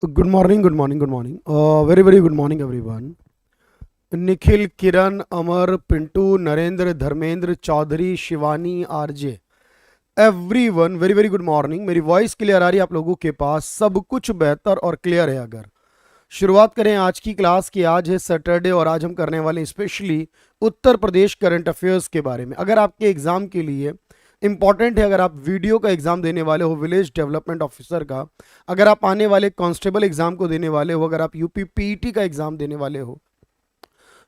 Good morning, good morning, good morning. Very, very good morning, everyone. Nikhil, Kiran, Amar, Pintu, Narendra, Dharmendra, Chaudhary, Shivani, RJ, everyone very very good morning. मेरी voice clear आ रही है आप लोगों के पास? सब कुछ बेहतर और क्लियर है। अगर शुरुआत करें आज की क्लास की। आज है सैटरडे और आज हम करने वाले हैं specially Uttar Pradesh current affairs के बारे में। अगर आपके एग्जाम के लिए इंपॉर्टेंट है, अगर आप वीडियो का एग्जाम देने वाले हो, विलेज डेवलपमेंट ऑफिसर का, अगर आप आने वाले कांस्टेबल एग्जाम को देने वाले हो, अगर आप यूपी पीईटी का एग्जाम देने वाले हो,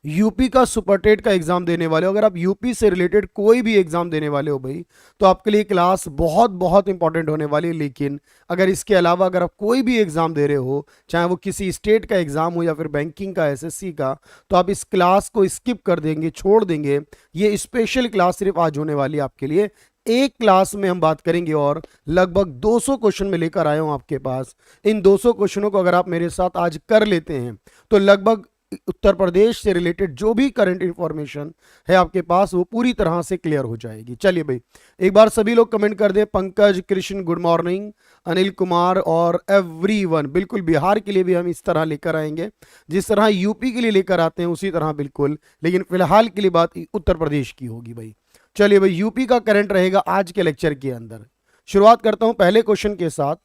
यूपी का सुपरटेट का एग्जाम देने वाले हो, अगर आप यूपी से रिलेटेड कोई भी एग्जाम देने वाले हो भाई, तो आपके लिए क्लास बहुत बहुत इंपॉर्टेंट होने वाली है। लेकिन अगर इसके अलावा अगर आप कोई भी एग्जाम दे रहे हो, चाहे वो किसी स्टेट का एग्जाम हो या फिर बैंकिंग का, एसएससी का, तो आप इस क्लास को स्किप कर देंगे, छोड़ देंगे। ये स्पेशल क्लास सिर्फ आज होने वाली है आपके लिए। एक क्लास में हम बात करेंगे और लगभग 200 क्वेश्चन में लेकर आया हूं आपके पास। इन 200 क्वेश्चनों को अगर आप मेरे साथ आज कर लेते हैं तो लगभग उत्तर प्रदेश से रिलेटेड जो भी करंट इंफॉर्मेशन है आपके पास वो पूरी तरह से क्लियर हो जाएगी। चलिए भाई, एक बार सभी लोग कमेंट कर दें। पंकज, कृष्ण गुड मॉर्निंग, अनिल कुमार और एवरीवन। बिल्कुल बिहार के लिए भी हम इस तरह लेकर आएंगे, जिस तरह यूपी के लिए लेकर आते हैं उसी तरह बिल्कुल, लेकिन फिलहाल के लिए बात उत्तर प्रदेश की होगी भाई। चलिए भाई, यूपी का करंट रहेगा आज के लेक्चर के अंदर। शुरुआत करता हूं पहले क्वेश्चन के साथ।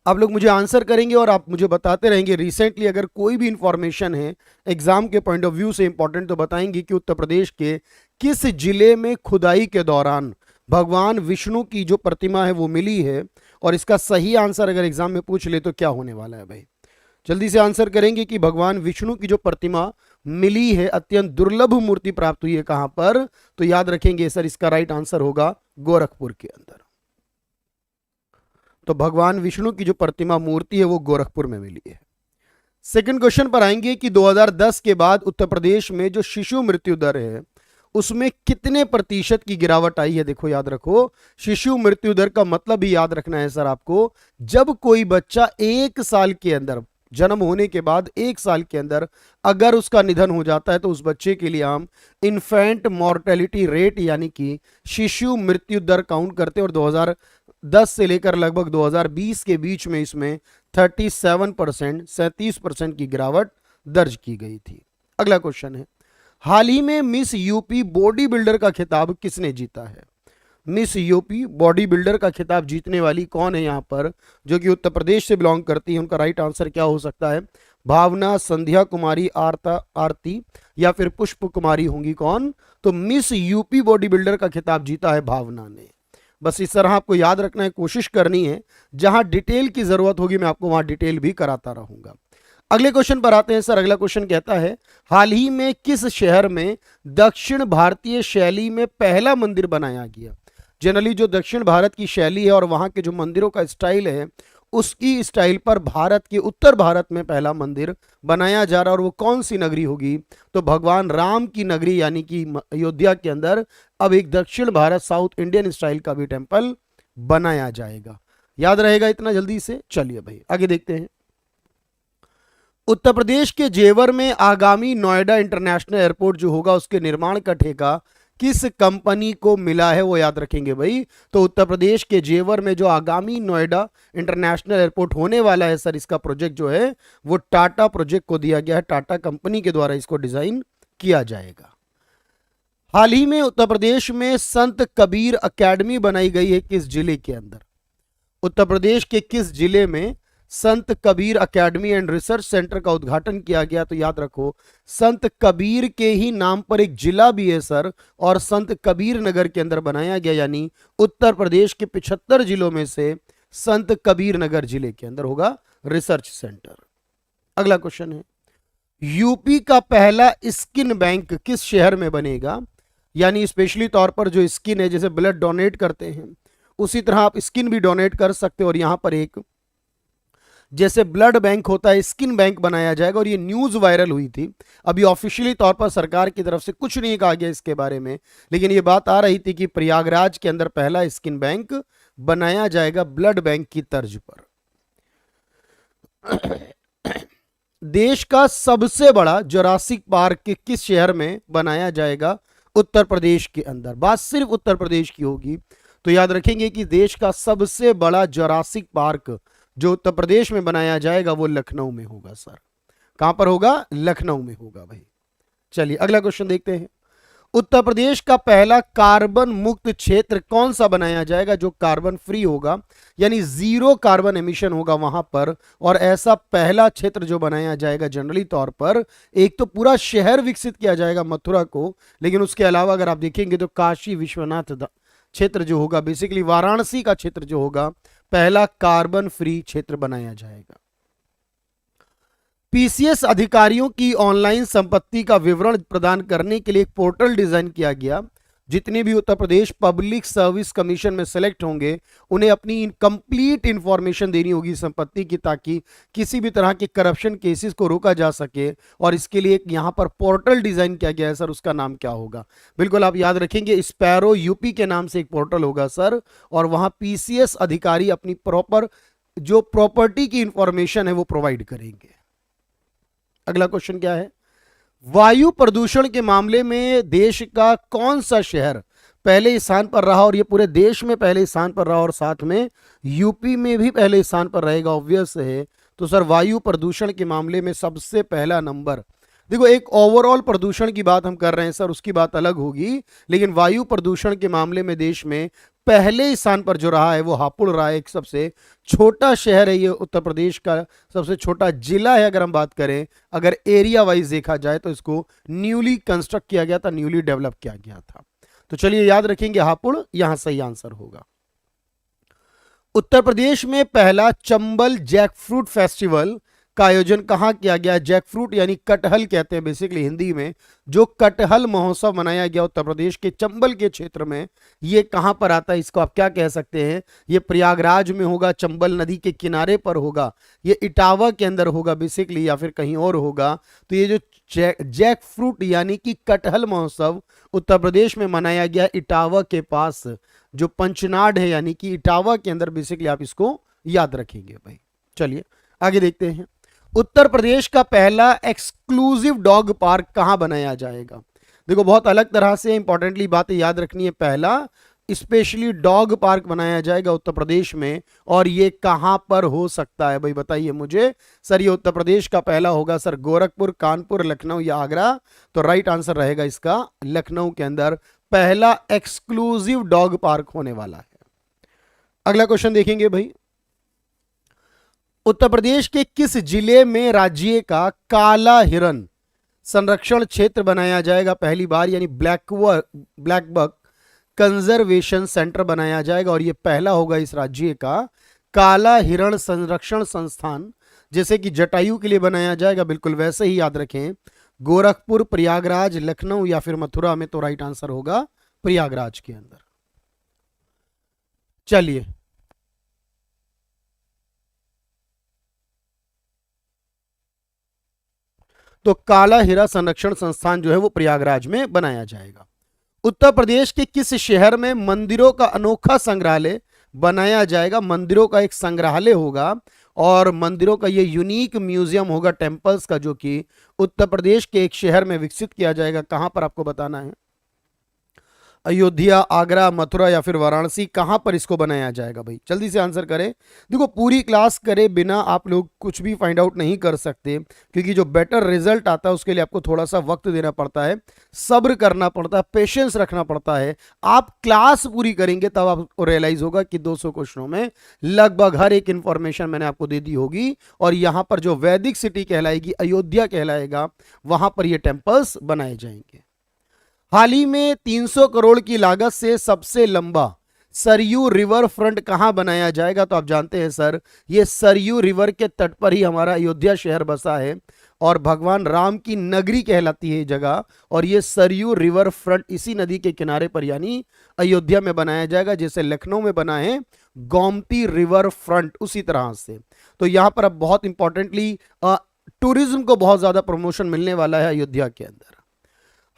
आप लोग मुझे आंसर करेंगे और आप मुझे बताते रहेंगे रिसेंटली अगर कोई भी इंफॉर्मेशन है एग्जाम के पॉइंट ऑफ व्यू से इंपॉर्टेंट, तो बताएंगे कि उत्तर प्रदेश के किस जिले में खुदाई के दौरान भगवान विष्णु की जो प्रतिमा है वो मिली है। और इसका सही आंसर अगर एग्जाम में पूछ ले तो क्या होने वाला है भाई? जल्दी से आंसर करेंगे कि भगवान विष्णु की जो प्रतिमा मिली है, अत्यंत दुर्लभ मूर्ति प्राप्त हुई है, कहां पर? तो याद रखेंगे सर, इसका राइट आंसर होगा गोरखपुर के अंदर। तो भगवान विष्णु की जो प्रतिमा मूर्ति है वो गोरखपुर में मिली है। सेकंड क्वेश्चन पर आएंगे कि 2010 के बाद उत्तर प्रदेश में जो शिशु मृत्यु दर है उसमें कितने प्रतिशत की गिरावट आई है। देखो याद रखो, शिशु मृत्यु दर का मतलब ही याद रखना है सर आपको। जब कोई बच्चा 1 साल के अंदर, जन्म होने के बाद 1 साल के अंदर अगर उसका निधन हो जाता है तो उस बच्चे के लिए हम इन्फेंट मॉर्टेलिटी रेट यानी कि शिशु मृत्यु दर काउंट करते हैं। और 2010 से लेकर लगभग 2020 के बीच में इसमें 37% की गिरावट दर्ज की गई थी। अगला क्वेश्चन है, हाल ही में मिस यूपी बॉडी बिल्डर का खिताब किसने जीता है? मिस यूपी बॉडी बिल्डर का खिताब जीतने वाली कौन है यहां पर, जो कि उत्तर प्रदेश से बिलोंग करती है? उनका राइट आंसर क्या हो सकता है? भावना, संध्या कुमारी, आरती या फिर पुष्प कुमारी होंगी कौन? तो मिस यूपी बॉडी बिल्डर का खिताब जीता है भावना ने। बस इस तरह आपको याद रखना है, कोशिश करनी है, जहां डिटेल की जरूरत होगी मैं आपको वहां डिटेल भी कराता रहूंगा। अगले क्वेश्चन पर आते हैं सर। अगला क्वेश्चन कहता है, हाल ही में किस शहर में दक्षिण भारतीय शैली में पहला मंदिर बनाया गया? जनरली जो दक्षिण भारत की शैली है और वहां के जो मंदिरों का स्टाइल है उसकी स्टाइल पर भारत के उत्तर भारत में पहला मंदिर बनाया जा रहा है। और वो कौन सी नगरी होगी? तो भगवान राम की नगरी यानी कि अयोध्या के अंदर अब एक दक्षिण भारत साउथ इंडियन स्टाइल का भी टेम्पल बनाया जाएगा। याद रहेगा इतना जल्दी से? चलिए भाई आगे देखते हैं। उत्तर प्रदेश के जेवर में आगामी नोएडा इंटरनेशनल एयरपोर्ट जो होगा उसके निर्माण का ठेका किस कंपनी को मिला है? वो याद रखेंगे भाई। तो उत्तर प्रदेश के जेवर में जो आगामी नोएडा इंटरनेशनल एयरपोर्ट होने वाला है सर, इसका प्रोजेक्ट जो है वो टाटा प्रोजेक्ट को दिया गया है। टाटा कंपनी के द्वारा इसको डिजाइन किया जाएगा। हाल ही में उत्तर प्रदेश में संत कबीर अकेडमी बनाई गई है किस जिले के अंदर? उत्तर प्रदेश के किस जिले में संत Kabir academy and research centre का उद्घाटन किया गया? तो याद रखो, संत कबीर के ही नाम पर एक जिला भी है सर, और संत कबीर नगर के अंदर बनाया गया, यानी उत्तर प्रदेश के 75 जिलों में से संत कबीर नगर जिले के अंदर होगा रिसर्च सेंटर। अगला क्वेश्चन है, यूपी का पहला स्किन बैंक किस शहर में बनेगा? यानी स्पेशली तौर पर जो स्किन है, जैसे ब्लड डोनेट करते हैं उसी तरह आप स्किन भी डोनेट कर सकते हो, और यहां पर एक जैसे ब्लड बैंक होता है स्किन बैंक बनाया जाएगा। और ये न्यूज वायरल हुई थी, अभी ऑफिशियली तौर पर सरकार की तरफ से कुछ नहीं कहा गया इसके बारे में, लेकिन ये बात आ रही थी कि प्रयागराज के अंदर पहला स्किन बैंक बनाया जाएगा ब्लड बैंक की तर्ज पर। देश का सबसे बड़ा जुरासिक पार्क किस शहर में बनाया जाएगा? उत्तर प्रदेश के अंदर। बात सिर्फ उत्तर प्रदेश की होगी तो याद रखेंगे कि देश का सबसे बड़ा जुरासिक पार्क जो उत्तर प्रदेश में बनाया जाएगा वो लखनऊ में होगा सर। कहां पर होगा? लखनऊ में होगा भाई। चलिए अगला क्वेश्चन देखते हैं। उत्तर प्रदेश का पहला कार्बन मुक्त क्षेत्र कौन सा बनाया जाएगा जो कार्बन फ्री होगा, यानी जीरो कार्बन एमिशन होगा वहां पर। और ऐसा पहला क्षेत्र जो बनाया जाएगा जनरली तौर पर, एक तो पूरा शहर विकसित किया जाएगा मथुरा को, लेकिन उसके अलावा अगर आप देखेंगे तो काशी विश्वनाथ क्षेत्र जो होगा, बेसिकली वाराणसी का क्षेत्र जो होगा, पहला कार्बन फ्री क्षेत्र बनाया जाएगा। पीसीएस अधिकारियों की ऑनलाइन संपत्ति का विवरण प्रदान करने के लिए एक पोर्टल डिजाइन किया गया। जितने भी Uttar Pradesh public service commission में सेलेक्ट होंगे उन्हें अपनी कंप्लीट इंफॉर्मेशन देनी होगी संपत्ति की, ताकि किसी भी तरह के करप्शन केसेस को रोका जा सके। और इसके लिए यहां पर पोर्टल डिजाइन किया गया है सर, उसका नाम क्या होगा? बिल्कुल आप याद रखेंगे, स्पैरो यूपी के नाम से एक पोर्टल होगा सर, और वहां पीसीएस अधिकारी अपनी प्रॉपर जो प्रॉपर्टी की इंफॉर्मेशन है वो प्रोवाइड करेंगे। अगला क्वेश्चन क्या है? वायु प्रदूषण के मामले में देश का कौन सा शहर पहले स्थान पर रहा? और ये पूरे देश में पहले स्थान पर रहा और साथ में यूपी में भी पहले स्थान पर रहेगा, ऑब्वियस है। तो सर वायु प्रदूषण के मामले में सबसे पहला नंबर, देखो एक ओवरऑल प्रदूषण की बात हम कर रहे हैं सर, उसकी बात अलग होगी, लेकिन वायु प्रदूषण के मामले में देश में पहले स्थान पर जो रहा है वो हापुड़ रहा है। एक सबसे छोटा शहर है ये, उत्तर प्रदेश का सबसे छोटा जिला है। अगर हम बात करें, अगर एरिया वाइज देखा जाए तो इसको न्यूली कंस्ट्रक्ट किया गया था, न्यूली डेवलप किया गया था। तो चलिए याद रखेंगे हापुड़, यहां सही आंसर होगा। उत्तर प्रदेश में पहला चंबल जैकफ्रूट फेस्टिवल का आयोजन कहां किया गया? जैकफ्रूट यानी कटहल कहते हैं बेसिकली हिंदी में, जो कटहल महोत्सव मनाया गया उत्तर प्रदेश के चंबल के क्षेत्र में, ये कहां पर आता है? इसको आप क्या कह सकते हैं? ये प्रयागराज में होगा, चंबल नदी के किनारे पर होगा, ये इटावा के अंदर होगा बेसिकली, या फिर कहीं और होगा। तो ये जो जैक फ्रूट यानी कि कटहल महोत्सव उत्तर प्रदेश में मनाया गया इटावा के पास, जो पंचनाड है यानी कि इटावा के अंदर, बेसिकली आप इसको याद रखेंगे भाई। चलिए आगे देखते हैं। उत्तर प्रदेश का पहला एक्सक्लूसिव डॉग पार्क कहां बनाया जाएगा? देखो बहुत अलग तरह से इंपॉर्टेंटली बातें याद रखनी है। पहला स्पेशली डॉग पार्क बनाया जाएगा उत्तर प्रदेश में, और ये कहां पर हो सकता है भाई बताइए मुझे। सर ये उत्तर प्रदेश का पहला होगा सर गोरखपुर, कानपुर, लखनऊ या आगरा। तो राइट आंसर रहेगा इसका लखनऊ के अंदर पहला एक्सक्लूसिव डॉग पार्क होने वाला है। अगला क्वेश्चन देखेंगे भाई। उत्तर प्रदेश के किस जिले में राज्य का काला हिरन संरक्षण क्षेत्र बनाया जाएगा पहली बार, यानी ब्लैक बक कंजर्वेशन सेंटर बनाया जाएगा, और यह पहला होगा इस राज्य का काला हिरण संरक्षण संस्थान। जैसे कि जटायु के लिए बनाया जाएगा, बिल्कुल वैसे ही याद रखें। गोरखपुर, प्रयागराज, लखनऊ या फिर मथुरा में, तो राइट आंसर होगा प्रयागराज के अंदर। चलिए तो काला हिरा संरक्षण संस्थान जो है वो प्रयागराज में बनाया जाएगा। उत्तर प्रदेश के किस शहर में मंदिरों का अनोखा संग्रहालय बनाया जाएगा? मंदिरों का एक संग्रहालय होगा, और मंदिरों का ये यूनिक म्यूजियम होगा टेम्पल्स का, जो कि उत्तर प्रदेश के एक शहर में विकसित किया जाएगा। कहां पर आपको बताना है? अयोध्या, आगरा, मथुरा या फिर वाराणसी, कहां पर इसको बनाया जाएगा भाई? जल्दी से आंसर करें। देखो पूरी क्लास करे बिना आप लोग कुछ भी फाइंड आउट नहीं कर सकते, क्योंकि जो बेटर रिजल्ट आता है उसके लिए आपको थोड़ा सा वक्त देना पड़ता है, सब्र करना पड़ता है, पेशेंस रखना पड़ता है। आप क्लास पूरी करेंगे तब आपको रियलाइज होगा कि 200 क्वेश्चनों में लगभग हर एक इंफॉर्मेशन मैंने आपको दे दी होगी। और यहां पर जो वैदिक सिटी कहलाएगी, अयोध्या कहलाएगा, वहां पर ये टेम्पल्स बनाए जाएंगे। हाल ही में 300 करोड़ की लागत से सबसे लंबा सरयू रिवर फ्रंट कहां बनाया जाएगा? तो आप जानते हैं सर, ये सरयू रिवर के तट पर ही हमारा अयोध्या शहर बसा है, और भगवान राम की नगरी कहलाती है जगह। और ये सरयू रिवर फ्रंट इसी नदी के किनारे पर यानी अयोध्या में बनाया जाएगा, जैसे लखनऊ में बना है गोमती रिवर फ्रंट, उसी तरह से। तो यहां पर अब बहुत इंपॉर्टेंटली टूरिज्म को बहुत ज्यादा प्रमोशन मिलने वाला है अयोध्या के अंदर।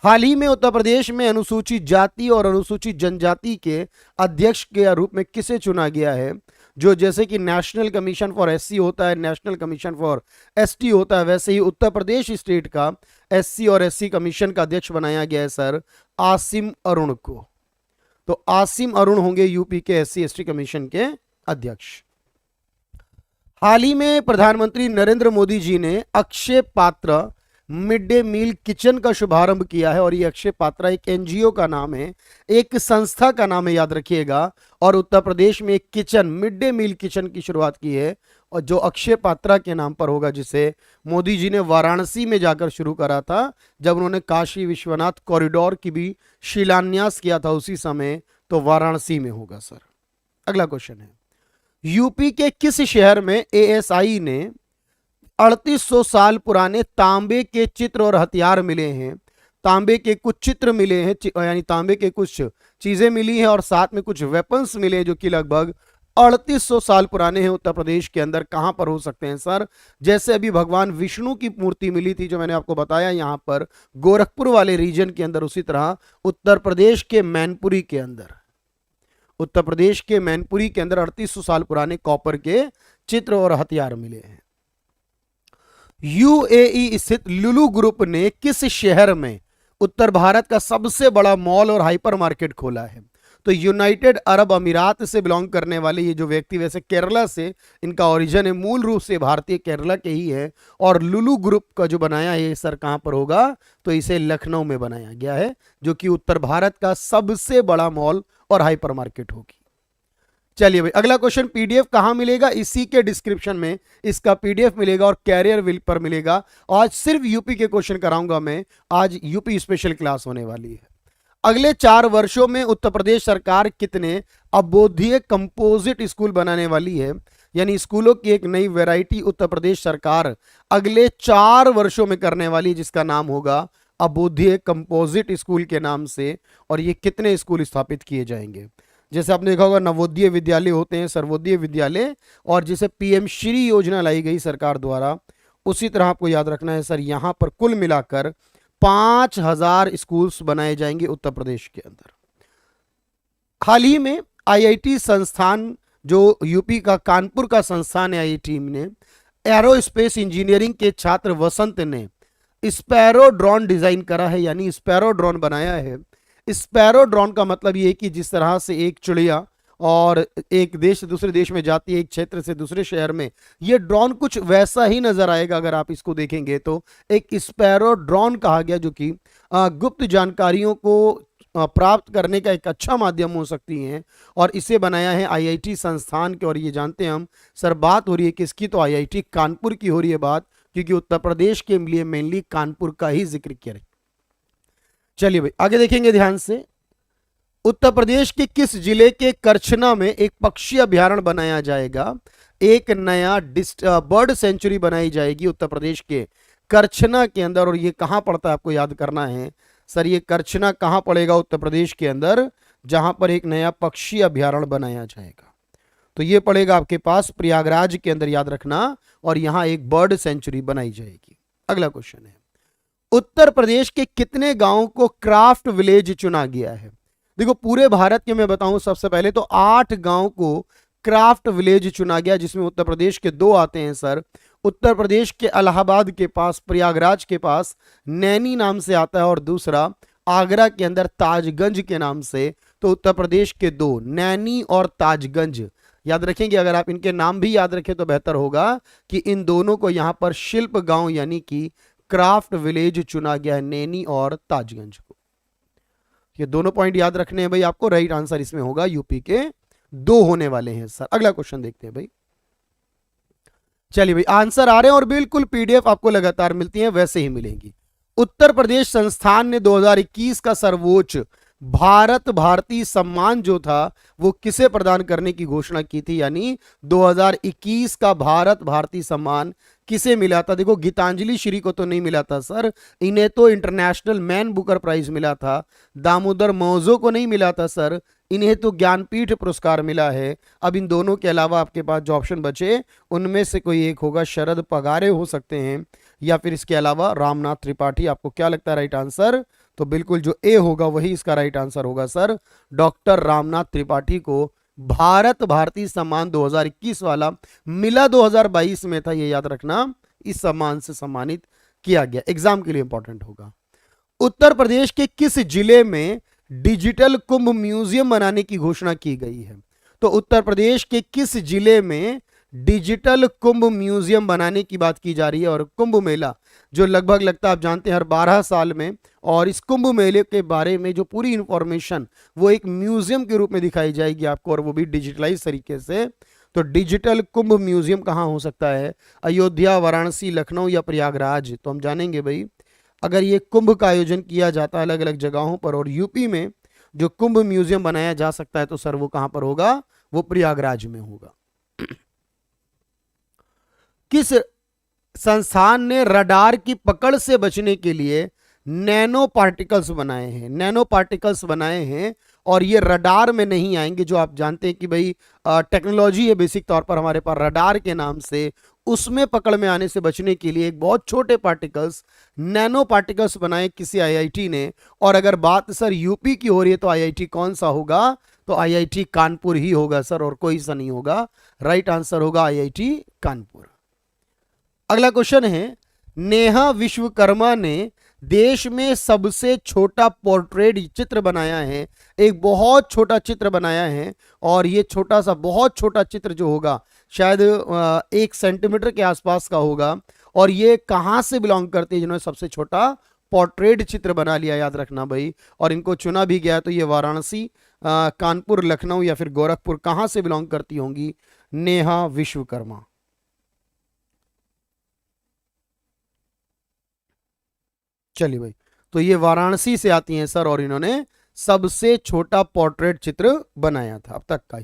हाल ही में उत्तर प्रदेश में अनुसूचित जाति और अनुसूचित जनजाति के अध्यक्ष के रूप में किसे चुना गया है? जो जैसे कि नेशनल कमीशन फॉर एससी होता है, नेशनल कमीशन फॉर एसटी होता है, वैसे ही उत्तर प्रदेश स्टेट का एससी और एससी कमीशन का अध्यक्ष बनाया गया है सर आसिम अरुण को। तो आसिम अरुण होंगे यूपी के एससी एसटी कमीशन के अध्यक्ष। हाल ही में प्रधानमंत्री नरेंद्र मोदी जी ने अक्षय पात्र मिड डे मील किचन का शुभारंभ किया है। और ये अक्षय पात्रा एक एनजीओ का नाम है, एक संस्था का नाम है, याद रखिएगा। और उत्तर प्रदेश में एक kitchen, mid day meal kitchen की शुरुआत की है, और जो अक्षय पात्रा के नाम पर होगा, जिसे मोदी जी ने वाराणसी में जाकर शुरू करा था, जब उन्होंने काशी विश्वनाथ कॉरिडोर की भी शिलान्यास किया था उसी समय, तो वाराणसी में होगा सर। अगला क्वेश्चन है, यूपी के किस शहर में एएसआई ने 3800 साल पुराने तांबे के चित्र और हथियार मिले हैं? तांबे के कुछ चित्र मिले हैं, यानी तांबे के कुछ चीजें मिली हैं, और साथ में कुछ वेपन्स मिले हैं जो कि लगभग 3800 साल पुराने हैं। उत्तर प्रदेश के अंदर कहां पर हो सकते हैं सर? जैसे अभी भगवान विष्णु की मूर्ति मिली थी, जो मैंने आपको बताया यहां पर गोरखपुर वाले रीजन के अंदर, उसी तरह उत्तर प्रदेश के मैनपुरी के अंदर, उत्तर प्रदेश के मैनपुरी के अंदर 3800 साल पुराने कॉपर के चित्र और हथियार मिले हैं। यूएई स्थित लुलु ग्रुप ने किस शहर में उत्तर भारत का सबसे बड़ा मॉल और हाइपर मार्केट खोला है? तो यूनाइटेड अरब अमीरात से बिलोंग करने वाले ये जो व्यक्ति, वैसे केरला से इनका ओरिजिन है, मूल रूप से भारतीय केरला के ही है। और लुलु ग्रुप का जो बनाया है सर कहां पर होगा? तो इसे लखनऊ में बनाया गया है, जो कि उत्तर भारत का सबसे बड़ा मॉल और हाइपर मार्केट होगी। चलिए भाई, अगला क्वेश्चन, पीडीएफ कहां मिलेगा? इसी के डिस्क्रिप्शन में इसका पीडीएफ मिलेगा और कैरियर विल पर मिलेगा। आज सिर्फ यूपी के क्वेश्चन कराऊंगा मैं, आज यूपी स्पेशल क्लास होने वाली है। अगले 4 वर्षों में उत्तर प्रदेश सरकार कितने अबोधिय कंपोजिट स्कूल बनाने वाली है? यानी स्कूलों की एक नई वैरायटी उत्तर प्रदेश सरकार अगले 4 वर्षों में करने वाली, जिसका नाम होगा अबोधिय कंपोजिट स्कूल के नाम से। और ये कितने स्कूल स्थापित किए जाएंगे? जैसे आपने देखा होगा नवोदय विद्यालय होते हैं, सर्वोदय विद्यालय, और जिसे पीएम श्री योजना लाई गई सरकार द्वारा, उसी तरह आपको याद रखना है सर, यहां पर कुल मिलाकर 5000 स्कूल्स बनाए जाएंगे उत्तर प्रदेश के अंदर। हाल ही में आईआईटी संस्थान, जो यूपी का कानपुर का संस्थान है आईआईटी ने, एरोस्पेस इंजीनियरिंग के छात्र वसंत ने स्पैरो ड्रोन डिजाइन करा है, यानी स्पैरो ड्रोन बनाया है। स्पैरो ड्रोन का मतलब ये है कि जिस तरह से एक चिड़िया और एक देश से दूसरे देश में जाती है, एक क्षेत्र से दूसरे शहर में, ये ड्रोन कुछ वैसा ही नजर आएगा अगर आप इसको देखेंगे तो। एक स्पैरो ड्रोन कहा गया, जो कि गुप्त जानकारियों को प्राप्त करने का एक अच्छा माध्यम हो सकती है, और इसे बनाया है आईआईटी संस्थान के। और ये जानते हैं हम सर, बात हो रही है किसकी? तो आईआईटी कानपुर की हो रही है बात, क्योंकि उत्तर प्रदेश के लिए मेनली कानपुर का ही जिक्र किया। चलिए भाई, आगे देखेंगे ध्यान से। उत्तर प्रदेश के किस जिले के करछना में एक पक्षी अभ्यारण्य बनाया जाएगा? एक नया बर्ड सेंचुरी बनाई जाएगी उत्तर प्रदेश के करछना के अंदर। और ये कहां पड़ता है आपको याद करना है सर, ये करछना कहां पड़ेगा उत्तर प्रदेश के अंदर, जहां पर एक नया पक्षी अभ्यारण्य बनाया जाएगा? तो ये पड़ेगा आपके पास प्रयागराज के अंदर, याद रखना। और यहां एक बर्ड सेंचुरी बनाई जाएगी। अगला क्वेश्चन है, उत्तर प्रदेश के कितने गांवों को क्राफ्ट विलेज चुना गया है? देखो, पूरे भारत के मैं बताऊं सबसे पहले तो 8 गांव को क्राफ्ट विलेज चुना गया, जिसमें उत्तर प्रदेश के 2 आते हैं सर। उत्तर प्रदेश के इलाहाबाद के पास, प्रयागराज के पास नैनी नाम से आता है, और दूसरा आगरा के अंदर ताजगंज के नाम से। तो उत्तर प्रदेश के 2, नैनी और ताजगंज, याद रखेंगे। अगर आप इनके नाम भी याद रखें तो बेहतर होगा कि इन दोनों को यहां पर शिल्प गांव यानी कि क्राफ्ट विलेज चुना गया है, नैनी और ताजगंज को। ये दोनों पॉइंट याद रखने हैं भाई आपको। राइट आंसर इसमें होगा यूपी के 2 होने वाले हैं सर। अगला क्वेश्चन देखते हैं भाई। चलिए भाई, आंसर आ रहे हैं और बिल्कुल पीडीएफ आपको लगातार मिलती है, वैसे ही मिलेंगी। उत्तर प्रदेश संस्थान ने 2021 का सर्वोच्च भारत भारती सम्मान जो था वो किसे प्रदान करने की घोषणा की थी? यानी 2021 का भारत भारती सम्मान किसे मिला था? देखो, गीतांजलि श्री को तो नहीं मिला था सर, इन्हें तो इंटरनेशनल मैन बुकर प्राइज मिला था। दामोदर मौजो को नहीं मिला था सर, इन्हें तो ज्ञानपीठ पुरस्कार मिला है। अब इन दोनों के अलावा आपके पास जो ऑप्शन बचे उनमें से कोई एक होगा, शरद पगारे हो सकते हैं, या फिर इसके अलावा रामनाथ त्रिपाठी। आपको क्या लगता है राइट आंसर? तो बिल्कुल जो ए होगा वही इसका राइट आंसर होगा सर। डॉक्टर रामनाथ त्रिपाठी को भारत भारती सम्मान 2021 वाला मिला 2022 में था, ये याद रखना। इस सम्मान से सम्मानित किया गया, एग्जाम के लिए इंपॉर्टेंट होगा। उत्तर प्रदेश के किस जिले में डिजिटल कुंभ म्यूजियम बनाने की घोषणा की गई है? तो उत्तर प्रदेश के किस जिले में डिजिटल कुंभ म्यूजियम बनाने की बात की जा रही है। और कुंभ मेला जो लगभग लगता है, आप जानते हैं, हर 12 साल में, और इस कुंभ मेले के बारे में जो पूरी इंफॉर्मेशन वो एक म्यूजियम के रूप में दिखाई जाएगी आपको, और वो भी डिजिटलाइज तरीके से। तो डिजिटल कुंभ म्यूजियम कहाँ हो सकता है? अयोध्या, वाराणसी, लखनऊ या प्रयागराज? तो हम जानेंगे भाई, अगर ये कुंभ का आयोजन किया जाता है अलग अलग जगहों पर, और यूपी में जो कुंभ म्यूजियम बनाया जा सकता है, तो सर वो कहां पर होगा? वो प्रयागराज में होगा। किस संस्थान ने रडार की पकड़ से बचने के लिए नैनो पार्टिकल्स बनाए हैं? नैनो पार्टिकल्स बनाए हैं, और ये रडार में नहीं आएंगे। जो आप जानते हैं कि भाई टेक्नोलॉजी है बेसिक तौर पर हमारे पास रडार के नाम से, उसमें पकड़ में आने से बचने के लिए एक बहुत छोटे पार्टिकल्स, नैनो पार्टिकल्स बनाए किसी आईआईटी ने। और अगर बात सर यूपी की हो रही है, तो आईआईटी कौन सा होगा? तो आईआईटी कानपुर ही होगा सर, और कोई सा नहीं होगा। राइट आंसर होगा आईआईटी कानपुर। अगला क्वेश्चन है, नेहा विश्वकर्मा ने देश में सबसे छोटा पोर्ट्रेट चित्र बनाया है। एक बहुत छोटा चित्र बनाया है, और ये छोटा सा बहुत छोटा चित्र जो होगा शायद 1 सेंटीमीटर के आसपास का होगा। और ये कहां से बिलोंग करते हैं जिन्होंने सबसे छोटा पोर्ट्रेट चित्र बना लिया? याद रखना भाई। और इनको चुना भी गया, तो ये वाराणसी, कानपुर, लखनऊ या फिर गोरखपुर, कहां से बिलोंग करती होंगी? नेहा विश्वकर्मा। चलिए भाई, तो ये वाराणसी से आती हैं सर, और इन्होंने सबसे छोटा पोर्ट्रेट चित्र बनाया था अब तक का।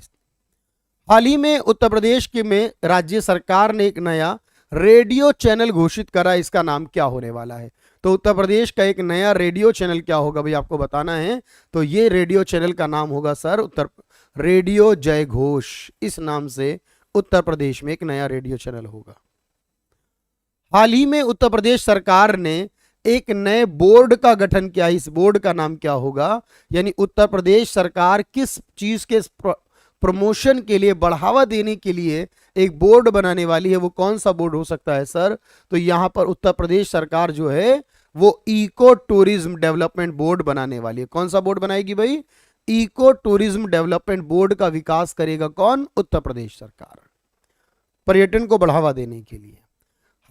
हाल ही में उत्तर प्रदेश के में राज्य सरकार ने एक नया रेडियो चैनल घोषित करा। इसका नाम क्या होने वाला है? तो उत्तर प्रदेश का एक नया रेडियो चैनल क्या होगा भाई, आपको बताना है। तो ये रेडियो चैनल का नाम होगा सर रेडियो जय घोष। इस नाम से उत्तर प्रदेश में एक नया रेडियो चैनल होगा। हाल ही में उत्तर प्रदेश सरकार ने एक नए बोर्ड का गठन किया। इस बोर्ड का नाम क्या होगा? यानी उत्तर प्रदेश सरकार किस चीज के प्रमोशन के लिए, बढ़ावा देने के लिए एक बोर्ड बनाने वाली है? वो कौन सा बोर्ड हो सकता है सर? तो यहां पर उत्तर प्रदेश सरकार जो है वो इको टूरिज्म डेवलपमेंट बोर्ड बनाने वाली है। कौन सा बोर्ड बनाएगी भाई? इको टूरिज्म डेवलपमेंट बोर्ड का विकास करेगा कौन? उत्तर प्रदेश सरकार, पर्यटन को बढ़ावा देने के लिए।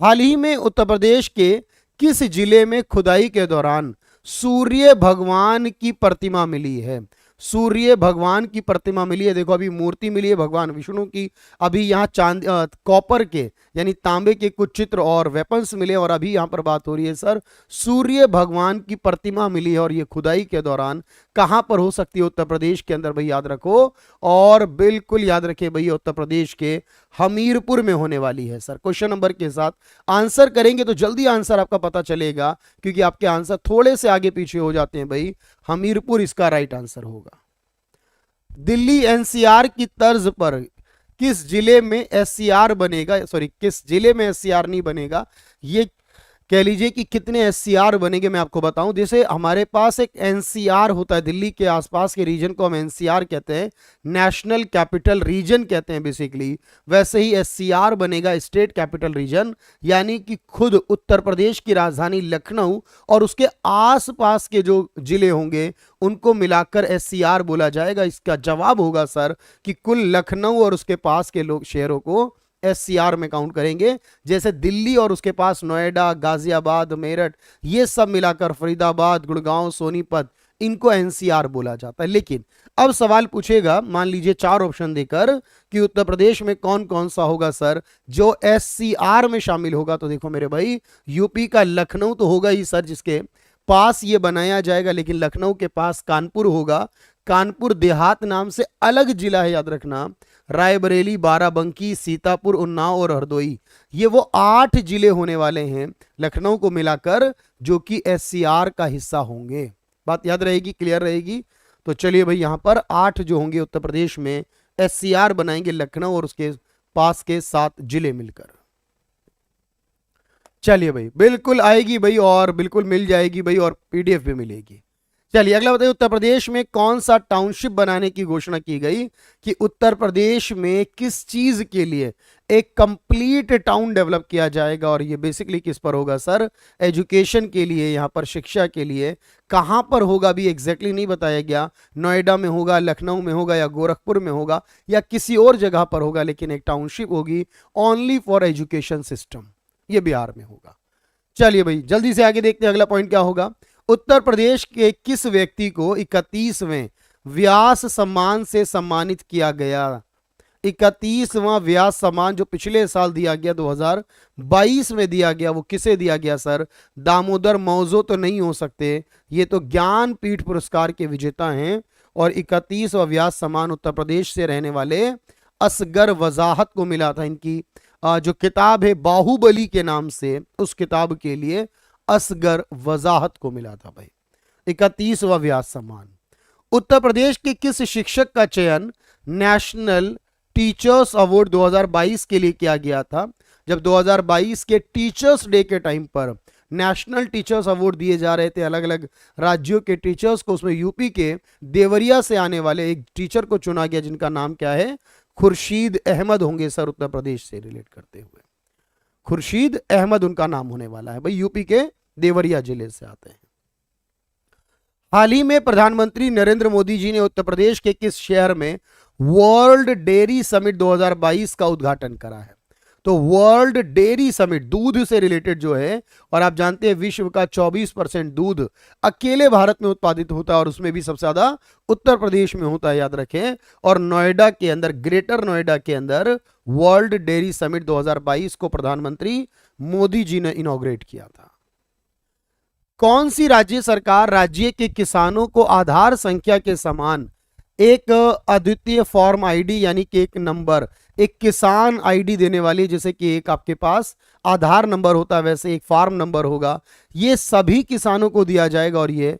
हाल ही में उत्तर प्रदेश के किस जिले में खुदाई के दौरान सूर्य भगवान की प्रतिमा मिली है? सूर्य भगवान की प्रतिमा मिली है। देखो, अभी मूर्ति मिली है भगवान विष्णु की, अभी यहाँ कॉपर के यानी तांबे के कुछ चित्र और वेपन्स मिले, और अभी यहाँ पर बात हो रही है सर सूर्य भगवान की प्रतिमा मिली है। और ये खुदाई के दौरान कहां पर हो सकती है? उत्तर प्रदेश के अंदर भाई, याद रखो, और बिल्कुल याद रखे भैया, उत्तर प्रदेश के हमीरपुर में होने वाली है सर। क्वेश्चन नंबर के साथ आंसर करेंगे तो जल्दी आंसर आपका पता चलेगा, क्योंकि आपके आंसर थोड़े से आगे पीछे हो जाते हैं भाई। हमीरपुर इसका राइट आंसर होगा। दिल्ली एनसीआर की तर्ज पर किस जिले में एससीआर बनेगा? सॉरी, किस जिले में एससीआर नहीं बनेगा, ये कह लीजिए कि कितने एससीआर बनेंगे मैं आपको बताऊं। जैसे हमारे पास एक एनसीआर होता है, दिल्ली के आसपास के रीजन को हम एनसीआर कहते हैं, नेशनल कैपिटल रीजन कहते हैं बेसिकली। वैसे ही एससीआर बनेगा स्टेट कैपिटल रीजन, यानी कि खुद उत्तर प्रदेश की राजधानी लखनऊ और उसके आसपास के जो जिले होंगे उनको मिलाकर एससीआर बोला जाएगा। इसका जवाब होगा सर कि कुल लखनऊ और उसके पास के लोग शहरों को एससीआर में काउंट करेंगे। जैसे दिल्ली और उसके पास नोएडा, गाजियाबाद, मेरठ, ये सब मिलाकर फरीदाबाद, गुड़गांव, सोनीपत, इनको एनसीआर बोला जाता है। लेकिन अब सवाल पूछेगा, मान लीजिए 4 ऑप्शन देकर, कि उत्तर प्रदेश में कौन कौन सा होगा सर जो एससीआर में शामिल होगा। तो देखो मेरे भाई, यूपी का लखनऊ तो होगा ही सर, जिसके पास ये बनाया जाएगा। लेकिन लखनऊ के पास कानपुर होगा। कानपुर देहात नाम से अलग जिला है, याद रखना। रायबरेली, बाराबंकी, सीतापुर, उन्नाव और हरदोई, ये वो 8 जिले होने वाले हैं लखनऊ को मिलाकर, जो कि एससीआर का हिस्सा होंगे। बात याद रहेगी, क्लियर रहेगी? तो चलिए भाई, यहां पर 8 जो होंगे उत्तर प्रदेश में एससीआर बनाएंगे लखनऊ और उसके पास के 7 जिले मिलकर। चलिए भाई, बिल्कुल आएगी भाई, और बिल्कुल मिल जाएगी भाई, और पीडीएफ भी मिलेगी। चलिए अगला बताइए, उत्तर प्रदेश में कौन सा टाउनशिप बनाने की घोषणा की गई? कि उत्तर प्रदेश में किस चीज के लिए एक कंप्लीट टाउन डेवलप किया जाएगा, और ये बेसिकली किस पर होगा सर? एजुकेशन के लिए, यहां पर शिक्षा के लिए। कहां पर होगा भी एग्जैक्टली नहीं बताया गया, नोएडा में होगा, लखनऊ में होगा, या गोरखपुर में होगा, या किसी और जगह पर होगा, लेकिन एक टाउनशिप होगी ओनली फॉर एजुकेशन सिस्टम, ये बिहार में होगा। चलिए भाई जल्दी से आगे देखते हैं अगला पॉइंट क्या होगा। उत्तर प्रदेश के किस व्यक्ति को 31वें व्यास सम्मान से सम्मानित किया गया? 31वां व्यास सम्मान जो पिछले साल दिया गया, 2022 में दिया गया, वो किसे दिया गया सर? दामोदर मौजो तो नहीं हो सकते, ये तो ज्ञानपीठ पुरस्कार के विजेता हैं। और 31वां व्यास सम्मान उत्तर प्रदेश से रहने वाले असगर वजाहत को मिला था। इनकी जो किताब है बाहुबली के नाम से, उस किताब के लिए असगर वजाहत को मिला था भाई 31वां व्यास सम्मान। उत्तर प्रदेश के किस शिक्षक का चयन नेशनल टीचर्स अवार्ड 2022 के लिए किया गया था? जब 2022 के टीचर्स डे के टाइम पर नेशनल टीचर्स अवार्ड दिए जा रहे थे अलग अलग राज्यों के टीचर्स को, उसमें यूपी के देवरिया से आने वाले एक टीचर को चुना गया जिनका नाम क्या है? खुर्शीद अहमद होंगे सर, उत्तर प्रदेश से रिलेट करते हुए खुर्शीद अहमद उनका नाम होने वाला है भाई, यूपी के देवरिया जिले से आते हैं। हाल ही में प्रधानमंत्री नरेंद्र मोदी जी ने उत्तर प्रदेश के किस शहर में वर्ल्ड डेयरी समिट 2022 का उद्घाटन करा है? तो वर्ल्ड डेयरी समिट दूध से रिलेटेड जो है, और आप जानते हैं विश्व का 24% दूध अकेले भारत में उत्पादित होता है, और उसमें भी सबसे ज्यादा उत्तर प्रदेश में होता है, याद रखें। और नोएडा के अंदर, ग्रेटर नोएडा के अंदर वर्ल्ड डेयरी समिट 2022 को प्रधानमंत्री मोदी जी ने इनॉग्रेट किया था। कौन सी राज्य सरकार राज्य के किसानों को आधार संख्या के समान एक अद्वितीय फॉर्म आईडी यानी कि एक नंबर, एक किसान आईडी देने वाली, जैसे कि एक आपके पास आधार नंबर होता है वैसे एक फार्म नंबर होगा, ये सभी किसानों को दिया जाएगा, और ये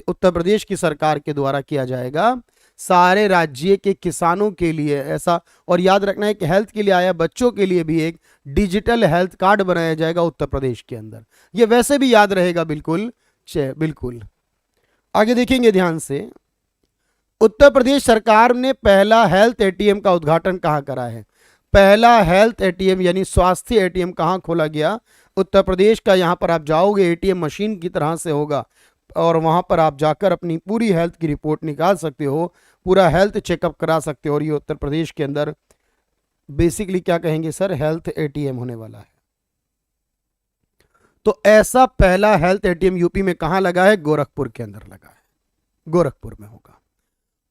उत्तर प्रदेश की सरकार के द्वारा किया जाएगा सारे राज्य के किसानों के लिए ऐसा। और याद रखना है कि हेल्थ के लिए आया बच्चों के लिए भी एक डिजिटल हेल्थ कार्ड बनाया जाएगा उत्तर प्रदेश के अंदर, ये वैसे भी याद रहेगा बिल्कुल। बिल्कुल आगे देखेंगे ध्यान से, उत्तर प्रदेश सरकार ने पहला हेल्थ एटीएम का उद्घाटन कहां करा है? पहला हेल्थ एटीएम यानी स्वास्थ्य एटीएम कहां खोला गया? उत्तर प्रदेश का। यहां पर आप जाओगे एटीएम मशीन की तरह से होगा, और वहां पर आप जाकर अपनी पूरी हेल्थ की रिपोर्ट निकाल सकते हो, पूरा हेल्थ चेकअप करा सकते हो, और ये उत्तर प्रदेश के अंदर बेसिकली क्या कहेंगे सर? हेल्थ एटीएम होने वाला है। तो ऐसा पहला हेल्थ एटीएम यूपी में कहां लगा है? गोरखपुर के अंदर लगा है, गोरखपुर में होगा।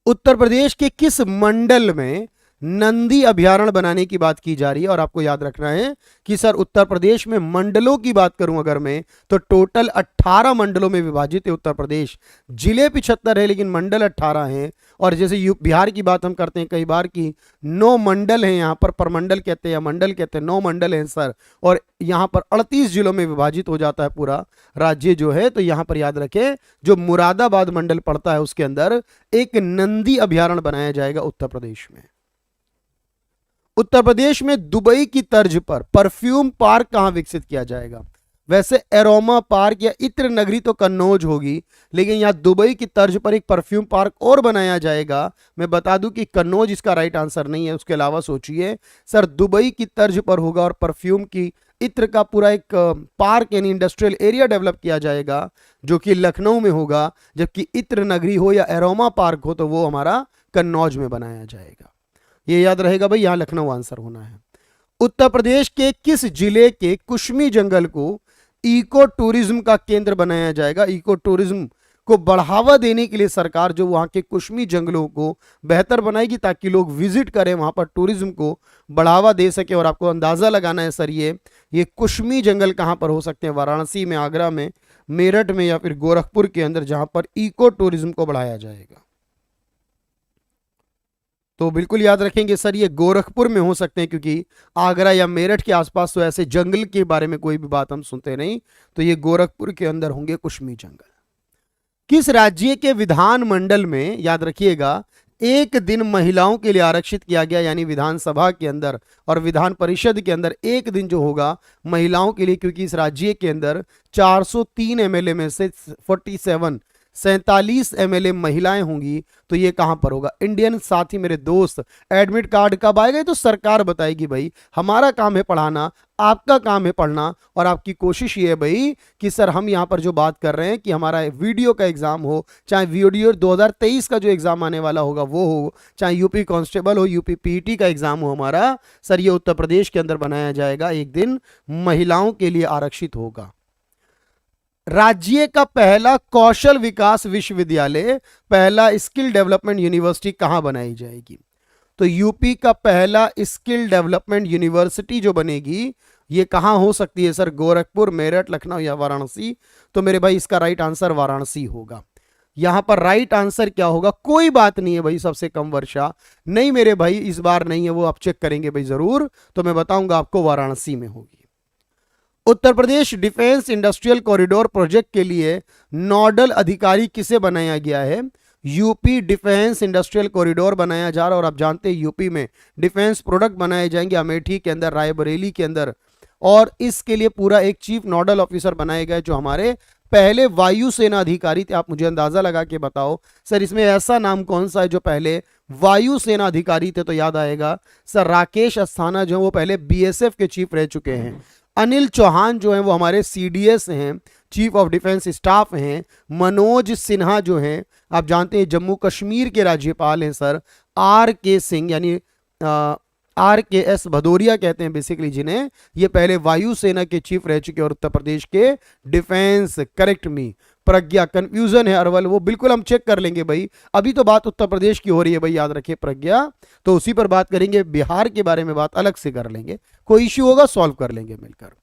उत्तर प्रदेश के किस मंडल में नंदी अभयारण्य बनाने की बात की जा रही है? और आपको याद रखना है कि सर उत्तर प्रदेश में मंडलों की बात करूं अगर मैं, तो टोटल 18 मंडलों में विभाजित है उत्तर प्रदेश। जिले 75 है लेकिन मंडल 18 हैं। और जैसे बिहार की बात हम करते हैं कई बार की 9 मंडल हैं, यहाँ पर परमंडल कहते हैं या मंडल कहते हैं, 9 मंडल हैं सर, और यहाँ पर 38 जिलों में विभाजित हो जाता है पूरा राज्य जो है। तो यहाँ पर याद रखें जो मुरादाबाद मंडल पड़ता है उसके अंदर एक नंदी अभयारण्य बनाया जाएगा उत्तर प्रदेश में। उत्तर प्रदेश में दुबई की तर्ज पर परफ्यूम पार्क कहां विकसित किया जाएगा? वैसे एरोमा पार्क या इत्र नगरी तो कन्नौज होगी, लेकिन यहां दुबई की तर्ज पर एक परफ्यूम पार्क और बनाया जाएगा। मैं बता दूं कि कन्नौज इसका राइट आंसर नहीं है, उसके अलावा सोचिए सर दुबई की तर्ज पर होगा और परफ्यूम की इत्र का पूरा एक पार्क यानी इंडस्ट्रियल एरिया डेवलप किया जाएगा जो कि लखनऊ में होगा, जबकि इत्र नगरी हो या एरोमा पार्क हो तो वो हमारा कन्नौज में बनाया जाएगा। ये याद रहेगा भाई, यहां लखनऊ आंसर होना है। उत्तर प्रदेश के किस जिले के कुश्मी जंगल को इको टूरिज्म का केंद्र बनाया जाएगा? इको टूरिज्म को बढ़ावा देने के लिए सरकार जो वहां के कुश्मी जंगलों को बेहतर बनाएगी ताकि लोग विजिट करें, वहां पर टूरिज्म को बढ़ावा दे सके। और आपको अंदाजा लगाना है सर ये कुश्मी जंगल कहां पर हो सकते हैं? वाराणसी में, आगरा में, मेरठ में या फिर गोरखपुर के अंदर, जहां पर इको टूरिज्म को बढ़ाया जाएगा। तो बिल्कुल याद रखेंगे सर ये गोरखपुर में हो सकते हैं, क्योंकि आगरा या मेरठ के आसपास तो ऐसे जंगल के बारे में कोई भी बात हम सुनते नहीं, तो ये गोरखपुर के अंदर होंगे कुश्मी जंगल। किस राज्य के विधानमंडल में, याद रखिएगा, एक दिन महिलाओं के लिए आरक्षित किया गया, यानी विधानसभा के अंदर और विधान परिषद के अंदर एक दिन जो होगा महिलाओं के लिए, क्योंकि इस राज्य के अंदर 403 एमएलए में से 47 47 MLA महिलाएं होंगी तो ये कहां पर होगा? इंडियन साथी मेरे दोस्त, एडमिट कार्ड कब आएगा तो सरकार बताएगी भाई। हमारा काम है पढ़ाना, आपका काम है पढ़ना, और आपकी कोशिश ये है भाई कि सर हम यहां पर जो बात कर रहे हैं कि हमारा वीडियो का एग्जाम हो, चाहे वीडियो 2023 का जो एग्जाम आने वाला होगा वो हो, चाहे यूपी कांस्टेबल हो, यूपी पीटी का एग्जाम हो हमारा, सर ये उत्तर प्रदेश के अंदर बनाया जाएगा, एक दिन महिलाओं के लिए आरक्षित होगा। राज्य का पहला कौशल विकास विश्वविद्यालय, पहला स्किल डेवलपमेंट यूनिवर्सिटी कहां बनाई जाएगी? तो यूपी का पहला स्किल डेवलपमेंट यूनिवर्सिटी जो बनेगी ये कहां हो सकती है सर? गोरखपुर, मेरठ, लखनऊ या वाराणसी? तो मेरे भाई इसका राइट आंसर वाराणसी होगा। यहां पर राइट आंसर क्या होगा? कोई बात नहीं है भाई, सबसे कम वर्षा नहीं मेरे भाई, इस बार नहीं है, वो आप चेक करेंगे भाई जरूर, तो मैं बताऊंगा आपको वाराणसी में होगी। Uttar Pradesh defence industrial corridor project के लिए नोडल अधिकारी किसे बनाया गया है? यूपी डिफेंस इंडस्ट्रियल कॉरिडोर बनाया जा रहा है, और आप जानते हैं यूपी में डिफेंस प्रोडक्ट बनाए जाएंगे अमेठी के अंदर, रायबरेली के अंदर, और इसके लिए पूरा एक चीफ नोडल ऑफिसर बनाए गए जो हमारे पहले वायुसेना अधिकारी थे। आप मुझे अंदाजा लगा के बताओ सर इसमें ऐसा नाम कौन सा है जो पहले वायुसेना अधिकारी थे? तो याद आएगा सर राकेश अस्थाना जो है वो पहले बीएसएफ के चीफ रह चुके हैं। अनिल चौहान जो है वो हमारे सीडीएस हैं, चीफ ऑफ डिफेंस स्टाफ हैं। मनोज सिन्हा जो हैं आप जानते हैं जम्मू कश्मीर के राज्यपाल हैं सर। आर के सिंह यानी RKS भदौरिया कहते हैं बेसिकली जिन्हें, ये पहले वायुसेना के चीफ रह चुके और उत्तर प्रदेश के डिफेंस। करेक्ट मी प्रज्ञा, कंफ्यूजन है अरवल, वो बिल्कुल हम चेक कर लेंगे भाई, अभी तो बात उत्तर प्रदेश की हो रही है भाई, याद रखिए प्रज्ञा, तो उसी पर बात करेंगे। बिहार के बारे में बात अलग से कर लेंगे, कोई इश्यू होगा सॉल्व कर लेंगे मिलकर।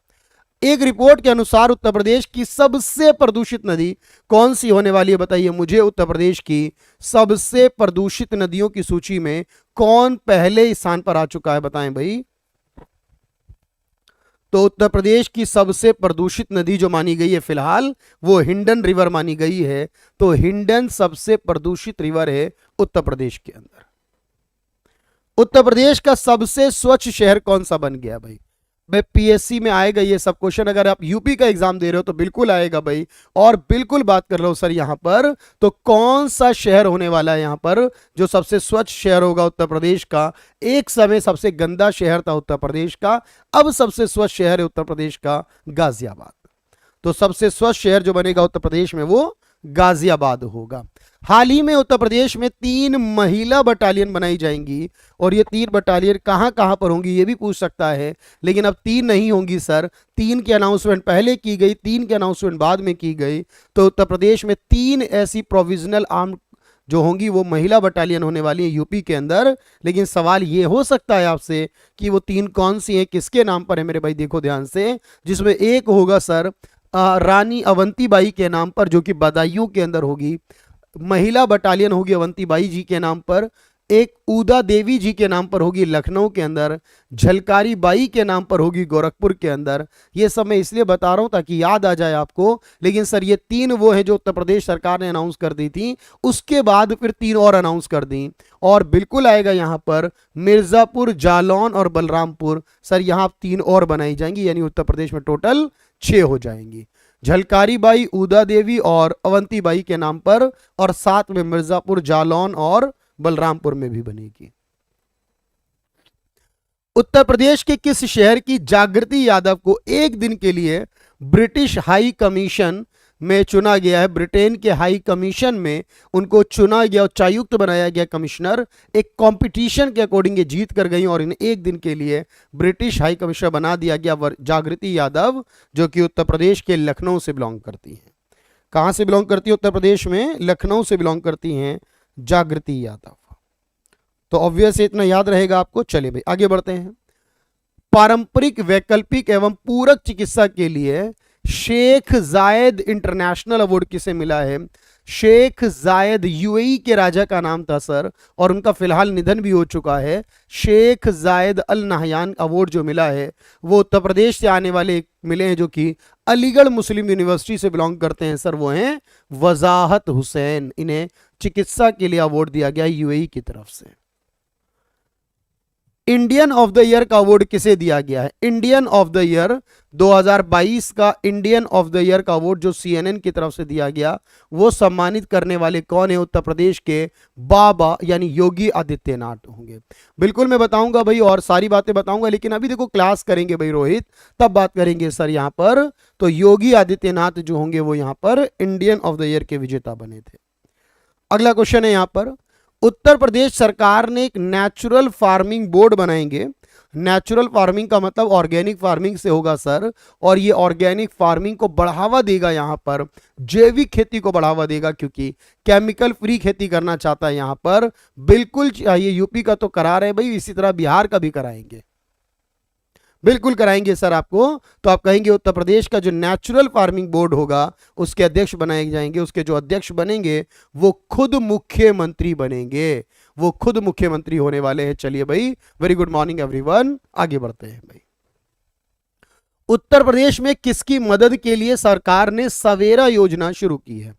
एक रिपोर्ट के अनुसार उत्तर प्रदेश की सबसे प्रदूषित नदी कौन सी होने वाली है? बताइए मुझे, उत्तर प्रदेश की सबसे प्रदूषित नदियों की सूची में कौन पहले स्थान पर आ चुका है? बताएं भाई। तो उत्तर प्रदेश की सबसे प्रदूषित नदी जो मानी गई है फिलहाल वो हिंडन रिवर मानी गई है। तो हिंडन सबसे प्रदूषित रिवर है उत्तर प्रदेश के अंदर। उत्तर प्रदेश का सबसे स्वच्छ शहर कौन सा बन गया भाई? भाई पीएससी में आएगा ये सब क्वेश्चन, अगर आप यूपी का एग्जाम दे रहे हो तो बिल्कुल आएगा भाई। और बिल्कुल बात कर रहा हूं सर यहां पर, तो कौन सा शहर होने वाला है यहां पर जो सबसे स्वच्छ शहर होगा उत्तर प्रदेश का? एक समय सबसे गंदा शहर था उत्तर प्रदेश का, अब सबसे स्वच्छ शहर है उत्तर प्रदेश का गाजियाबाद। तो सबसे स्वच्छ शहर जो बनेगा उत्तर प्रदेश में वो गाजियाबाद होगा। हाल ही में उत्तर प्रदेश में 3 महिला बटालियन बनाई जाएंगी, और ये 3 बटालियन कहां कहां पर होंगी ये भी पूछ सकता है, लेकिन अब 3 नहीं होंगी सर। 3 की अनाउंसमेंट पहले की गई, 3 की अनाउंसमेंट बाद में की गई। तो उत्तर प्रदेश में 3 ऐसी प्रोविजनल आर्म जो होंगी वो महिला बटालियन होने वाली है यूपी के अंदर। लेकिन सवाल ये हो सकता है आपसे कि वो 3 कौन सी हैं, किसके नाम पर है? मेरे भाई देखो ध्यान से, जिसमें एक होगा सर रानी अवंतीबाई के नाम पर जो कि बदायूं के अंदर होगी, महिला बटालियन होगी अवंतीबाई जी के नाम पर। एक उदा देवी जी के नाम पर होगी लखनऊ के अंदर, झलकारी बाई के नाम पर होगी गोरखपुर के अंदर। ये सब मैं इसलिए बता रहा हूं ताकि याद आ जाए आपको। लेकिन सर ये 3 वो है जो उत्तर प्रदेश सरकार ने अनाउंस कर दी थी, उसके बाद फिर 3 और अनाउंस कर दी। और बिल्कुल आएगा यहां पर मिर्जापुर, जालौन और बलरामपुर। सर यहां 3 और बनाई जाएंगी, यानी उत्तर प्रदेश में टोटल 6 हो जाएंगी, झलकारी बाई, उदा देवी और अवंतीबाई के नाम पर, और साथ में मिर्जापुर, जालौन और बलरामपुर में भी बनेगी। उत्तर प्रदेश के किस शहर की जागृति यादव को एक दिन के लिए ब्रिटिश हाई कमीशन में चुना गया है? ब्रिटेन के हाई कमीशन में उनको चुना गया, उच्चायुक्त बनाया गया कमिश्नर। एक कंपटीशन के अकॉर्डिंग ये जीत कर गई और इन्हें एक दिन के लिए ब्रिटिश हाई कमिश्नर बना दिया गया। जागृति यादव जो कि उत्तर प्रदेश के लखनऊ से बिलोंग करती हैं। कहां से बिलोंग करती है? उत्तर प्रदेश में लखनऊ से बिलोंग करती हैं जागृति यादव। तो ऑब्वियस इतना याद रहेगा आपको। चलिए भाई आगे बढ़ते हैं। पारंपरिक, वैकल्पिक एवं पूरक चिकित्सा के लिए शेख जायद इंटरनेशनल अवार्ड किसे मिला है? शेख जायद यूएई के राजा का नाम था सर, और उनका फिलहाल निधन भी हो चुका है। शेख जायद अल नहयान अवार्ड जो मिला है वो उत्तर प्रदेश से आने वाले मिले हैं जो कि अलीगढ़ मुस्लिम यूनिवर्सिटी से बिलोंग करते हैं सर, वो हैं वजाहत हुसैन। इन्हें चिकित्सा के लिए अवार्ड दिया गया यूएई की तरफ से। इंडियन ऑफ द ईयर का अवार्ड किसे दिया गया है? इंडियन ऑफ द ईयर 2022 का इंडियन ऑफ द ईयर का अवार्ड जो सीएनएन की तरफ से दिया गया, वो सम्मानित करने वाले कौन है? उत्तर प्रदेश के बाबा यानी योगी आदित्यनाथ होंगे। बिल्कुल मैं बताऊंगा भाई, और सारी बातें बताऊंगा, लेकिन अभी देखो क्लास करेंगे भाई रोहित, तब बात करेंगे सर यहां पर। तो योगी आदित्यनाथ जो होंगे वो यहां पर इंडियन ऑफ द ईयर के विजेता बने थे। अगला क्वेश्चन है यहां पर, उत्तर प्रदेश सरकार ने एक नेचुरल फार्मिंग बोर्ड बनाएंगे। नेचुरल फार्मिंग का मतलब ऑर्गेनिक फार्मिंग से होगा सर, और ये ऑर्गेनिक फार्मिंग को बढ़ावा देगा, यहां पर जैविक खेती को बढ़ावा देगा, क्योंकि केमिकल फ्री खेती करना चाहता है यहां पर। बिल्कुल ये यूपी का तो करा रहे भाई, इसी तरह बिहार का भी कराएंगे, बिल्कुल कराएंगे सर आपको। तो आप कहेंगे उत्तर प्रदेश का जो नेचुरल फार्मिंग बोर्ड होगा उसके अध्यक्ष बनाए जाएंगे, उसके जो अध्यक्ष बनेंगे वो खुद मुख्यमंत्री बनेंगे, वो खुद मुख्यमंत्री होने वाले हैं। चलिए भाई, वेरी गुड मॉर्निंग एवरीवन, आगे बढ़ते हैं भाई। उत्तर प्रदेश में किसकी मदद के लिए सरकार ने सवेरा योजना शुरू की है?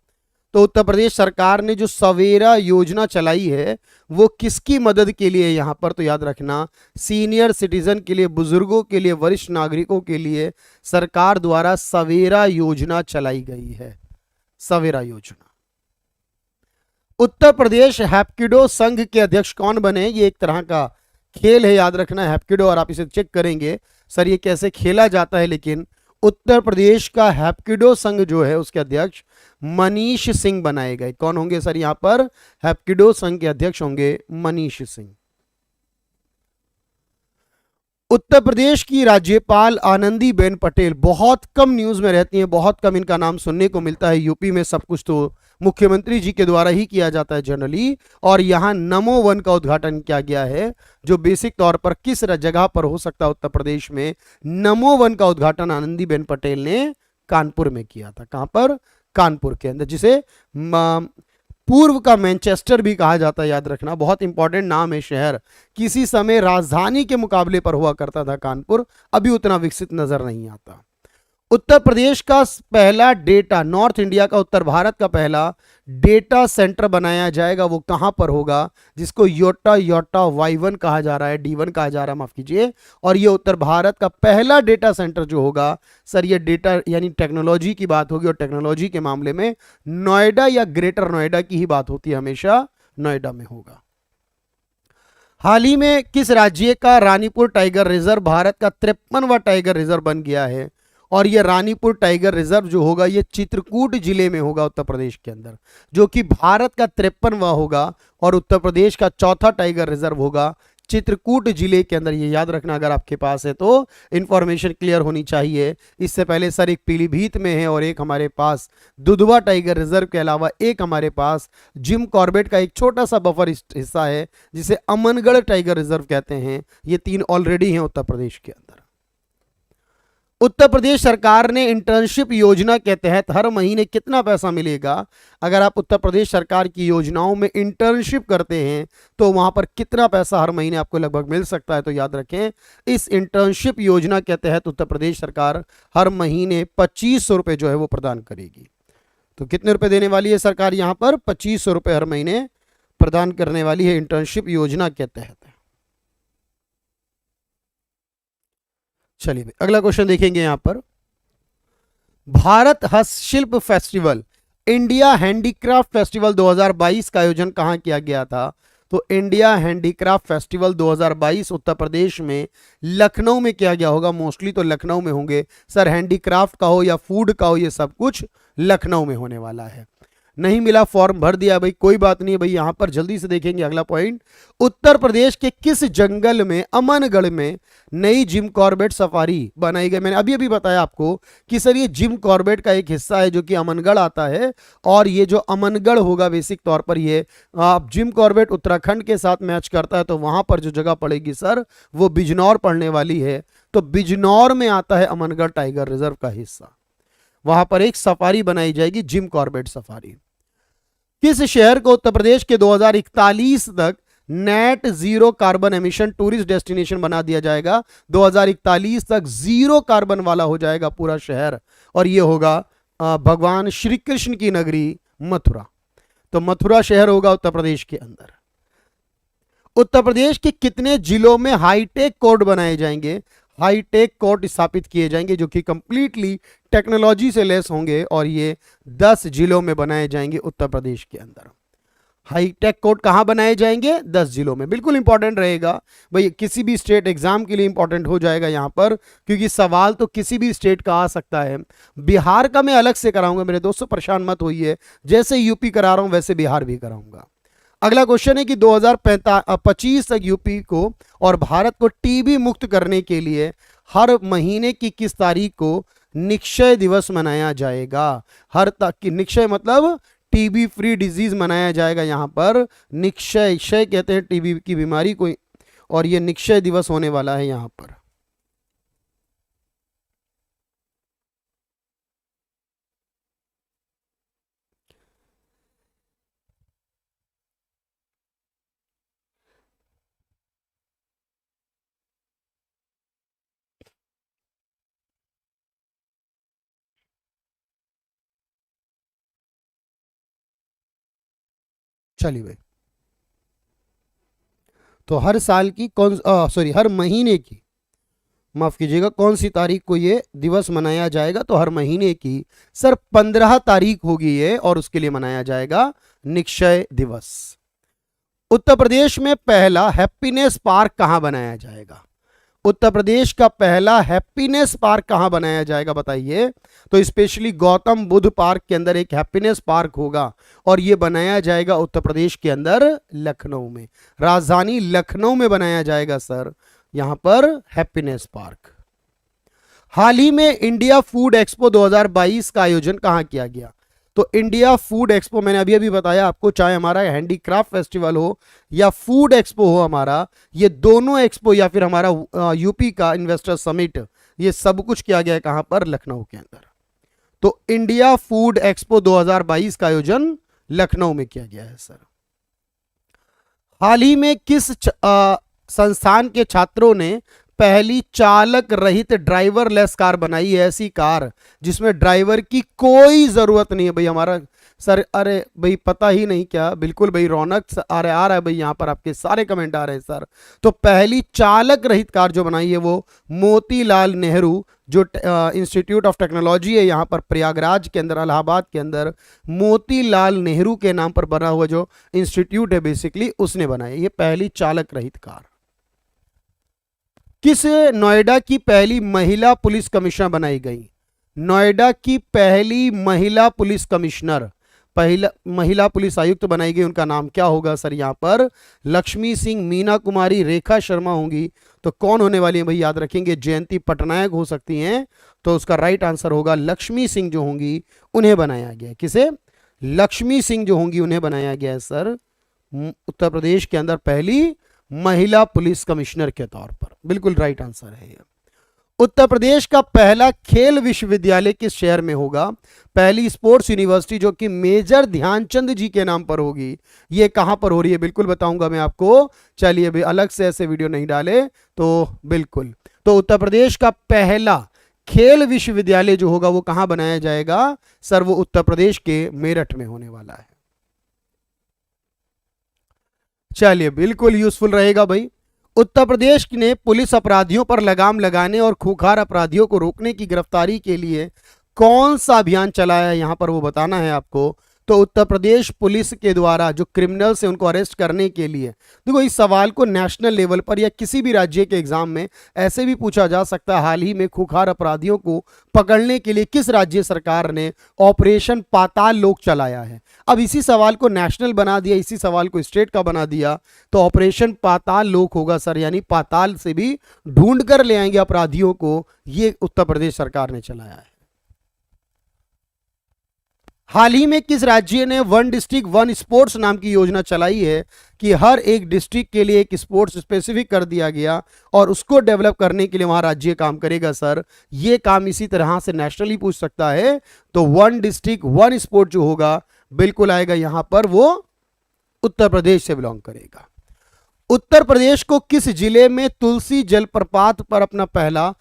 तो उत्तर प्रदेश सरकार ने जो सवेरा योजना चलाई है वो किसकी मदद के लिए? यहां पर तो याद रखना, सीनियर सिटीजन के लिए, बुजुर्गों के लिए, वरिष्ठ नागरिकों के लिए सरकार द्वारा सवेरा योजना चलाई गई है। सवेरा योजना। उत्तर प्रदेश हैप्किडो संघ के अध्यक्ष कौन बने? ये एक तरह का खेल है, याद रखना हैप्किडो, और आप इसे चेक करेंगे सर ये कैसे खेला जाता है। लेकिन उत्तर प्रदेश का हैप्किडो संघ जो है उसके अध्यक्ष मनीष सिंह बनाए गए। कौन होंगे सर यहां पर? हैप्किडो संघ के अध्यक्ष होंगे मनीष सिंह। उत्तर प्रदेश की राज्यपाल आनंदीबेन पटेल बहुत कम न्यूज में रहती हैं, बहुत कम इनका नाम सुनने को मिलता है। यूपी में सब कुछ तो मुख्यमंत्री जी के द्वारा ही किया जाता है जनरली, और यहां नमो वन का उद्घाटन किया गया है, जो बेसिक तौर पर किस जगह पर हो सकता है उत्तर प्रदेश में? नमो वन का उद्घाटन आनंदीबेन पटेल ने कानपुर में किया था। कहां पर? कानपुर के अंदर, जिसे पूर्व का मैनचेस्टर भी कहा जाता है, याद रखना, बहुत इंपॉर्टेंट नाम है शहर। किसी समय राजधानी के मुकाबले पर हुआ करता था कानपुर, अभी उतना विकसित नजर नहीं आता। उत्तर प्रदेश का पहला डेटा, नॉर्थ इंडिया का, उत्तर भारत का पहला डेटा सेंटर बनाया जाएगा, वो कहां पर होगा? जिसको योटा योटा Y1 कहा जा रहा है, D1 कहा जा रहा है, माफ कीजिए। और ये उत्तर भारत का पहला डेटा सेंटर जो होगा सर, ये डेटा यानी टेक्नोलॉजी की बात होगी, और टेक्नोलॉजी के मामले में नोएडा या ग्रेटर नोएडा की ही बात होती है, हमेशा नोएडा में होगा। हाल ही में किस राज्य का रानीपुर टाइगर रिजर्व भारत का 53वां टाइगर रिजर्व बन गया है? और ये रानीपुर टाइगर रिजर्व जो होगा ये चित्रकूट जिले में होगा उत्तर प्रदेश के अंदर, जो कि भारत का 53वां होगा, और उत्तर प्रदेश का चौथा टाइगर रिजर्व होगा चित्रकूट जिले के अंदर। ये याद रखना, अगर आपके पास है तो इंफॉर्मेशन क्लियर होनी चाहिए। इससे पहले सर एक पीलीभीत में है, और एक हमारे पास दुधवा टाइगर रिजर्व के अलावा एक हमारे पास जिम कॉर्बेट का एक छोटा सा बफर हिस्सा है जिसे अमनगढ़ टाइगर रिजर्व कहते हैं। ये 3 ऑलरेडी हैं उत्तर प्रदेश के अंदर। उत्तर प्रदेश सरकार ने इंटर्नशिप योजना के तहत हर महीने कितना पैसा मिलेगा? अगर आप उत्तर प्रदेश सरकार की योजनाओं में इंटर्नशिप करते हैं तो वहां पर कितना पैसा हर महीने आपको लगभग मिल सकता है? तो याद रखें, इस इंटर्नशिप योजना के तहत उत्तर प्रदेश सरकार हर महीने 2500 रुपए जो है वो प्रदान करेगी। तो कितने रुपए देने वाली है सरकार? यहां पर 2500 रुपए हर महीने प्रदान करने वाली है इंटर्नशिप योजना के तहत। चलिए अगला क्वेश्चन देखेंगे यहां पर, भारत हस्तशिल्प फेस्टिवल, इंडिया हैंडीक्राफ्ट फेस्टिवल 2022 का आयोजन कहां किया गया था? तो इंडिया हैंडीक्राफ्ट फेस्टिवल 2022 उत्तर प्रदेश में लखनऊ में किया गया होगा। मोस्टली तो लखनऊ में होंगे सर, हैंडीक्राफ्ट का हो या फूड का हो, ये सब कुछ लखनऊ में होने वाला है। नहीं मिला, फॉर्म भर दिया भाई, कोई बात नहीं भाई। यहां पर जल्दी से देखेंगे अगला पॉइंट, उत्तर प्रदेश के किस जंगल में, अमनगढ़ में नई जिम कॉर्बेट सफारी बनाई गई? मैंने अभी अभी बताया आपको कि सर ये जिम कॉर्बेट का एक हिस्सा है जो कि अमनगढ़ आता है, और ये जो अमनगढ़ होगा बेसिक तौर पर ये जिम कॉर्बेट उत्तराखंड के साथ मैच करता है, तो वहां पर जो जगह पड़ेगी सर वो बिजनौर पड़ने वाली है। तो बिजनौर में आता है अमनगढ़ टाइगर रिजर्व का हिस्सा, वहां पर एक सफारी बनाई जाएगी, जिम कॉर्बेट सफारी। किस शहर को उत्तर प्रदेश के 2041 तक net zero carbon emission tourist destination बना दिया जाएगा? 2041 तक जीरो कार्बन वाला हो जाएगा पूरा शहर, और यह होगा भगवान श्री कृष्ण की नगरी मथुरा। तो मथुरा शहर होगा उत्तर प्रदेश के अंदर। उत्तर प्रदेश के कितने जिलों में हाईटेक कोर्ट बनाए जाएंगे, हाईटेक कोर्ट स्थापित किए जाएंगे जो कि कंप्लीटली टेक्नोलॉजी से लेस होंगे, और ये 10 जिलों में बनाए जाएंगे उत्तर प्रदेश के अंदर। हाईटेक कोर्ट कहां बनाए जाएंगे, 10 जिलों में। बिल्कुल इंपॉर्टेंट रहेगा भाई, किसी भी स्टेट एग्जाम के लिए इंपॉर्टेंट हो जाएगा यहां पर, क्योंकि सवाल तो किसी भी स्टेट का आ सकता है। बिहार का मैं अलग से कराऊंगा मेरे दोस्तों, परेशान मत होइए, जैसे यूपी करा रहा हूं वैसे बिहार भी कराऊंगा। अगला क्वेश्चन है कि 2025 तक यूपी को और भारत को टीबी मुक्त करने के लिए हर महीने की किस तारीख को निक्षय दिवस मनाया जाएगा। हर तक निक्षय मतलब टीबी फ्री डिजीज मनाया जाएगा। यहां पर निक्षय, क्षय कहते हैं टीबी की बीमारी को, और यह निक्षय दिवस होने वाला है यहां पर। चलिए भाई, तो हर साल की हर महीने की, माफ कीजिएगा, कौन सी तारीख को ये दिवस मनाया जाएगा, तो हर महीने की सर 15 तारीख होगी ये, और उसके लिए मनाया जाएगा निक्षय दिवस। उत्तर प्रदेश में पहला हैप्पीनेस पार्क कहां बनाया जाएगा, उत्तर प्रदेश का पहला हैप्पीनेस पार्क कहां बनाया जाएगा बताइए। तो स्पेशली गौतम बुद्ध पार्क के अंदर एक हैप्पीनेस पार्क होगा, और यह बनाया जाएगा उत्तर प्रदेश के अंदर लखनऊ में, राजधानी लखनऊ में बनाया जाएगा सर यहां पर हैप्पीनेस पार्क। हाल ही में इंडिया फूड एक्सपो 2022 का आयोजन कहां किया गया। तो इंडिया फूड एक्सपो मैंने अभी अभी बताया आपको, चाहे हमारा हैंडीक्राफ्ट फेस्टिवल हो या फूड एक्सपो हो हमारा, ये दोनों एक्सपो या फिर हमारा यूपी का इन्वेस्टर समिट, ये सब कुछ किया गया है कहां पर, लखनऊ के अंदर। तो इंडिया फूड एक्सपो 2022 का आयोजन लखनऊ में किया गया है सर। हाल ही में किस संस्थान के छात्रों ने पहली चालक रहित ड्राइवरलेस कार बनाई है, ऐसी कार जिसमें ड्राइवर की कोई जरूरत नहीं है भाई हमारा सर। अरे भाई पता ही नहीं क्या, बिल्कुल भाई रौनक आ रहा है भाई, यहां पर आपके सारे कमेंट आ रहे हैं सर। तो पहली चालक रहित कार जो बनाई है वो मोतीलाल नेहरू, जो इंस्टीट्यूट ऑफ टेक्नोलॉजी है यहां पर प्रयागराज के अंदर, इलाहाबाद के अंदर, मोतीलाल नेहरू के नाम पर बना हुआ जो इंस्टीट्यूट है बेसिकली, उसने बनाई ये पहली चालक रहित कार। किस नोएडा की पहली महिला पुलिस कमिश्नर बनाई गई, नोएडा की पहली महिला पुलिस कमिश्नर, पहला महिला पुलिस आयुक्त बनाई गई, उनका नाम क्या होगा सर। यहां पर लक्ष्मी सिंह, मीना कुमारी, रेखा शर्मा होंगी। तो कौन होने वाली है भाई, याद रखेंगे जयंती पटनायक हो सकती हैं, तो उसका राइट आंसर होगा लक्ष्मी सिंह जो होंगी उन्हें बनाया गया। किसे, लक्ष्मी सिंह जो होंगी उन्हें बनाया गया है सर उत्तर प्रदेश के अंदर पहली महिला पुलिस कमिश्नर के तौर पर। बिल्कुल राइट आंसर है ये। उत्तर प्रदेश का पहला खेल विश्वविद्यालय किस शहर में होगा, पहली स्पोर्ट्स यूनिवर्सिटी जो कि मेजर ध्यानचंद जी के नाम पर होगी, ये कहां पर हो रही है बिल्कुल बताऊंगा मैं आपको। चलिए भी अलग से ऐसे वीडियो नहीं डाले तो बिल्कुल। तो उत्तर प्रदेश का पहला खेल विश्वविद्यालय जो होगा वो कहां बनाया जाएगा सर, वो उत्तर प्रदेश के मेरठ में होने वाला है। चलिए बिल्कुल यूजफुल रहेगा भाई। उत्तर प्रदेश ने पुलिस अपराधियों पर लगाम लगाने और खूंखार अपराधियों को रोकने की गिरफ्तारी के लिए कौन सा अभियान चलाया है, यहां पर वो बताना है आपको। तो उत्तर प्रदेश पुलिस के द्वारा जो क्रिमिनल्स है उनको अरेस्ट करने के लिए, देखो इस सवाल को नेशनल लेवल पर या किसी भी राज्य के एग्जाम में ऐसे भी पूछा जा सकता है, हाल ही में खूंखार अपराधियों को पकड़ने के लिए किस राज्य सरकार ने ऑपरेशन पाताल लोक चलाया है। अब इसी सवाल को नेशनल बना दिया, इसी सवाल को स्टेट का बना दिया, तो ऑपरेशन पाताल लोक होगा सर, यानी पाताल से भी ढूंढ कर ले आएंगे अपराधियों को, ये उत्तर प्रदेश सरकार ने चलाया है। हाल ही में किस राज्य ने वन डिस्ट्रिक्ट वन स्पोर्ट्स नाम की योजना चलाई है कि हर एक डिस्ट्रिक्ट के लिए एक स्पोर्ट्स स्पेसिफिक कर दिया गया और उसको डेवलप करने के लिए वहां राज्य काम करेगा सर। ये काम इसी तरह से नेशनली पूछ सकता है, तो वन डिस्ट्रिक्ट वन स्पोर्ट जो होगा बिल्कुल आएगा यहां पर, वो उत्तर प्रदेश से बिलोंग करेगा। उत्तर प्रदेश को किस जिले में तुलसी जलप्रपात पर अपना पहला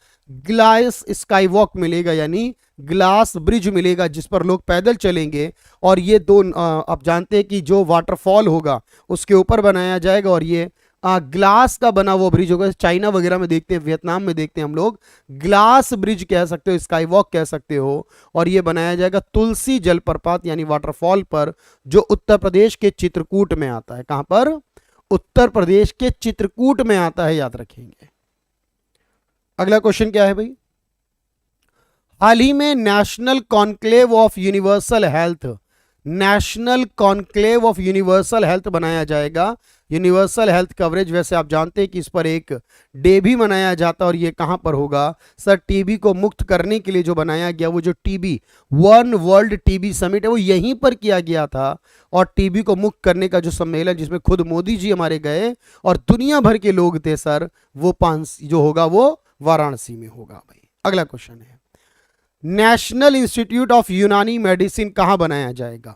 ग्लास स्काई वॉक मिलेगा, यानी ग्लास ब्रिज मिलेगा जिस पर लोग पैदल चलेंगे, और ये दो आप जानते हैं कि जो वाटरफॉल होगा उसके ऊपर बनाया जाएगा, और ये ग्लास का बना हुआ ब्रिज होगा, चाइना वगैरह में देखते हैं, वियतनाम में देखते हैं हम लोग, ग्लास ब्रिज कह सकते हो, स्काई वॉक कह सकते हो। और ये बनाया जाएगा तुलसी जलप्रपात यानी वाटरफॉल पर, जो उत्तर प्रदेश के चित्रकूट में आता है। कहां पर? उत्तर प्रदेश के चित्रकूट में आता है, याद रखेंगे। अगला क्वेश्चन क्या है भाई? हाल ही में national conclave of universal health, national conclave of universal health बनाया जाएगा। यूनिवर्सल हेल्थ कवरेज, वैसे आप जानते हैं कि इस पर एक डे भी मनाया जाता है, और ये कहां पर होगा सर? टीबी को मुक्त करने के लिए जो बनाया गया, वो जो TB one world TB summit है, वो यहीं पर किया गया था। और टीबी को मुक्त करने का जो सम्मेलन, जिसमें खुद मोदी जी हमारे गए और दुनिया भर के लोग थे सर, वो 5 जो होगा वो वाराणसी में होगा भाई। अगला क्वेश्चन है, नेशनल इंस्टीट्यूट ऑफ यूनानी मेडिसिन कहां बनाया जाएगा?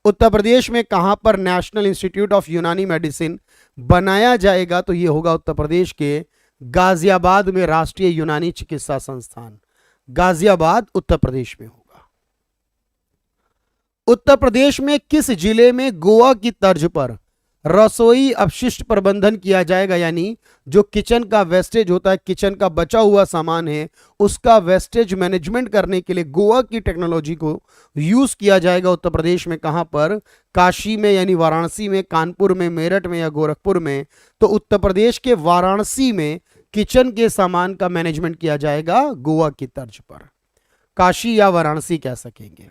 उत्तर प्रदेश में कहां पर नेशनल इंस्टीट्यूट ऑफ यूनानी मेडिसिन बनाया जाएगा? तो यह होगा उत्तर प्रदेश के गाजियाबाद में राष्ट्रीय यूनानी चिकित्सा संस्थान, गाजियाबाद उत्तर प्रदेश में होगा। उत्तर प्रदेश में किस जिले में गोवा की तर्ज पर रसोई अपशिष्ट प्रबंधन किया जाएगा? यानी जो किचन का वेस्टेज होता है, किचन का बचा हुआ सामान है, उसका वेस्टेज मैनेजमेंट करने के लिए गोवा की टेक्नोलॉजी को यूज किया जाएगा। उत्तर प्रदेश में कहां पर? काशी में यानी वाराणसी में, कानपुर में, मेरठ में या गोरखपुर में? तो उत्तर प्रदेश के वाराणसी में किचन के सामान का मैनेजमेंट किया जाएगा गोवा की तर्ज पर, काशी या वाराणसी कह सकेंगे।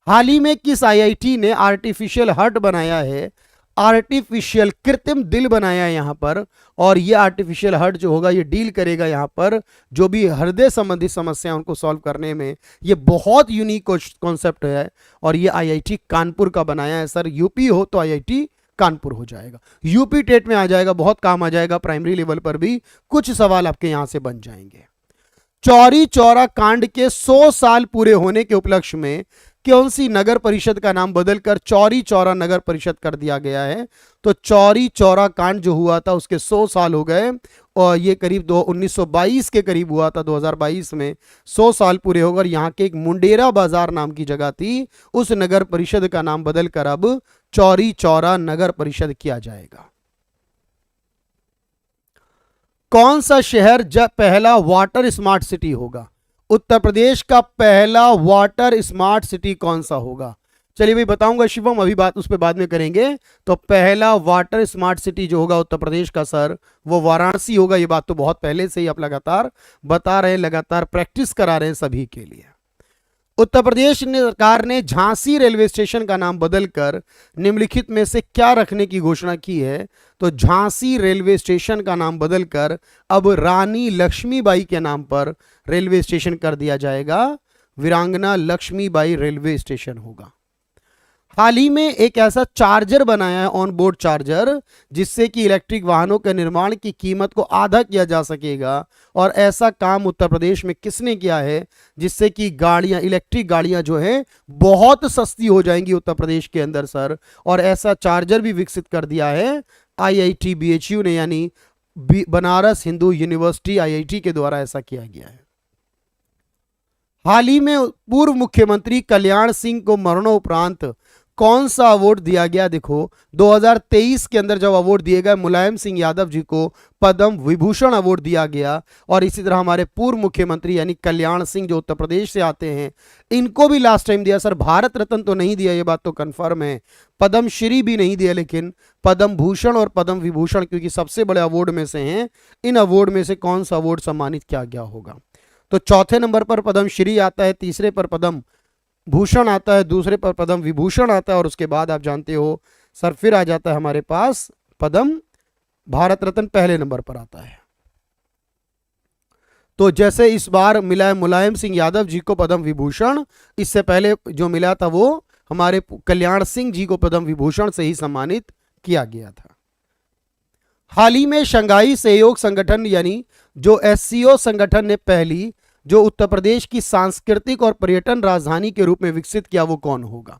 हाल ही में किस आईआईटी ने आर्टिफिशियल हार्ट बनाया है? आर्टिफिशियल कृत्रिम दिल बनाया है यहां पर, और ये आर्टिफिशियल हार्ट जो होगा ये डील करेगा यहां पर जो भी हृदय संबंधी समस्या उनको सॉल्व करने में। ये बहुत यूनिक कॉन्सेप्ट है, और ये आईआईटी कानपुर का बनाया है सर। यूपी हो तो आईआईटी कानपुर हो जाएगा, यूपी टेट में आ जाएगा, बहुत काम आ जाएगा, प्राइमरी लेवल पर भी कुछ सवाल आपके यहां से बन जाएंगे। चौरी चौरा कांड के 100 साल पूरे होने के उपलक्ष्य में कौन सी नगर परिषद का नाम बदलकर चौरी चौरा नगर परिषद कर दिया गया है? तो चौरी चौरा कांड जो हुआ था उसके 100 साल हो गए, और ये करीब 1922 के करीब हुआ था, 2022 में 100 साल पूरे होकर यहाँ के एक मुंडेरा बाजार नाम की जगह थी, उस नगर परिषद का नाम बदलकर अब चौरी चौरा नगर परिषद किया जाएगा। कौन सा शहर जब पहला वाटर स्मार्ट सिटी होगा? उत्तर प्रदेश का पहला वाटर स्मार्ट सिटी कौन सा होगा? चलिए भाई बताऊंगा शिवम, अभी बात उस पर बाद में करेंगे। तो पहला वाटर स्मार्ट सिटी जो होगा उत्तर प्रदेश का सर, वो वाराणसी होगा। ये बात तो बहुत पहले से ही आप लगातार बता रहे हैं, लगातार प्रैक्टिस करा रहे हैं सभी के लिए। उत्तर प्रदेश सरकार ने झांसी रेलवे स्टेशन का नाम बदलकर निम्नलिखित में से क्या रखने की घोषणा की है? तो झांसी रेलवे स्टेशन का नाम बदलकर अब रानी लक्ष्मीबाई के नाम पर रेलवे स्टेशन कर दिया जाएगा, वीरांगना लक्ष्मीबाई रेलवे स्टेशन होगा। हाल ही में एक ऐसा चार्जर बनाया है, ऑन बोर्ड चार्जर, जिससे कि इलेक्ट्रिक वाहनों के निर्माण की कीमत को आधा किया जा सकेगा। और ऐसा काम उत्तर प्रदेश में किसने किया है जिससे कि गाड़ियां, इलेक्ट्रिक गाड़ियां जो है बहुत सस्ती हो जाएंगी उत्तर प्रदेश के अंदर सर? और ऐसा चार्जर भी विकसित कर दिया है आईआईटी बीएचयू ने, यानी बनारस हिंदू यूनिवर्सिटी आईआईटी के द्वारा ऐसा किया गया है। हाल ही में पूर्व मुख्यमंत्री कल्याण सिंह को मरणोपरांत कौन सा अवार्ड दिया गया? देखो 2023 के अंदर जब अवार्ड दिए गए, मुलायम सिंह यादव जी को पद्म विभूषण अवार्ड दिया गया, और इसी तरह हमारे पूर्व मुख्यमंत्री यानी कल्याण सिंह जो उत्तर प्रदेश से आते हैं, इनको भी लास्ट टाइम दिया सर। भारत रत्न तो नहीं दिया, ये बात तो कंफर्म है, पद्म श्री भी नहीं दिया, लेकिन पद्म भूषण और पद्म विभूषण क्योंकि सबसे बड़े अवार्ड में से हैं, इन अवार्ड में से कौन सा अवार्ड सम्मानित किया गया होगा? तो चौथे नंबर पर पद्म श्री आता है, तीसरे पर पद्म भूषण आता है, दूसरे पर पद्म विभूषण आता है, और उसके बाद आप जानते हो सर फिर आ जाता है हमारे पास पद्म भारत रत्न पहले नंबर पर आता है। तो जैसे इस बार मिला है मुलायम सिंह यादव जी को पद्म विभूषण, इससे पहले जो मिला था वो हमारे कल्याण सिंह जी को पद्म विभूषण से ही सम्मानित किया गया था। हाल ही में शंघाई सहयोग संगठन यानी जो एससीओ संगठन ने पहली जो उत्तर प्रदेश की सांस्कृतिक और पर्यटन राजधानी के रूप में विकसित किया, वो कौन होगा?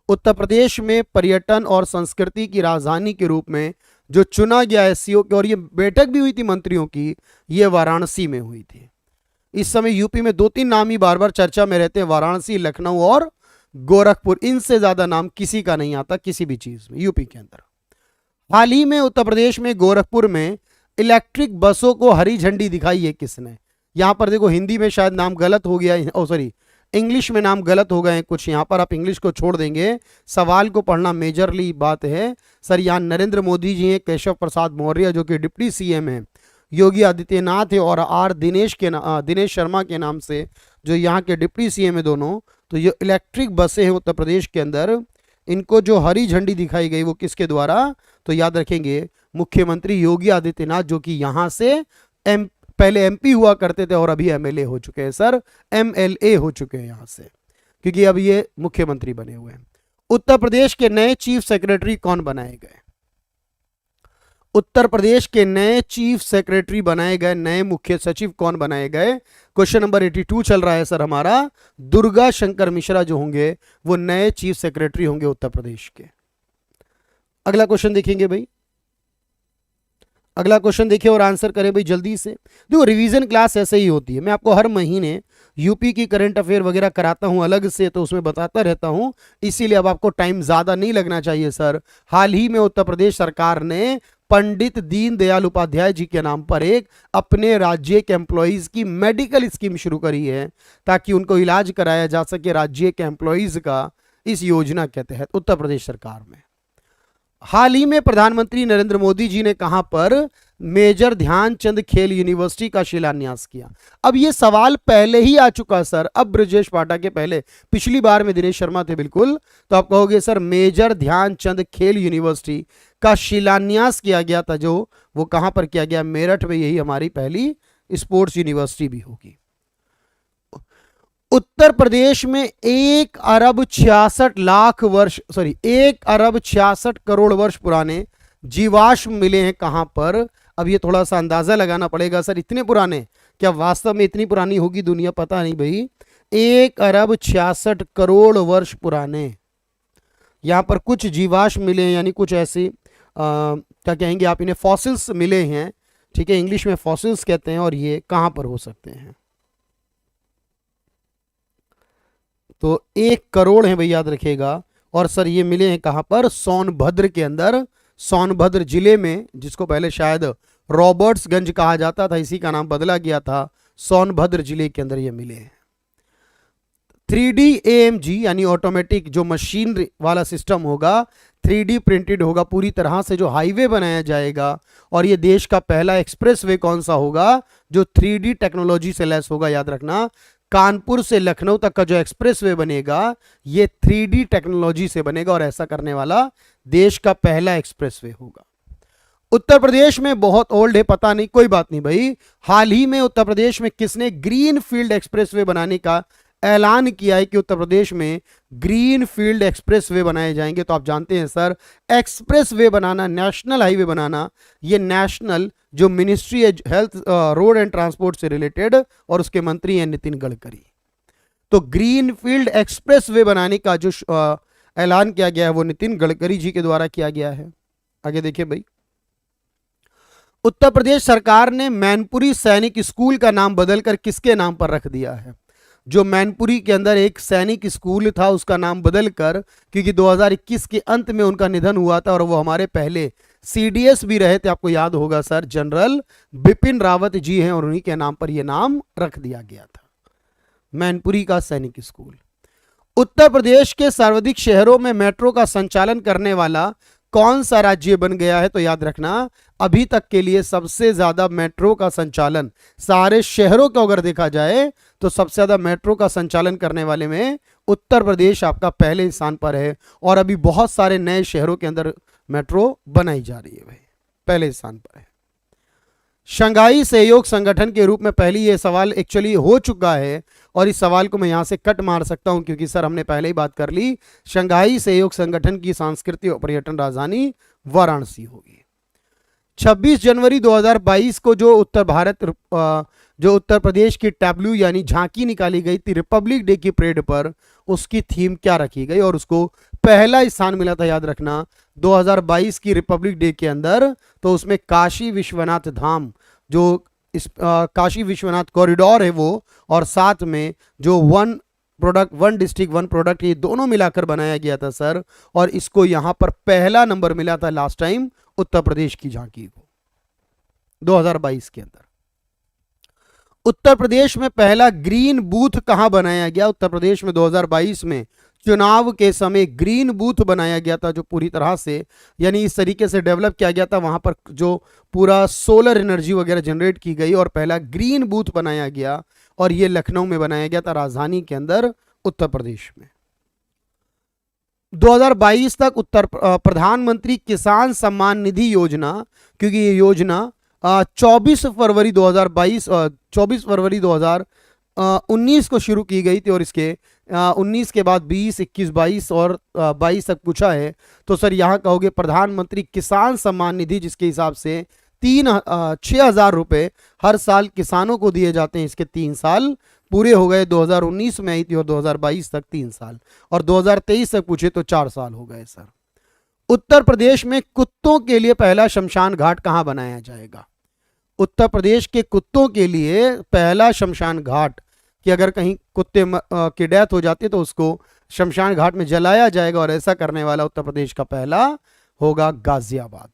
उत्तर प्रदेश में पर्यटन और संस्कृति की राजधानी के रूप में जो चुना गया एससीओ की, और ये बैठक भी हुई थी मंत्रियों की, ये वाराणसी में हुई थी। इस समय यूपी में 2-3 नाम ही बार बार चर्चा में रहते हैं, वाराणसी, लखनऊ और गोरखपुर। इनसे ज्यादा नाम किसी का नहीं आता किसी भी चीज में यूपी के अंदर। हाल ही में उत्तर प्रदेश में गोरखपुर में इलेक्ट्रिक बसों को हरी झंडी दिखाई है किसने? यहां पर देखो हिंदी में शायद नाम गलत हो गया, ओ सॉरी इंग्लिश में नाम गलत हो गए कुछ, यहां पर आप इंग्लिश को छोड़ देंगे, सवाल को पढ़ना मेजरली बात है सर। यहाँ नरेंद्र मोदी जी हैं, केशव प्रसाद मौर्य जो कि डिप्टी सीएम है, योगी आदित्यनाथ है, और दिनेश शर्मा के नाम से जो यहाँ के डिप्टी सीएम है दोनों। तो ये इलेक्ट्रिक बसें हैं उत्तर प्रदेश के अंदर, इनको जो हरी झंडी दिखाई गई वो किसके द्वारा? तो याद रखेंगे मुख्यमंत्री योगी आदित्यनाथ, जो कि यहां से पहले एमपी हुआ करते थे और अभी एमएलए हो चुके हैं सर, एमएलए हो चुके हैं यहां से, क्योंकि अब ये मुख्यमंत्री बने हुए हैं। उत्तर प्रदेश के नए चीफ सेक्रेटरी कौन बनाए गए? उत्तर प्रदेश के नए चीफ सेक्रेटरी बनाए गए, नए मुख्य सचिव कौन बनाए गए? क्वेश्चन नंबर 82 चल रहा है सर हमारा। दुर्गा शंकर मिश्रा जो होंगे वो नए चीफ सेक्रेटरी होंगे उत्तर प्रदेश के। अगला क्वेश्चन देखेंगे भाई, अगला क्वेश्चन देखिए और आंसर करें भाई जल्दी से। देखो रिवीजन क्लास ऐसे ही होती है, मैं आपको हर महीने यूपी की करंट अफेयर वगैरह कराता हूं अलग से, तो उसमें बताता रहता हूं, इसीलिए अब आपको टाइम ज्यादा नहीं लगना चाहिए सर। हाल ही में उत्तर प्रदेश सरकार ने पंडित दीनदयाल उपाध्याय जी के नाम पर एक अपने राज्य के एम्प्लॉइज की मेडिकल स्कीम शुरू करी है, ताकि उनको इलाज कराया जा सके राज्य के एम्प्लॉइज का, इस योजना के तहत उत्तर प्रदेश सरकार में। हाल ही में प्रधानमंत्री नरेंद्र मोदी जी ने कहां पर मेजर ध्यानचंद खेल यूनिवर्सिटी का शिलान्यास किया? अब ये सवाल पहले ही आ चुका सर, अब ब्रजेश पाठक के पहले, पिछली बार में दिनेश शर्मा थे बिल्कुल, तो आप कहोगे सर मेजर ध्यानचंद खेल यूनिवर्सिटी का शिलान्यास किया गया था, जो वो कहां पर किया गया? मेरठ में, यही हमारी पहली स्पोर्ट्स यूनिवर्सिटी भी होगी। उत्तर प्रदेश में 1 अरब 66 वर्ष पुराने जीवाश्म मिले हैं कहां पर? अब ये थोड़ा सा अंदाजा लगाना पड़ेगा सर, इतने पुराने, क्या वास्तव में इतनी पुरानी होगी दुनिया? पता नहीं भाई। 1 अरब 66 वर्ष पुराने यहां पर कुछ जीवाश्म मिले हैं, यानी कुछ ऐसे क्या कहेंगे आप इन्हें, फॉसिल्स मिले हैं, ठीक है, इंग्लिश में फॉसिल्स कहते हैं। और ये कहां पर हो सकते हैं? तो 1 करोड़ है भाई, याद रखिएगा। और सर ये मिले हैं कहां पर? सोनभद्र के अंदर, सोनभद्र जिले में, जिसको पहले शायद रॉबर्ट्सगंज कहा जाता था, इसी का नाम बदला गया था, सोनभद्र जिले के अंदर ये मिले हैं। 3D AMG यानी ऑटोमेटिक जो मशीन वाला सिस्टम होगा, 3D प्रिंटेड होगा पूरी तरह से, जो हाईवे बनाया जाएगा। और ये देश का पहला एक्सप्रेसवे कौन सा होगा? जो 3D टेक्नोलॉजी से लैस होगा, याद रखना। कानपुर से लखनऊ तक का जो एक्सप्रेसवे बनेगा ये 3D टेक्नोलॉजी से बनेगा, और ऐसा करने वाला देश का पहला एक्सप्रेसवे होगा। उत्तर प्रदेश में बहुत ओल्ड है, पता नहीं, कोई बात नहीं भाई। हाल ही में उत्तर प्रदेश में किसने ग्रीन फील्ड एक्सप्रेसवे बनाने का ऐलान किया है कि उत्तर प्रदेश में ग्रीन फील्ड एक्सप्रेसवे बनाए जाएंगे? तो आप जानते हैं सर, एक्सप्रेसवे बनाना, नेशनल हाईवे बनाना, ये नेशनल जो मिनिस्ट्री है हेल्थ, रोड एंड ट्रांसपोर्ट से रिलेटेड, और उसके मंत्री हैं नितिन गडकरी। तो ग्रीन फील्ड एक्सप्रेसवे बनाने का जो ऐलान किया गया है वो नितिन गडकरी जी के द्वारा किया गया है। आगे देखिए भाई, उत्तर प्रदेश सरकार ने मैनपुरी सैनिक स्कूल का नाम बदलकर किसके नाम पर रख दिया है? जो मैनपुरी के अंदर एक सैनिक स्कूल था उसका नाम बदलकर, क्योंकि 2021 के अंत में उनका निधन हुआ था और वो हमारे पहले CDS भी रहे थे, आपको याद होगा सर, जनरल बिपिन रावत जी हैं, और उन्हीं के नाम पर यह नाम रख दिया गया था, मैनपुरी का सैनिक स्कूल। उत्तर प्रदेश के सर्वाधिक शहरों में मेट्रो का संचालन करने वाला कौन सा राज्य बन गया है? तो याद रखना, अभी तक के लिए सबसे ज्यादा मेट्रो का संचालन सारे शहरों को अगर देखा जाए तो सबसे ज्यादा मेट्रो का संचालन करने वाले में उत्तर प्रदेश आपका पहले स्थान पर है। और अभी बहुत सारे नए शहरों के अंदर मेट्रो बनाई जा रही है भाई, पहले स्थान पर है। शंघाई सहयोग संगठन के रूप में पहले ये सवाल एक्चुअली हो चुका है, और इस सवाल को मैं यहां से कट मार सकता हूं क्योंकि सर हमने पहले ही बात कर ली। शंघाई सहयोग संगठन की सांस्कृतिक और पर्यटन राजधानी वाराणसी होगी। 26 जनवरी 2022 को जो उत्तर प्रदेश की टैब्लू यानी झांकी निकाली गई थी रिपब्लिक डे की परेड पर, उसकी थीम क्या रखी गई और उसको पहला स्थान मिला था? याद रखना 2022 की रिपब्लिक डे के अंदर, तो उसमें काशी विश्वनाथ धाम, जो इस काशी विश्वनाथ कॉरिडोर है वो, और साथ में जो वन डिस्ट्रिक्ट वन प्रोडक्ट, ये दोनों मिलाकर बनाया गया था सर। और इसको यहां पर पहला नंबर मिला था लास्ट टाइम उत्तर प्रदेश की झांकी को 2022 के अंदर। उत्तर प्रदेश में पहला ग्रीन बूथ कहां बनाया गया? उत्तर प्रदेश में 2022 में चुनाव के समय ग्रीन बूथ बनाया गया था, जो पूरी तरह से यानी इस तरीके से डेवलप किया गया था, वहां पर जो पूरा सोलर एनर्जी वगैरह जनरेट की गई और पहला ग्रीन बूथ बनाया गया, और ये लखनऊ में बनाया गया था, राजधानी के अंदर उत्तर प्रदेश में। 2022 तक प्रधानमंत्री किसान सम्मान निधि योजना, क्योंकि ये योजना 24 फरवरी 2019 को शुरू की गई थी, और इसके 19 के बाद 20, 21, 22 और 22 तक पूछा है, तो सर यहाँ कहोगे प्रधानमंत्री किसान सम्मान निधि, जिसके हिसाब से 6,000 रुपए हर साल किसानों को दिए जाते हैं। इसके 3 साल पूरे हो गए, 2019 में आई थी और 2022 तक 3 साल, और 2023 तक पूछे तो 4 साल हो गए सर। उत्तर प्रदेश में कुत्तों के लिए पहला शमशान घाट कहां बनाया जाएगा? उत्तर प्रदेश के कुत्तों के लिए पहला शमशान घाट, कि अगर कहीं कुत्ते की डेथ हो जाती है तो उसको शमशान घाट में जलाया जाएगा, और ऐसा करने वाला उत्तर प्रदेश का पहला होगा गाजियाबाद।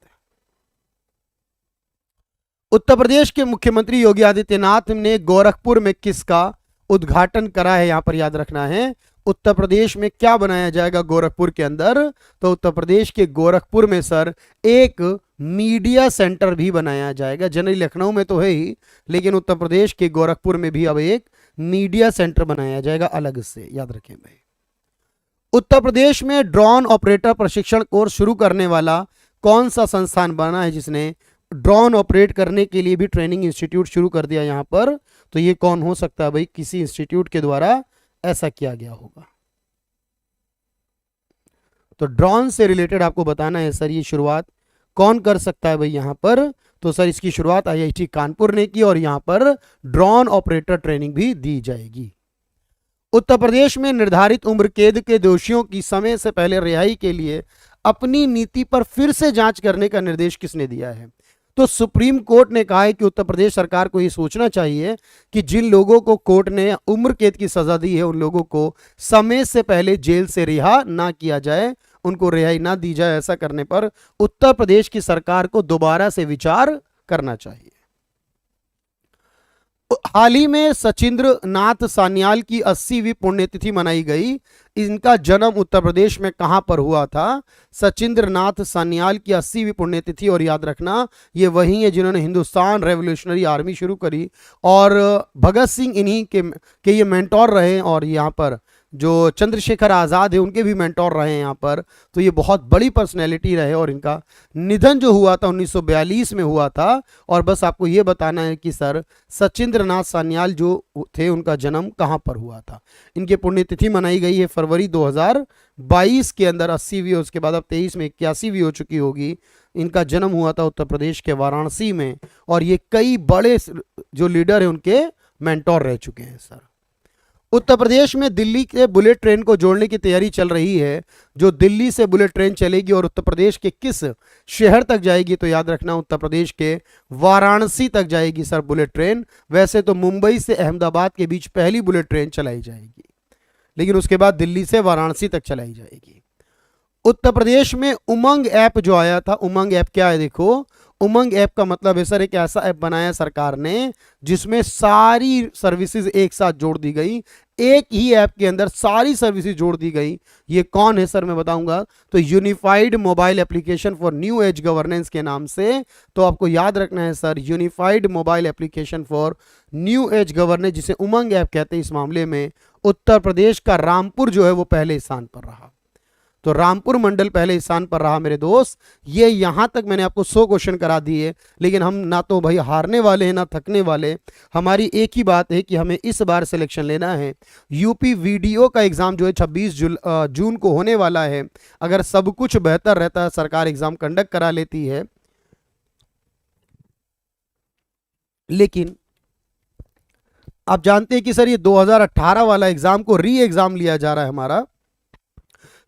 उत्तर प्रदेश के मुख्यमंत्री योगी आदित्यनाथ ने गोरखपुर में किसका उद्घाटन करा है? यहां पर याद रखना है, उत्तर प्रदेश में क्या बनाया जाएगा गोरखपुर के अंदर? तो उत्तर प्रदेश के गोरखपुर में सर एक मीडिया सेंटर भी बनाया जाएगा। जनरली लखनऊ में तो है ही, लेकिन उत्तर प्रदेश के गोरखपुर में भी अब एक मीडिया सेंटर बनाया जाएगा अलग से, याद रखें भाई। उत्तर प्रदेश में ड्रोन ऑपरेटर प्रशिक्षण कोर्स शुरू करने वाला कौन सा संस्थान बना है, जिसने ड्रोन ऑपरेट करने के लिए भी ट्रेनिंग इंस्टीट्यूट शुरू कर दिया यहां पर? तो ये कौन हो सकता है भाई? किसी इंस्टीट्यूट के द्वारा ऐसा किया गया होगा। तो ड्रोन से रिलेटेड आपको बताना है सर, ये शुरुआत कौन कर सकता है भाई यहां पर? तो सर इसकी शुरुआत IIT कानपुर ने की, और यहां पर ड्रोन ऑपरेटर ट्रेनिंग भी दी जाएगी। उत्तर प्रदेश में निर्धारित उम्र कैद के दोषियों की समय से पहले रिहाई के लिए अपनी नीति पर फिर से जांच करने का निर्देश किसने दिया है? तो सुप्रीम कोर्ट ने कहा है कि उत्तर प्रदेश सरकार को यह सोचना चाहिए कि जिन लोगों को कोर्ट ने उम्र कैद की सजा दी है, उन लोगों को समय से पहले जेल से रिहा ना किया जाए, उनको रिहाई ना दी जाए। ऐसा करने पर उत्तर प्रदेश की सरकार को दोबारा से विचार करना चाहिए। हाल ही में सचिंद्र नाथ सान्याल की 80वीं पुण्यतिथि मनाई गई। इनका जन्म उत्तर प्रदेश में कहां पर हुआ था? सचिंद्र नाथ सान्याल की 80वीं पुण्यतिथि, और याद रखना ये वही है जिन्होंने हिंदुस्तान रेवोल्यूशनरी आर्मी शुरू करी, और भगत सिंह इन्हीं के ये मेंटोर रहे, और यहाँ पर जो चंद्रशेखर आज़ाद है उनके भी मेंटोर रहे हैं यहाँ पर। तो ये बहुत बड़ी पर्सनैलिटी रहे, और इनका निधन जो हुआ था 1942 में हुआ था। और बस आपको ये बताना है कि सर सचिंद्र नाथ सान्याल जो थे उनका जन्म कहाँ पर हुआ था। इनकी पुण्यतिथि मनाई गई है फरवरी 2022 के अंदर 80वीं, उसके बाद अब 23 में 81वीं हो चुकी होगी। इनका जन्म हुआ था उत्तर प्रदेश के वाराणसी में, और ये कई बड़े जो लीडर हैं उनके मेंटोर रह चुके हैं सर। उत्तर प्रदेश में दिल्ली के बुलेट ट्रेन को जोड़ने की तैयारी चल रही है। जो दिल्ली से बुलेट ट्रेन चलेगी और उत्तर प्रदेश के किस शहर तक जाएगी? तो याद रखना उत्तर प्रदेश के वाराणसी तक जाएगी सर बुलेट ट्रेन। वैसे तो मुंबई से अहमदाबाद के बीच पहली बुलेट ट्रेन चलाई जाएगी, लेकिन उसके बाद दिल्ली से वाराणसी तक चलाई जाएगी। उत्तर प्रदेश में उमंग ऐप जो आया था, उमंग ऐप क्या है? देखो, उमंग ऐप का मतलब है सर एक ऐसा ऐप बनाया सरकार ने जिसमें सारी सर्विसेज एक साथ जोड़ दी गई, एक ही ऐप के अंदर सारी सर्विसेज जोड़ दी गई। ये कौन है सर? मैं बताऊंगा। तो unified mobile application for new age governance के नाम से। तो आपको याद रखना है sir, unified mobile application for new age governance, जिसे उमंग ऐप कहते हैं। इस मामले में उत्तर प्रदेश का रामपुर जो है वो पहले स्थान पर रहा। तो रामपुर मंडल पहले स्थान पर रहा मेरे दोस्त। ये यहां तक मैंने आपको 100 क्वेश्चन करा दिए, लेकिन हम ना तो भाई हारने वाले हैं ना थकने वाले। हमारी एक ही बात है कि हमें इस बार सिलेक्शन लेना है। यूपी वीडियो का एग्जाम जो है 26 जून को होने वाला है। अगर सब कुछ बेहतर रहता है, सरकार एग्जाम कंडक्ट करा लेती है, लेकिन आप जानते हैं कि सर ये 2018 वाला एग्जाम को री एग्जाम लिया जा रहा है हमारा।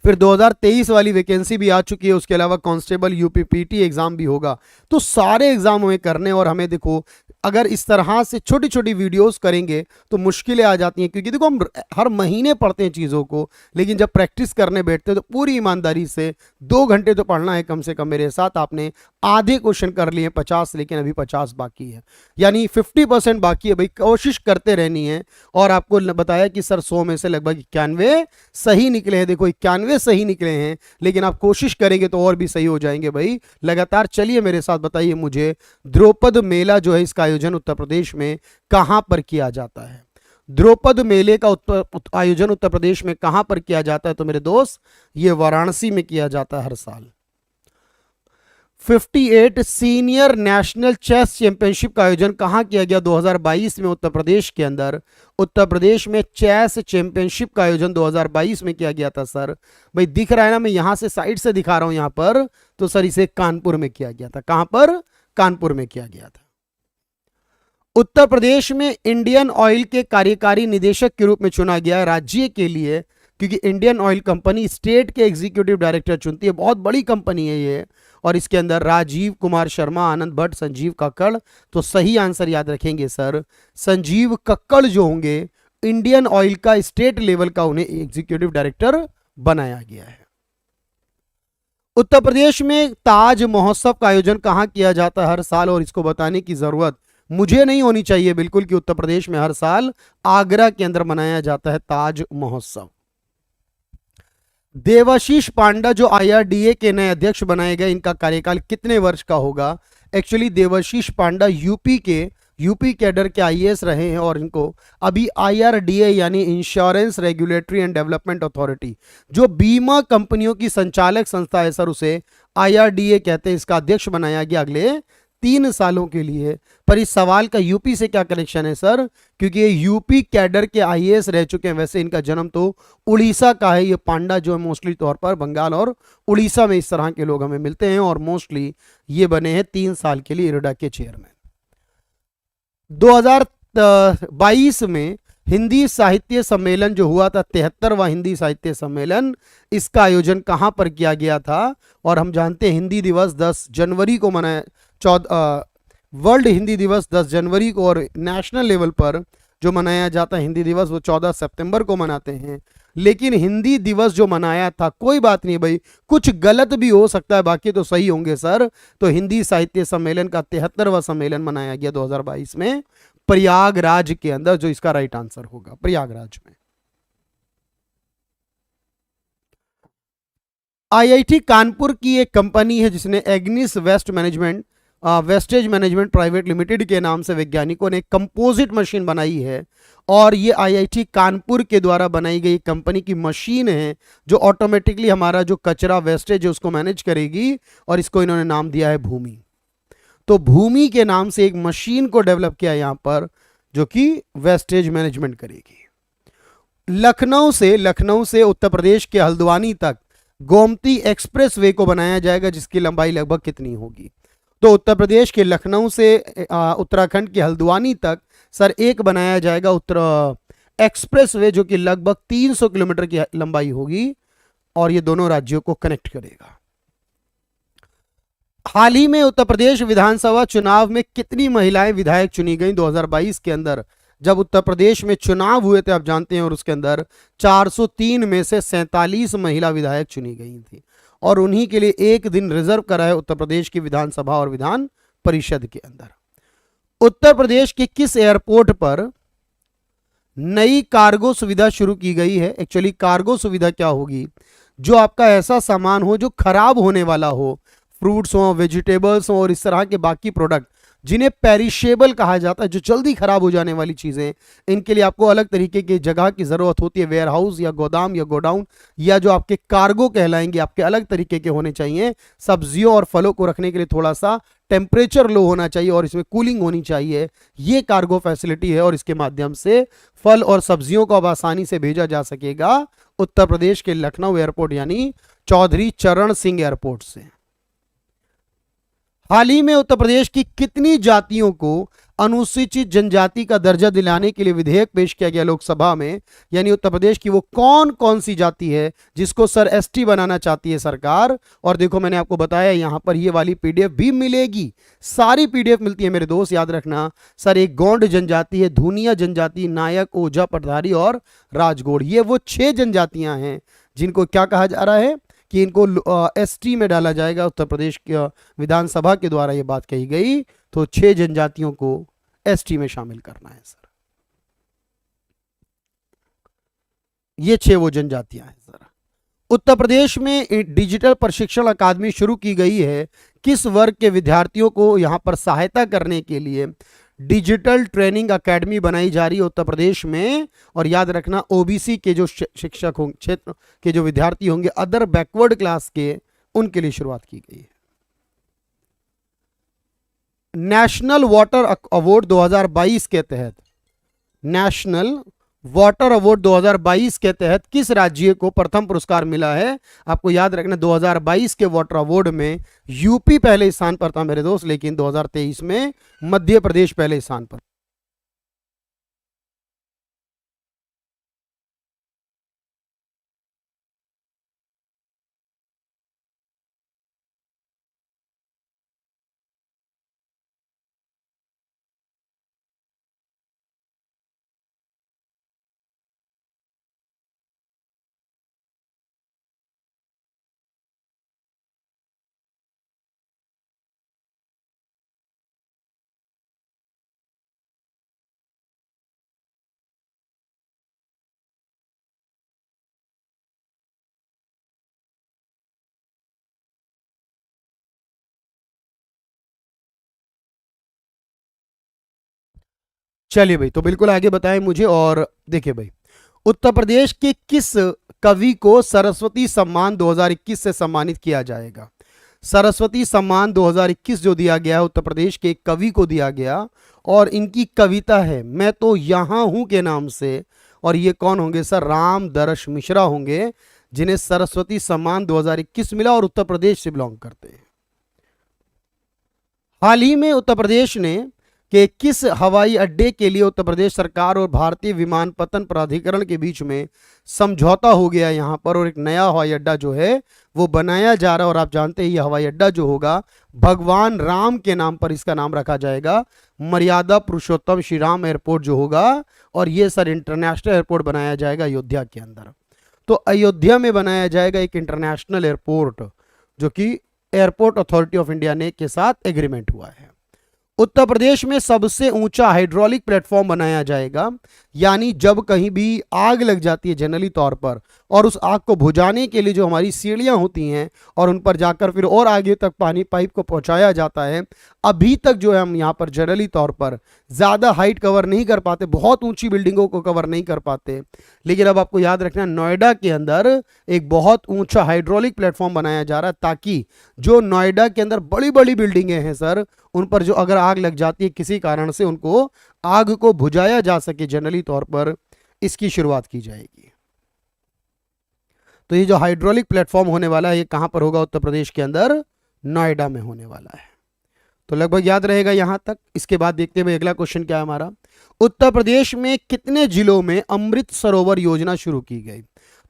फिर 2023 वाली वैकेंसी भी आ चुकी है, उसके अलावा कांस्टेबल यूपी पीटी एग्जाम भी होगा। तो सारे एग्जाम हमें करने, और हमें देखो अगर इस तरह से छोटी छोटी वीडियोस करेंगे तो मुश्किलें आ जाती हैं, क्योंकि देखो हम हर महीने पढ़ते हैं चीज़ों को, लेकिन जब प्रैक्टिस करने बैठते हैं तो पूरी ईमानदारी से 2 घंटे तो पढ़ना है कम से कम। मेरे साथ आपने आधे क्वेश्चन कर लिए 50, लेकिन अभी 50 बाकी है, यानी 50% बाकी है भाई। कोशिश करते रहनी है। और आपको बताया कि सर 100 में से लगभग 91 सही निकले हैं। देखो 91 सही निकले हैं, लेकिन आप कोशिश करेंगे तो और भी सही हो जाएंगे भाई। लगातार चलिए मेरे साथ, बताइए मुझे द्रौपद मेला जो है इसका आयोजन उत्तर प्रदेश में कहां पर किया जाता है? द्रौपद मेले का आयोजन उत्तर प्रदेश में कहां पर किया जाता है? तो मेरे दोस्त ये वाराणसी में किया जाता है हर साल। 58 सीनियर नेशनल चेस चैंपियनशिप का आयोजन कहां किया गया? 2022 में उत्तर प्रदेश के अंदर। उत्तर प्रदेश में चेस चैंपियनशिप का आयोजन 2022 में किया गया था सर। भाई दिख रहा है ना, मैं यहां से साइड से दिखा रहा हूं यहां पर, तो सर इसे कानपुर में किया गया था। कहां पर? कानपुर में किया गया था। उत्तर प्रदेश में इंडियन ऑयल के कार्यकारी निदेशक के रूप में चुना गया है राज्य के लिए, क्योंकि इंडियन ऑयल कंपनी स्टेट के एग्जीक्यूटिव डायरेक्टर चुनती है। बहुत बड़ी कंपनी है ये। और इसके अंदर राजीव कुमार शर्मा, आनंद भट्ट, संजीव कक्कड़। तो सही आंसर याद रखेंगे सर, संजीव कक्कड़ जो होंगे इंडियन ऑयल का स्टेट लेवल का, उन्हें एग्जीक्यूटिव डायरेक्टर बनाया गया है। उत्तर प्रदेश में ताज महोत्सव का आयोजन कहां किया जाता है हर साल? और इसको बताने की जरूरत मुझे नहीं होनी चाहिए बिल्कुल कि उत्तर प्रदेश में हर साल आगरा के अंदर मनाया जाता है ताज महोत्सव। देवाशीष पांडा जो IRDA के नए अध्यक्ष बनाए गए, इनका कार्यकाल कितने वर्ष का होगा? एक्चुअली देवाशीष पांडा यूपी कैडर के IAS रहे हैं, और इनको अभी IRDA यानी insurance regulatory and development authority, जो बीमा कंपनियों की संचालक संस्था है सर, उसे IRDA कहते हैं। इसका अध्यक्ष बनाया गया अगले 3 सालों के लिए। पर इस सवाल का यूपी से क्या कनेक्शन है सर? क्योंकि ये यूपी कैडर के IAS रह चुके हैं। वैसे इनका जन्म तो उड़ीसा का है। ये पांडा जो है मोस्टली तौर पर बंगाल और उड़ीसा में इस तरह के लोग हमें मिलते हैं, और मोस्टली ये बने हैं 3 साल के लिए इरडा के चेयरमैन। 2022 में हिंदी साहित्य सम्मेलन जो हुआ था, 73वां हिंदी साहित्य सम्मेलन, इसका आयोजन कहां पर किया गया था? और हम जानते हैं हिंदी दिवस 10 जनवरी को मनाया, वर्ल्ड हिंदी दिवस 10 जनवरी को, और नेशनल लेवल पर जो मनाया जाता है हिंदी दिवस वो 14 सितंबर को मनाते हैं। लेकिन हिंदी दिवस जो मनाया था, कोई बात नहीं भाई, कुछ गलत भी हो सकता है, बाकी तो सही होंगे सर। तो हिंदी साहित्य सम्मेलन का 73वां सम्मेलन मनाया गया 2022 में प्रयागराज के अंदर, जो इसका राइट आंसर होगा प्रयागराज में। IIT कानपुर की एक कंपनी है जिसने Ignis wastage management private limited के नाम से वैज्ञानिकों ने कंपोजिट मशीन बनाई है, और ये IIT कानपुर के द्वारा बनाई गई कंपनी की मशीन है जो ऑटोमेटिकली हमारा जो कचरा वेस्टेज है उसको मैनेज करेगी, और इसको इन्होंने नाम दिया है भूमि। तो भूमि के नाम से एक मशीन को डेवलप किया यहां पर, जो कि वेस्टेज मैनेजमेंट करेगी। लखनऊ से उत्तर प्रदेश के हल्द्वानी तक गोमती एक्सप्रेस वे को बनाया जाएगा, जिसकी लंबाई लगभग कितनी होगी? तो उत्तर प्रदेश के लखनऊ से उत्तराखंड के हल्द्वानी तक सर एक बनाया जाएगा एक्सप्रेस वे, जो कि लगभग 300 किलोमीटर की लंबाई होगी, और ये दोनों राज्यों को कनेक्ट करेगा। हाल ही में उत्तर प्रदेश विधानसभा चुनाव में कितनी महिलाएं विधायक चुनी गई? 2022 के अंदर जब उत्तर प्रदेश में चुनाव हुए थे, आप जानते हैं, और उसके अंदर 403 में से 47 महिला विधायक चुनी गई थी, और उन्हीं के लिए एक दिन रिजर्व करा है उत्तर प्रदेश की विधानसभा और विधान परिषद के अंदर। उत्तर प्रदेश के किस एयरपोर्ट पर नई कार्गो सुविधा शुरू की गई है? एक्चुअली कार्गो सुविधा क्या होगी? जो आपका ऐसा सामान हो जो खराब होने वाला हो, फ्रूट्स हो, वेजिटेबल्स हो, और इस तरह के बाकी प्रोडक्ट जिन्हें पेरिशेबल कहा जाता है, जो जल्दी खराब हो जाने वाली चीजें, इनके लिए आपको अलग तरीके की जगह की जरूरत होती है। वेयर हाउस या गोदाम या गोडाउन, या जो आपके कार्गो कहलाएंगे, आपके अलग तरीके के होने चाहिए। सब्जियों और फलों को रखने के लिए थोड़ा सा टेम्परेचर लो होना चाहिए, और इसमें कूलिंग होनी चाहिए। ये कार्गो फैसिलिटी है, और इसके माध्यम से फल और सब्जियों को अब आसानी से भेजा जा सकेगा उत्तर प्रदेश के लखनऊ एयरपोर्ट यानी चौधरी चरण सिंह एयरपोर्ट से। हाल ही में उत्तर प्रदेश की कितनी जातियों को अनुसूचित जनजाति का दर्जा दिलाने के लिए विधेयक पेश किया गया लोकसभा में? यानी उत्तर प्रदेश की वो कौन कौन सी जाति है जिसको सर एसटी बनाना चाहती है सरकार। और देखो मैंने आपको बताया यहां पर ये वाली पीडीएफ भी मिलेगी, सारी पीडीएफ मिलती है मेरे दोस्त, याद रखना। सर एक गौंड जनजाति है, धुनिया जनजाति, नायक, ओझा, पटधारी और राजगोड़, ये वो 6 जनजातियां हैं जिनको क्या कहा जा रहा है कि इनको एसटी में डाला जाएगा। उत्तर प्रदेश के विधानसभा के द्वारा ये बात कही गई, तो 6 जनजातियों को एसटी में शामिल करना है सर। ये 6 वो जनजातियां हैं सर। उत्तर प्रदेश में डिजिटल प्रशिक्षण अकादमी शुरू की गई है, किस वर्ग के विद्यार्थियों को यहां पर सहायता करने के लिए डिजिटल ट्रेनिंग एकेडमी बनाई जा रही है उत्तर प्रदेश में। और याद रखना ओबीसी के जो शिक्षक होंगे, क्षेत्र के जो विद्यार्थी होंगे, अदर बैकवर्ड क्लास के, उनके लिए शुरुआत की गई है। नेशनल वाटर अवार्ड 2022 के तहत, नेशनल वाटर अवार्ड 2022 के तहत किस राज्य को प्रथम पुरस्कार मिला है? आपको याद रखना 2022 के वाटर अवार्ड में यूपी पहले स्थान पर था मेरे दोस्त, लेकिन 2023 में मध्य प्रदेश पहले स्थान पर। चलिए भाई, तो बिल्कुल आगे बताएं मुझे। और देखिए भाई, उत्तर प्रदेश के किस कवि को सरस्वती सम्मान 2021 से सम्मानित किया जाएगा? सरस्वती सम्मान 2021 जो दिया गया है उत्तर प्रदेश के एक कवि को दिया गया, और इनकी कविता है मैं तो यहां हूं के नाम से। और ये कौन होंगे सर? राम दर्श मिश्रा होंगे, जिन्हें सरस्वती सम्मान 2021 मिला और उत्तर प्रदेश से बिलोंग करते हैं। हाल ही में उत्तर प्रदेश ने कि किस हवाई अड्डे के लिए उत्तर प्रदेश सरकार और भारतीय विमानपत्तन प्राधिकरण के बीच में समझौता हो गया यहां पर, और एक नया हवाई अड्डा जो है वो बनाया जा रहा है। और आप जानते हैं ये हवाई अड्डा जो होगा भगवान राम के नाम पर इसका नाम रखा जाएगा, मर्यादा पुरुषोत्तम श्री राम एयरपोर्ट जो होगा। और ये सर इंटरनेशनल एयरपोर्ट बनाया जाएगा अयोध्या के अंदर। तो अयोध्या में बनाया जाएगा एक इंटरनेशनल एयरपोर्ट, जो कि एयरपोर्ट अथॉरिटी ऑफ इंडिया ने के साथ एग्रीमेंट हुआ है। उत्तर प्रदेश में सबसे ऊंचा हाइड्रोलिक प्लेटफॉर्म बनाया जाएगा, यानी जब कहीं भी आग लग जाती है जनरली तौर पर, और उस आग को बुझाने के लिए जो हमारी सीढ़ियां होती हैं और उन पर जाकर फिर और आगे तक पानी पाइप को पहुंचाया जाता है। अभी तक जो है हम यहाँ पर जनरली तौर पर ज़्यादा हाइट कवर नहीं कर पाते, बहुत ऊंची बिल्डिंगों को कवर नहीं कर पाते, लेकिन अब आपको याद रखना नोएडा के अंदर एक बहुत ऊंचा हाइड्रोलिक प्लेटफॉर्म बनाया जा रहा है, ताकि जो नोएडा के अंदर बड़ी बड़ी बिल्डिंगें हैं सर, उन पर जो अगर आग लग जाती है किसी कारण से, उनको आग को बुझाया जा सके, जनरली तौर पर इसकी शुरुआत की जाएगी। तो ये जो हाइड्रोलिक प्लेटफॉर्म होने वाला है ये कहां पर होगा? उत्तर प्रदेश के अंदर नोएडा में होने वाला है। तो लगभग याद रहेगा यहां तक। इसके बाद देखते हैं अगला क्वेश्चन क्या है हमारा। उत्तर प्रदेश में कितने जिलों में अमृत सरोवर योजना शुरू की गई?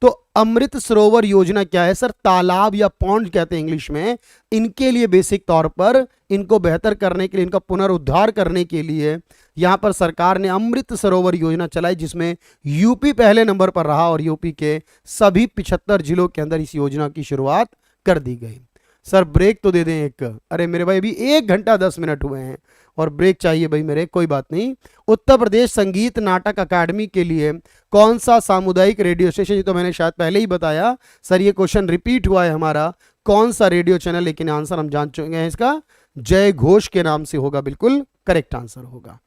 तो अमृत सरोवर योजना क्या है सर? तालाब या पॉन्ड कहते हैं इंग्लिश में। इनके लिए बेसिक तौर पर इनको बेहतर करने के लिए, इनका पुनरुद्धार करने के लिए यहां पर सरकार ने अमृत सरोवर योजना चलाई, जिसमें यूपी पहले नंबर पर रहा, और यूपी के सभी 75 जिलों के अंदर इस योजना की शुरुआत कर दी गई। सर ब्रेक तो दे दें एक। अरे मेरे भाई अभी 1 घंटा 10 मिनट हुए हैं और ब्रेक चाहिए भाई मेरे, कोई बात नहीं। उत्तर प्रदेश संगीत नाटक अकादमी के लिए कौन सा सामुदायिक रेडियो स्टेशन? ये तो मैंने शायद पहले ही बताया सर, ये क्वेश्चन रिपीट हुआ है हमारा। कौन सा रेडियो चैनल? लेकिन आंसर हम जान चुके हैं, इसका जय घोष के नाम से होगा, बिल्कुल करेक्ट आंसर होगा।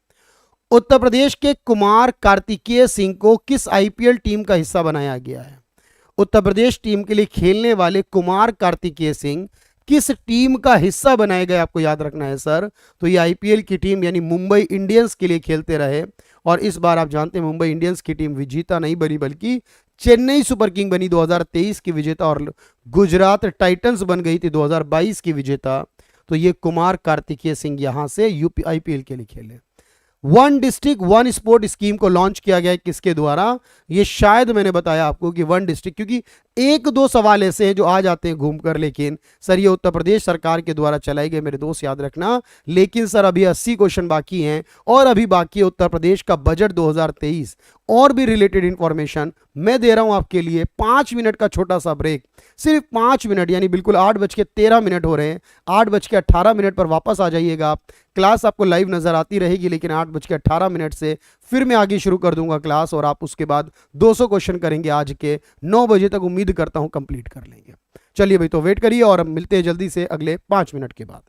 उत्तर प्रदेश के कुमार कार्तिकेय सिंह को किस आईपीएल टीम का हिस्सा बनाया गया है? उत्तर प्रदेश टीम के लिए खेलने वाले कुमार कार्तिकेय सिंह किस टीम का हिस्सा बनाए गए? आपको याद रखना है सर। तो ये आईपीएल की टीम यानी मुंबई इंडियंस के लिए खेलते रहे, और इस बार आप जानते हैं मुंबई इंडियंस की टीम विजेता नहीं बनी, बल्कि चेन्नई सुपर किंग बनी 2023 की विजेता, और गुजरात टाइटंस बन गई थी 2022 की विजेता। तो ये कुमार कार्तिकेय सिंह यहां से यूपी आईपीएल के लिए खेले। One district one sport scheme को लॉन्च किया गया है किसके द्वारा? ये शायद मैंने बताया आपको कि वन डिस्ट्रिक्ट, क्योंकि एक दो सवाल ऐसे हैं जो आ जाते हैं घूमकर, लेकिन सर ये उत्तर प्रदेश सरकार के द्वारा चलाई गई, मेरे दोस्त याद रखना। लेकिन सर अभी 80 क्वेश्चन बाकी हैं और अभी बाकी है उत्तर प्रदेश का बजट 2023 और भी रिलेटेड इंफॉर्मेशन मैं दे रहा हूं आपके लिए। 5 मिनट का छोटा सा ब्रेक, सिर्फ 5 मिनट, यानी बिल्कुल 8:13 हो रहे हैं। 8:18 पर वापस आ जाइएगा आप। क्लास आपको लाइव नजर आती रहेगी, लेकिन 8:18 से फिर मैं आगे शुरू कर दूंगा क्लास, और आप उसके बाद 200 क्वेश्चन करेंगे आज के 9 बजे तक। उम्मीद करता हूं कंप्लीट कर लेंगे। चलिए भाई, तो वेट करिए और हम मिलते हैं जल्दी से अगले 5 मिनट के बाद।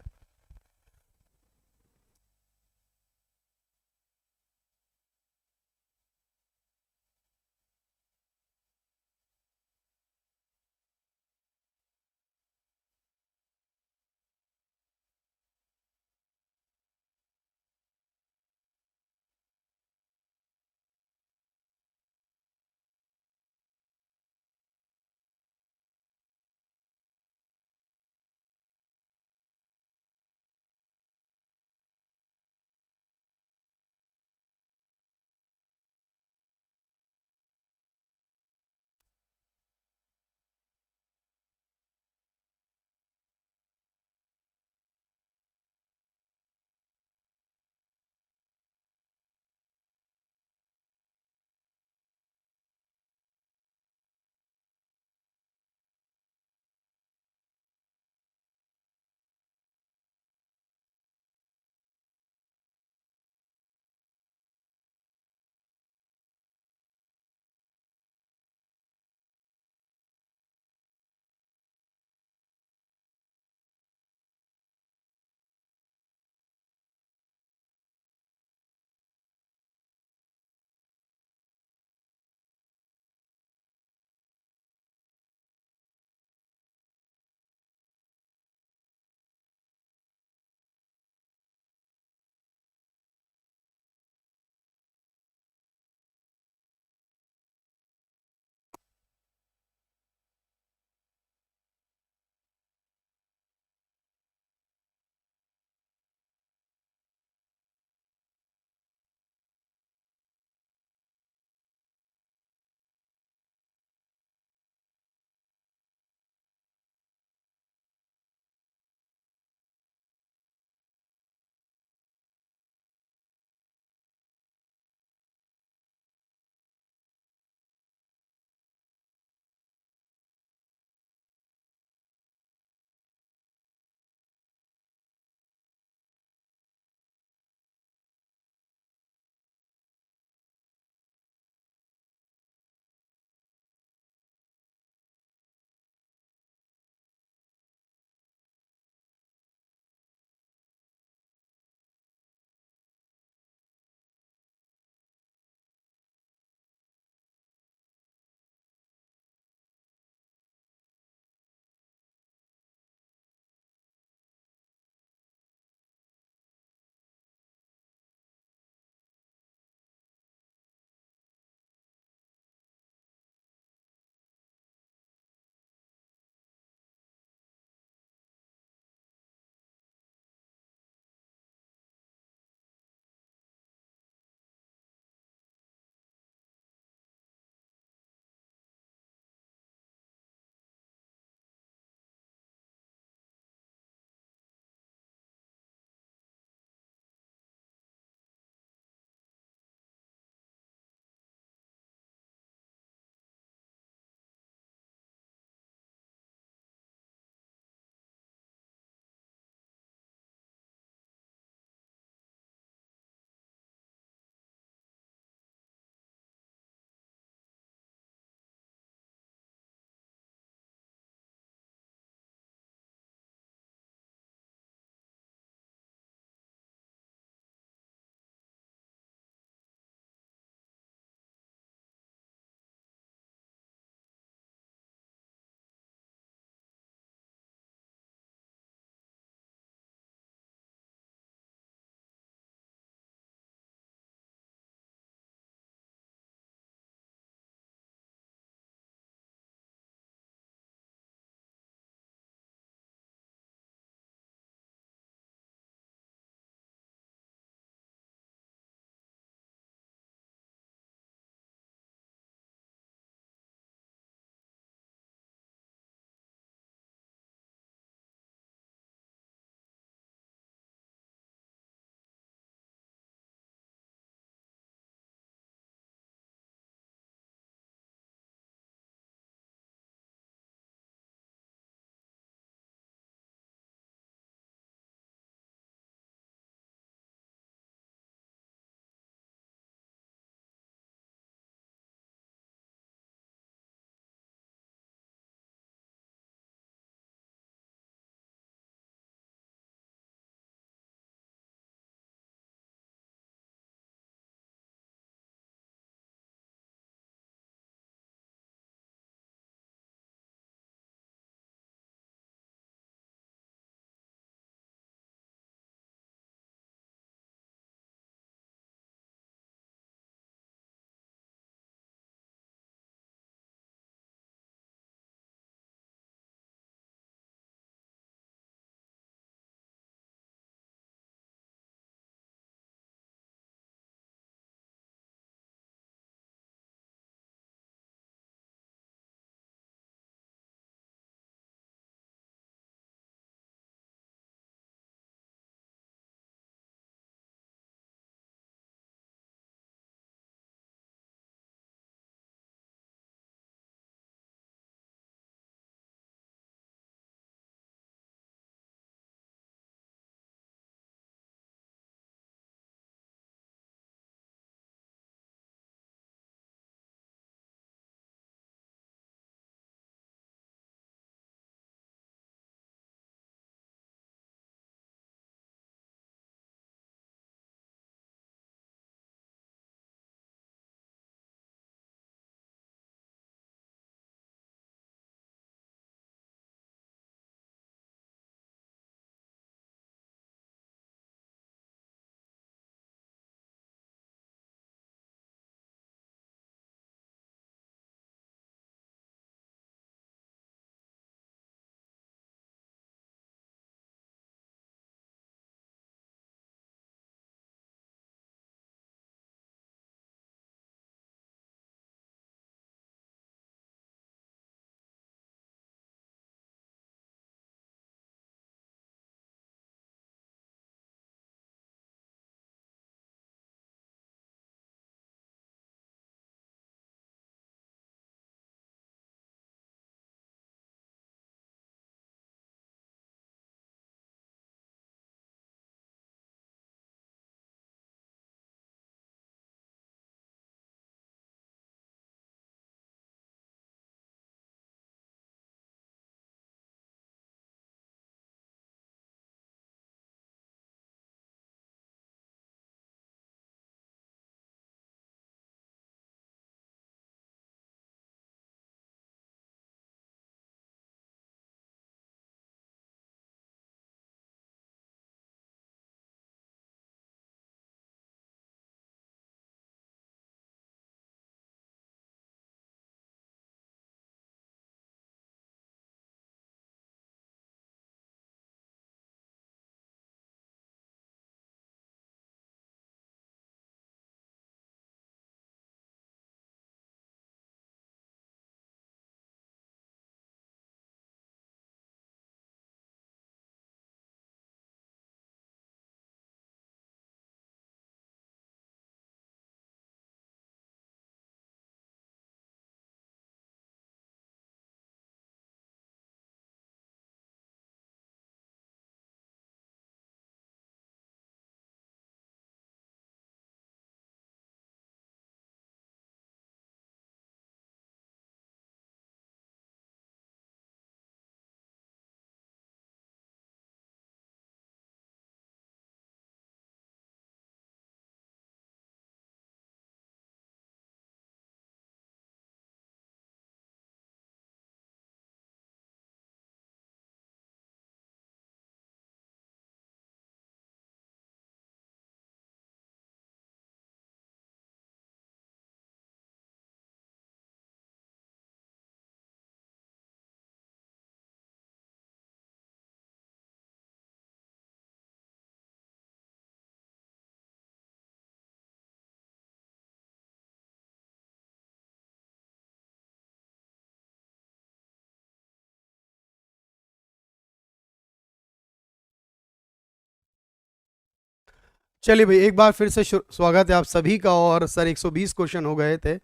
चलिए भाई, एक बार फिर से स्वागत है आप सभी का। और सर 120 क्वेश्चन हो गए थे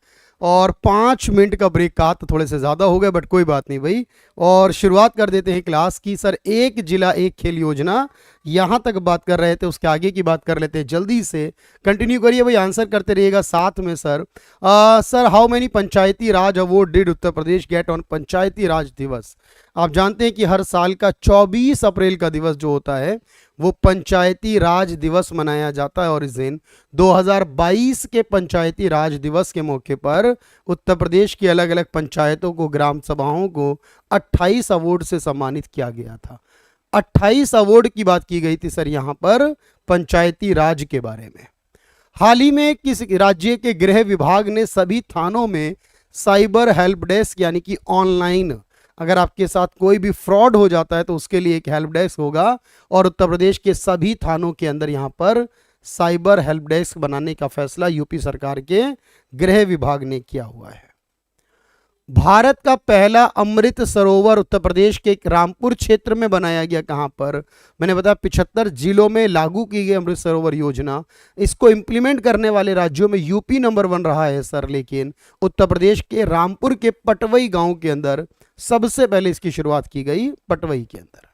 और 5 मिनट का ब्रेक कहा तो थोड़े से ज़्यादा हो गए, बट कोई बात नहीं भाई। और शुरुआत कर देते हैं क्लास की। सर एक जिला एक खेल योजना, यहाँ तक बात कर रहे थे, उसके आगे की बात कर लेते हैं। जल्दी से कंटिन्यू करिए भाई, आंसर करते रहिएगा साथ में। Sir sir how many Panchayati Raj award did Uttar Pradesh get on Panchayati Raj Diwas? आप जानते हैं कि हर साल का 24 अप्रैल का दिवस जो होता है वो पंचायती राज दिवस मनाया जाता है। और इस दिन 2022 के पंचायती राज दिवस के मौके पर उत्तर प्रदेश की अलग अलग पंचायतों को, ग्राम सभाओं को 28 अवार्ड से सम्मानित किया गया था। 28 अवार्ड की बात की गई थी सर यहाँ पर पंचायती राज के बारे में। हाल ही में किस राज्य के गृह विभाग ने सभी थानों में साइबर हेल्प डेस्क, यानी कि ऑनलाइन अगर आपके साथ कोई भी फ्रॉड हो जाता है तो उसके लिए एक हेल्प डेस्क होगा, और उत्तर प्रदेश के सभी थानों के अंदर यहां पर साइबर हेल्प डेस्क बनाने का फैसला यूपी सरकार के गृह विभाग ने किया हुआ है। भारत का पहला अमृत सरोवर उत्तर प्रदेश के रामपुर क्षेत्र में बनाया गया। कहां पर? मैंने बताया 75 जिलों में लागू की गई अमृत सरोवर योजना। इसको इंप्लीमेंट करने वाले राज्यों में यूपी नंबर 1 रहा है सर, लेकिन उत्तर प्रदेश के रामपुर के पटवई गांव के अंदर सबसे पहले इसकी शुरुआत की गई, पटवई के अंदर।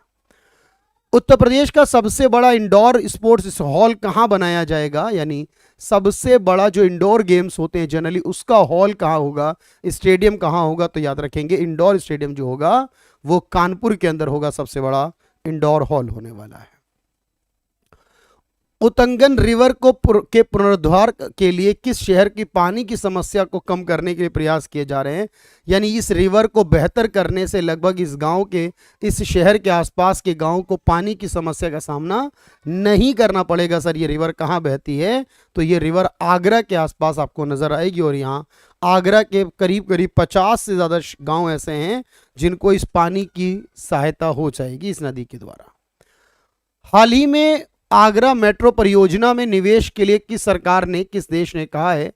उत्तर प्रदेश का सबसे बड़ा इंडोर स्पोर्ट्स हॉल कहां बनाया जाएगा? यानी सबसे बड़ा जो इंडोर गेम्स होते हैं जनरली उसका हॉल कहां होगा, स्टेडियम कहां होगा? तो याद रखेंगे इंडोर स्टेडियम जो होगा वो कानपुर के अंदर होगा, सबसे बड़ा इंडोर हॉल होने वाला है। उतंगन रिवर के पुनरुद्धार के लिए किस शहर की पानी की समस्या को कम करने के लिए प्रयास किए जा रहे हैं? यानी इस रिवर को बेहतर करने से लगभग इस गांव के, इस शहर के आसपास के गांव को पानी की समस्या का सामना नहीं करना पड़ेगा। सर ये रिवर कहाँ बहती है? तो ये रिवर आगरा के आसपास आपको नजर आएगी, और यहाँ आगरा के करीब करीब 50 से ज़्यादा गाँव ऐसे हैं जिनको इस पानी की सहायता हो जाएगी इस नदी के द्वारा। हाल ही में आगरा मेट्रो परियोजना में निवेश के लिए किस देश ने कहा है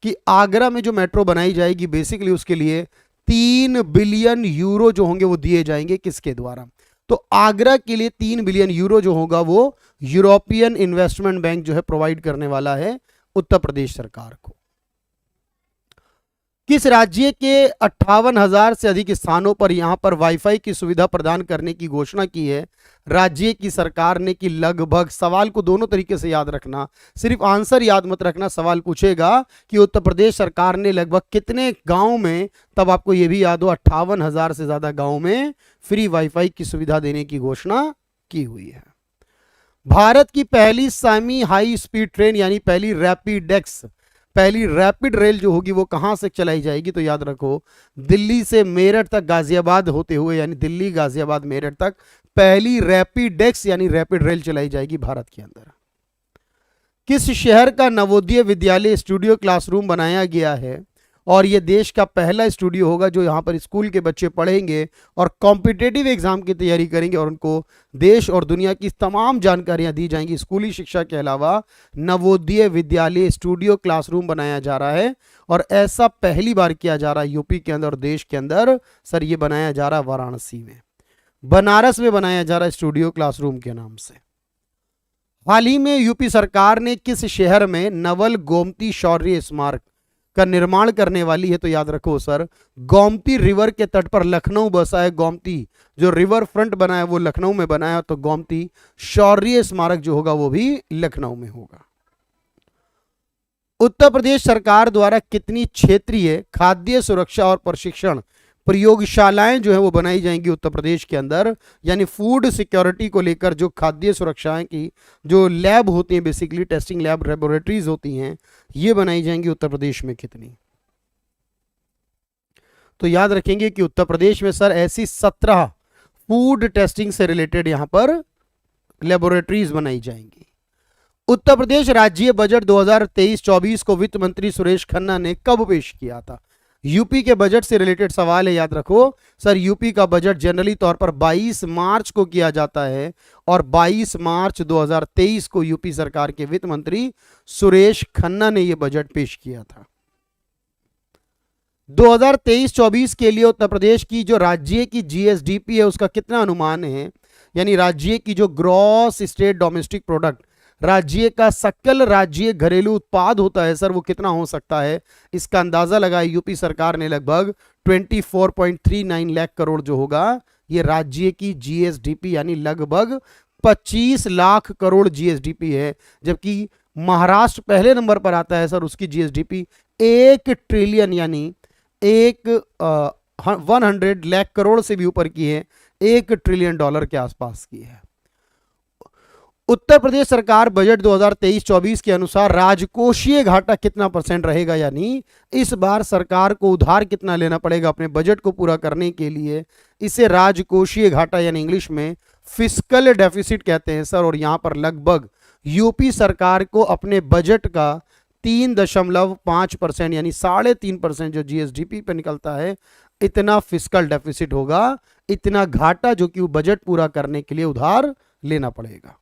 कि आगरा में जो मेट्रो बनाई जाएगी बेसिकली उसके लिए 3 बिलियन यूरो जो होंगे वो दिए जाएंगे। किसके द्वारा? तो आगरा के लिए 3 बिलियन यूरो जो होगा वो यूरोपियन इन्वेस्टमेंट बैंक जो है प्रोवाइड करने वाला है उत्तर प्रदेश सरकार को। किस राज्य के 58,000 से अधिक स्थानों पर यहां पर वाईफाई की सुविधा प्रदान करने की घोषणा की है राज्य की सरकार ने? कि लगभग, सवाल को दोनों तरीके से याद रखना, सिर्फ आंसर याद मत रखना। सवाल पूछेगा कि उत्तर प्रदेश सरकार ने लगभग कितने गांव में, तब आपको यह भी याद हो 58,000 से ज्यादा गांव में फ्री वाईफाई की सुविधा देने की घोषणा की हुई है। भारत की पहली सेमी हाई स्पीड ट्रेन यानी पहली रैपिड रेल जो होगी वो कहां से चलाई जाएगी? तो याद रखो दिल्ली से मेरठ तक गाजियाबाद होते हुए, यानी दिल्ली गाजियाबाद मेरठ तक पहली रैपिडेक्स यानी रैपिड रेल चलाई जाएगी भारत के अंदर। किस शहर का नवोदय विद्यालय स्टूडियो क्लासरूम बनाया गया है? और ये देश का पहला स्टूडियो होगा जो यहाँ पर स्कूल के बच्चे पढ़ेंगे और कॉम्पिटेटिव एग्जाम की तैयारी करेंगे, और उनको देश और दुनिया की तमाम जानकारियां दी जाएंगी। स्कूली शिक्षा के अलावा नवोदय विद्यालय स्टूडियो क्लासरूम बनाया जा रहा है, और ऐसा पहली बार किया जा रहा है यूपी के अंदर और देश के अंदर। सर ये बनाया जा रहा है वाराणसी में, बनारस में बनाया जा रहा है स्टूडियो क्लासरूम के नाम से। हाल ही में यूपी सरकार ने किस शहर में नवल गोमती शौर्य स्मारक का निर्माण करने वाली है? तो याद रखो सर गोमती रिवर के तट पर लखनऊ बसा है। गोमती जो रिवर फ्रंट बना है वो लखनऊ में बना है, तो गोमती शौर्य स्मारक जो होगा वो भी लखनऊ में होगा। उत्तर प्रदेश सरकार द्वारा कितनी क्षेत्रीय खाद्य सुरक्षा और प्रशिक्षण प्रयोगशालाएं जो है वो बनाई जाएंगी उत्तर प्रदेश के अंदर? यानी फूड सिक्योरिटी को लेकर जो खाद्य सुरक्षाएं की जो लैब होती हैं, बेसिकली टेस्टिंग लैब, लेबोरेटरीज होती हैं, ये बनाई जाएंगी उत्तर प्रदेश में कितनी? तो याद रखेंगे कि उत्तर प्रदेश में सर ऐसी 17 फूड टेस्टिंग से रिलेटेड यहां पर लेबोरेटरीज बनाई जाएंगी। उत्तर प्रदेश राज्य बजट 2023-24 को वित्त मंत्री सुरेश खन्ना ने कब पेश किया था? यूपी के बजट से रिलेटेड सवाल है, याद रखो सर यूपी का बजट जनरली तौर पर 22 मार्च को किया जाता है, और 22 मार्च 2023 को यूपी सरकार के वित्त मंत्री सुरेश खन्ना ने यह बजट पेश किया था। 2023-24 के लिए उत्तर प्रदेश की जो राज्य की जीएसडीपी है उसका कितना अनुमान है? यानी राज्य की जो ग्रॉस स्टेट डोमेस्टिक प्रोडक्ट, राज्य का सकल राज्य घरेलू उत्पाद होता है सर वो कितना हो सकता है, इसका अंदाजा लगाया यूपी सरकार ने। लगभग 24.39 लाख करोड़ जो होगा ये राज्य की जीएसडीपी यानी लगभग 25 लाख करोड़ जीएसडीपी है। जबकि महाराष्ट्र पहले नंबर पर आता है सर, उसकी जीएसडीपी 1 ट्रिलियन यानी 100 लाख करोड़ से भी ऊपर की है, $1 ट्रिलियन के आसपास की है। उत्तर प्रदेश सरकार बजट 2023-24 के अनुसार राजकोषीय घाटा कितना % रहेगा, यानी इस बार सरकार को उधार कितना लेना पड़ेगा अपने बजट को पूरा करने के लिए, इसे राजकोषीय घाटा यानी इंग्लिश में फिस्कल डेफिसिट कहते हैं सर। और यहां पर लगभग यूपी सरकार को अपने बजट का 3.5% यानी 3.5% जो जीएसडीपी पे निकलता है, इतना फिस्कल डेफिसिट होगा, इतना घाटा जो कि वो बजट पूरा करने के लिए उधार लेना पड़ेगा।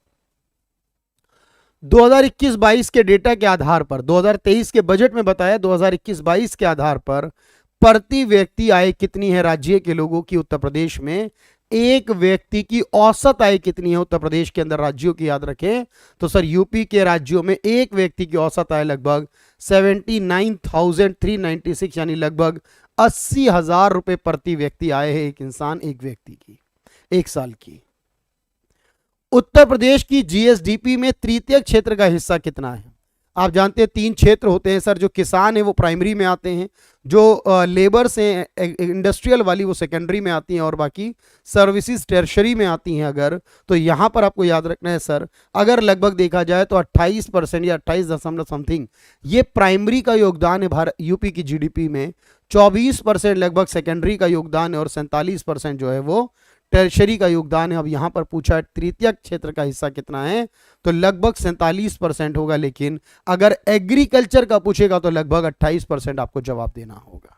2021-22 के डेटा के आधार पर 2023 के बजट में बताया 2021-22 के आधार पर प्रति व्यक्ति आय कितनी है राज्य के लोगों की उत्तर प्रदेश में, एक व्यक्ति की औसत आय कितनी है उत्तर प्रदेश के अंदर राज्यों की याद रखें तो सर यूपी के राज्यों में एक व्यक्ति की औसत आय लगभग 79,396 यानी लगभग 80,000 रुपए प्रति व्यक्ति आय है एक इंसान एक व्यक्ति की एक साल की। उत्तर प्रदेश की जीएसडीपी में तृतीय क्षेत्र का हिस्सा कितना है? आप जानते हैं 3 क्षेत्र होते हैं सर, जो किसान है वो प्राइमरी में आते हैं, जो लेबर्स हैं इंडस्ट्रियल वाली वो सेकेंडरी में आती हैं, और बाकी सर्विसेज टर्शरी में आती हैं। अगर तो यहाँ पर आपको याद रखना है सर, अगर लगभग देखा जाए तो 28% या 28 समथिंग ये प्राइमरी का योगदान है भारत यूपी की जीडीपी में, 24% लगभग सेकेंडरी का योगदान है और 47% जो है वो टर्शरी का योगदान है। अब यहां पर पूछा तृतीय क्षेत्र का हिस्सा कितना है तो लगभग 47% होगा, लेकिन अगर एग्रीकल्चर का पूछेगा तो लगभग 28% आपको जवाब देना होगा।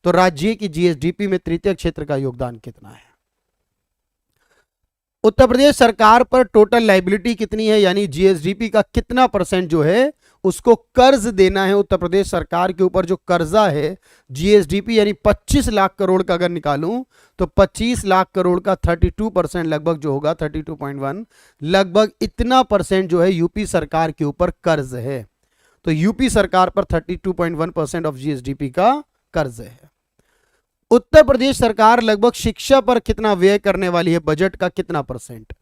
तो राज्य की जीएसडीपी में तृतीय क्षेत्र का योगदान कितना है? उत्तर प्रदेश सरकार पर टोटल लायबिलिटी कितनी है, यानी जीएसडीपी का कितना % जो है उसको कर्ज देना है उत्तर प्रदेश सरकार के ऊपर। जो कर्जा है जीएसडीपी यानी 25 लाख करोड़ का अगर निकालूं तो 25 लाख करोड़ का 32% लगभग जो होगा 32.1 लगभग इतना % जो है यूपी सरकार के ऊपर कर्ज है। तो यूपी सरकार पर 32.1% ऑफ जीएसडीपी का कर्ज है। उत्तर प्रदेश सरकार लगभग शिक्षा पर कितना व्यय करने वाली है, बजट का कितना %?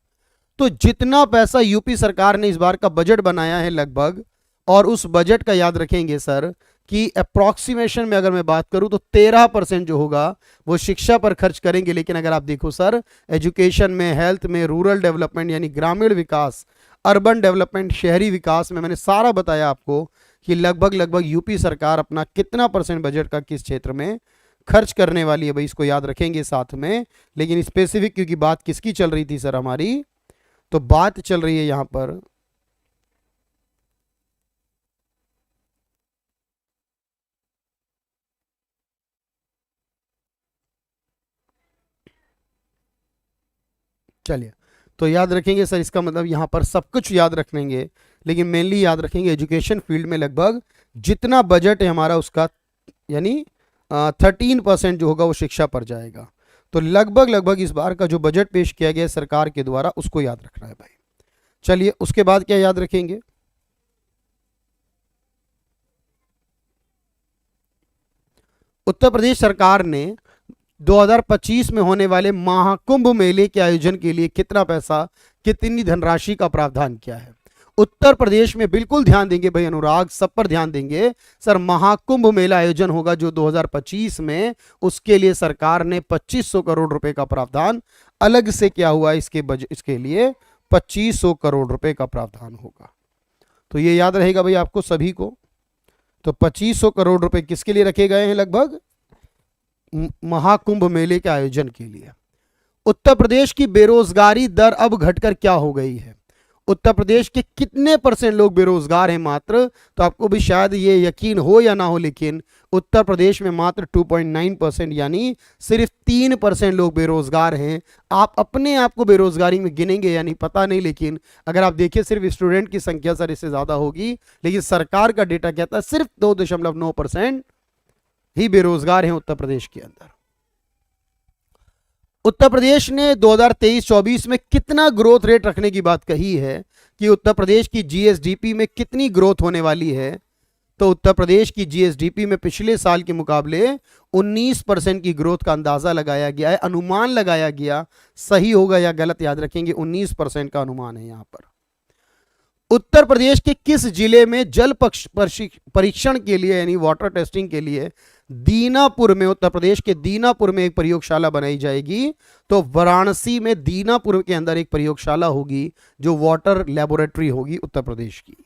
तो जितना पैसा यूपी सरकार ने इस बार का बजट बनाया है लगभग, और उस बजट का याद रखेंगे सर कि अप्रॉक्सीमेशन में अगर मैं बात करूं तो 13% जो होगा वो शिक्षा पर खर्च करेंगे। लेकिन अगर आप देखो सर एजुकेशन में, हेल्थ में, रूरल डेवलपमेंट यानी ग्रामीण विकास, अर्बन डेवलपमेंट शहरी विकास में मैंने सारा बताया आपको कि लगभग यूपी सरकार अपना कितना % बजट का किस क्षेत्र में खर्च करने वाली है। भाई इसको याद रखेंगे साथ में। लेकिन स्पेसिफिक क्योंकि बात किसकी चल रही थी सर हमारी, तो बात चल रही है यहां पर चलिए तो याद रखेंगे सर, इसका मतलब यहां पर सब कुछ याद रख लेंगे, लेकिन मेनली याद रखेंगे एजुकेशन फील्ड में लगभग जितना बजट है हमारा उसका यानी 13% जो होगा वो शिक्षा पर जाएगा। तो लगभग इस बार का जो बजट पेश किया गया सरकार के द्वारा उसको याद रखना है भाई। चलिए उसके बाद क्या याद रखेंगे, उत्तर प्रदेश सरकार ने 2025 में होने वाले महाकुंभ मेले के आयोजन के लिए कितना पैसा, कितनी धनराशि का प्रावधान किया है? उत्तर प्रदेश में बिल्कुल ध्यान देंगे भाई अनुराग, सब पर ध्यान देंगे सर। महाकुंभ मेला आयोजन होगा जो 2025 में, उसके लिए सरकार ने 2500 करोड़ रुपए का प्रावधान अलग से किया हुआ है। इसके लिए 2500 करोड़ रुपए का प्रावधान होगा। तो ये याद रहेगा भाई आपको सभी को। तो 2500 करोड़ रुपए किसके लिए रखे गए हैं? लगभग महाकुंभ मेले के आयोजन के लिए। उत्तर प्रदेश की बेरोजगारी दर अब घटकर क्या हो गई है? उत्तर प्रदेश के कितने % लोग बेरोजगार हैं मात्र? तो आपको भी शायद ये यकीन हो या ना हो, लेकिन उत्तर प्रदेश में मात्र 2.9% यानी सिर्फ 3% लोग बेरोजगार हैं। आप अपने आप को बेरोजगारी में गिनेंगे या नहीं पता नहीं, लेकिन अगर आप देखिए सिर्फ स्टूडेंट की संख्या सर इससे ज्यादा होगी, लेकिन सरकार का डेटा कहता है सिर्फ 2.9% ही बेरोजगार हैं उत्तर प्रदेश के अंदर। उत्तर प्रदेश ने 2023-24 में कितना ग्रोथ रेट रखने की बात कही है? कि उत्तर प्रदेश की जीएसडीपी में कितनी ग्रोथ होने वाली है, तो उत्तर प्रदेश की जीएसडीपी में पिछले साल के मुकाबले 19% की ग्रोथ का अंदाजा लगाया गया है, अनुमान लगाया गया। सही होगा या गलत याद रखेंगे, 19% का अनुमान है यहां पर। उत्तर प्रदेश के किस जिले में जल परीक्षण के लिए यानी वाटर टेस्टिंग के लिए दीनापुर में, उत्तर प्रदेश के दीनापुर में एक प्रयोगशाला बनाई जाएगी? तो वाराणसी में दीनापुर के अंदर एक प्रयोगशाला होगी जो वाटर लेबोरेटरी होगी उत्तर प्रदेश की।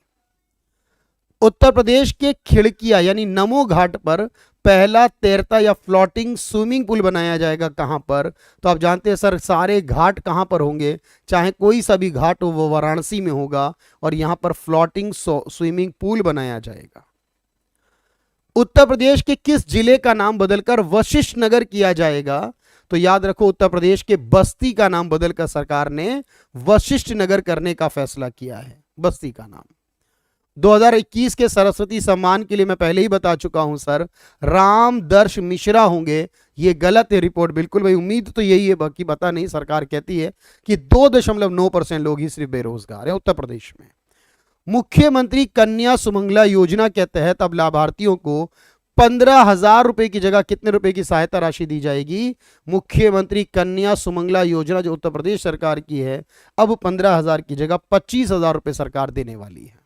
उत्तर प्रदेश के खिड़किया यानी नमो घाट पर पहला तैरता या फ्लोटिंग स्विमिंग पूल बनाया जाएगा। कहां पर? तो आप जानते हैं सर सारे घाट कहां पर होंगे, चाहे कोई सा भी घाट हो वो वाराणसी में होगा और यहां पर फ्लोटिंग स्विमिंग पूल बनाया जाएगा। उत्तर प्रदेश के किस जिले का नाम बदलकर वशिष्ठ नगर किया जाएगा? तो याद रखो उत्तर प्रदेश के बस्ती का नाम बदलकर सरकार ने वशिष्ठ नगर करने का फैसला किया है, बस्ती का नाम। 2021 के सरस्वती सम्मान के लिए मैं पहले ही बता चुका हूं सर, रामदर्श मिश्रा होंगे। ये गलत है रिपोर्ट बिल्कुल भाई, उम्मीद तो यही है, बाकी पता नहीं। सरकार कहती है कि 2.9% लोग ही सिर्फ बेरोजगार है उत्तर प्रदेश में। मुख्यमंत्री कन्या सुमंगला योजना के तहत अब लाभार्थियों को 15,000 रुपए की जगह कितने रुपए की सहायता राशि दी जाएगी? मुख्यमंत्री कन्या सुमंगला योजना जो उत्तर प्रदेश सरकार की है, अब 15,000 की जगह 25,000 रुपए सरकार देने वाली है।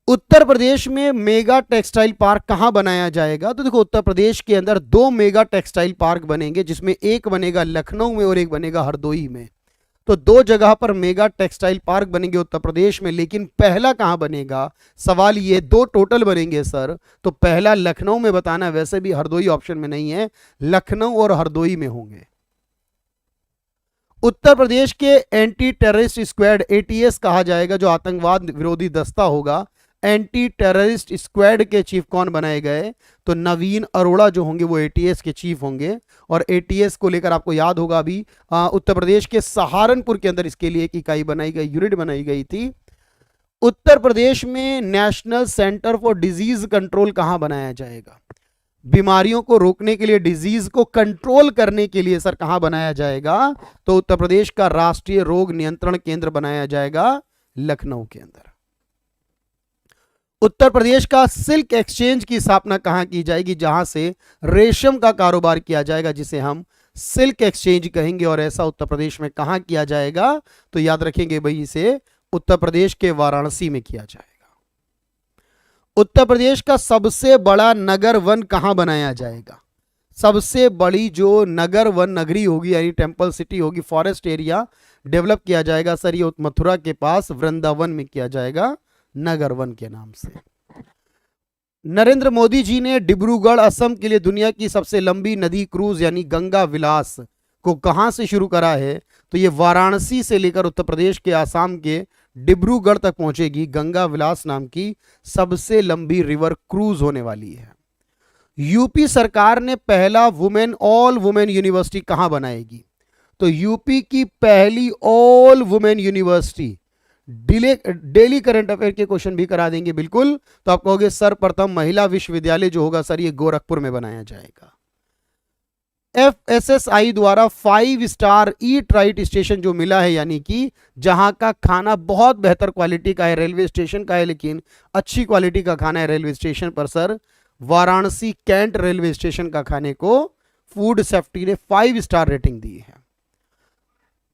उत्तर प्रदेश में मेगा टेक्सटाइल पार्क कहां बनाया जाएगा? तो देखो उत्तर प्रदेश के अंदर 2 मेगा टेक्सटाइल पार्क बनेंगे, जिसमें एक बनेगा लखनऊ में और एक बनेगा हरदोई में। तो 2 जगह पर मेगा टेक्सटाइल पार्क बनेंगे उत्तर प्रदेश में, लेकिन पहला कहां बनेगा? सवाल ये 2 टोटल बनेंगे सर, तो पहला लखनऊ में बताना, वैसे भी हरदोई ऑप्शन में नहीं है, लखनऊ और हरदोई में होंगे। उत्तर प्रदेश के एंटी टेररिस्ट स्क्वाड एटीएस कहा जाएगा, जो आतंकवाद विरोधी दस्ता होगा। एंटी टेररिस्ट स्क्वाड के चीफ कौन बनाए गए? तो नवीन अरोड़ा जो होंगे वो एटीएस के चीफ होंगे। और एटीएस को लेकर आपको याद होगा अभी उत्तर प्रदेश के सहारनपुर के अंदर इसके लिए एक इकाई बनाई गई, यूनिट बनाई गई थी। उत्तर प्रदेश में national centre for disease control कहां बनाया जाएगा? बीमारियों को रोकने के लिए, डिजीज को कंट्रोल करने के लिए सर कहां बनाया जाएगा? तो उत्तर प्रदेश का राष्ट्रीय रोग नियंत्रण केंद्र बनाया जाएगा लखनऊ के अंदर। उत्तर प्रदेश का सिल्क एक्सचेंज की स्थापना कहां की जाएगी? जहां से रेशम का कारोबार किया जाएगा, जिसे हम सिल्क एक्सचेंज कहेंगे। और ऐसा उत्तर प्रदेश में कहां किया जाएगा? तो याद रखेंगे भाई, इसे उत्तर प्रदेश के वाराणसी में किया जाएगा। उत्तर प्रदेश का सबसे बड़ा नगर वन कहां बनाया जाएगा? सबसे बड़ी जो नगर वन नगरी होगी यानी टेम्पल सिटी होगी, फॉरेस्ट एरिया डेवलप किया जाएगा सर, ये मथुरा के पास वृंदावन में किया जाएगा नगर वन के नाम से। नरेंद्र मोदी जी ने डिब्रूगढ़ असम के लिए दुनिया की सबसे लंबी नदी क्रूज यानी गंगा विलास को कहां से शुरू करा है? तो ये वाराणसी से लेकर उत्तर प्रदेश के आसाम के डिब्रूगढ़ तक पहुंचेगी। गंगा विलास नाम की सबसे लंबी रिवर क्रूज होने वाली है। यूपी सरकार ने पहला ऑल वुमेन यूनिवर्सिटी कहां बनाएगी? तो यूपी की पहली all women university, daily current affair के क्वेश्चन भी करा देंगे बिल्कुल। तो आप कहोगे सर प्रथम महिला विश्वविद्यालय जो होगा सर ये गोरखपुर में बनाया जाएगा। FSSAI द्वारा 5 स्टार ईट राइट स्टेशन जो मिला है, यानी कि जहां का खाना बहुत बेहतर क्वालिटी का है, रेलवे स्टेशन का है लेकिन अच्छी क्वालिटी का खाना है रेलवे स्टेशन पर sir, Varanasi cantt railway station का खाने को फूड सेफ्टी ने 5 स्टार रेटिंग दी है।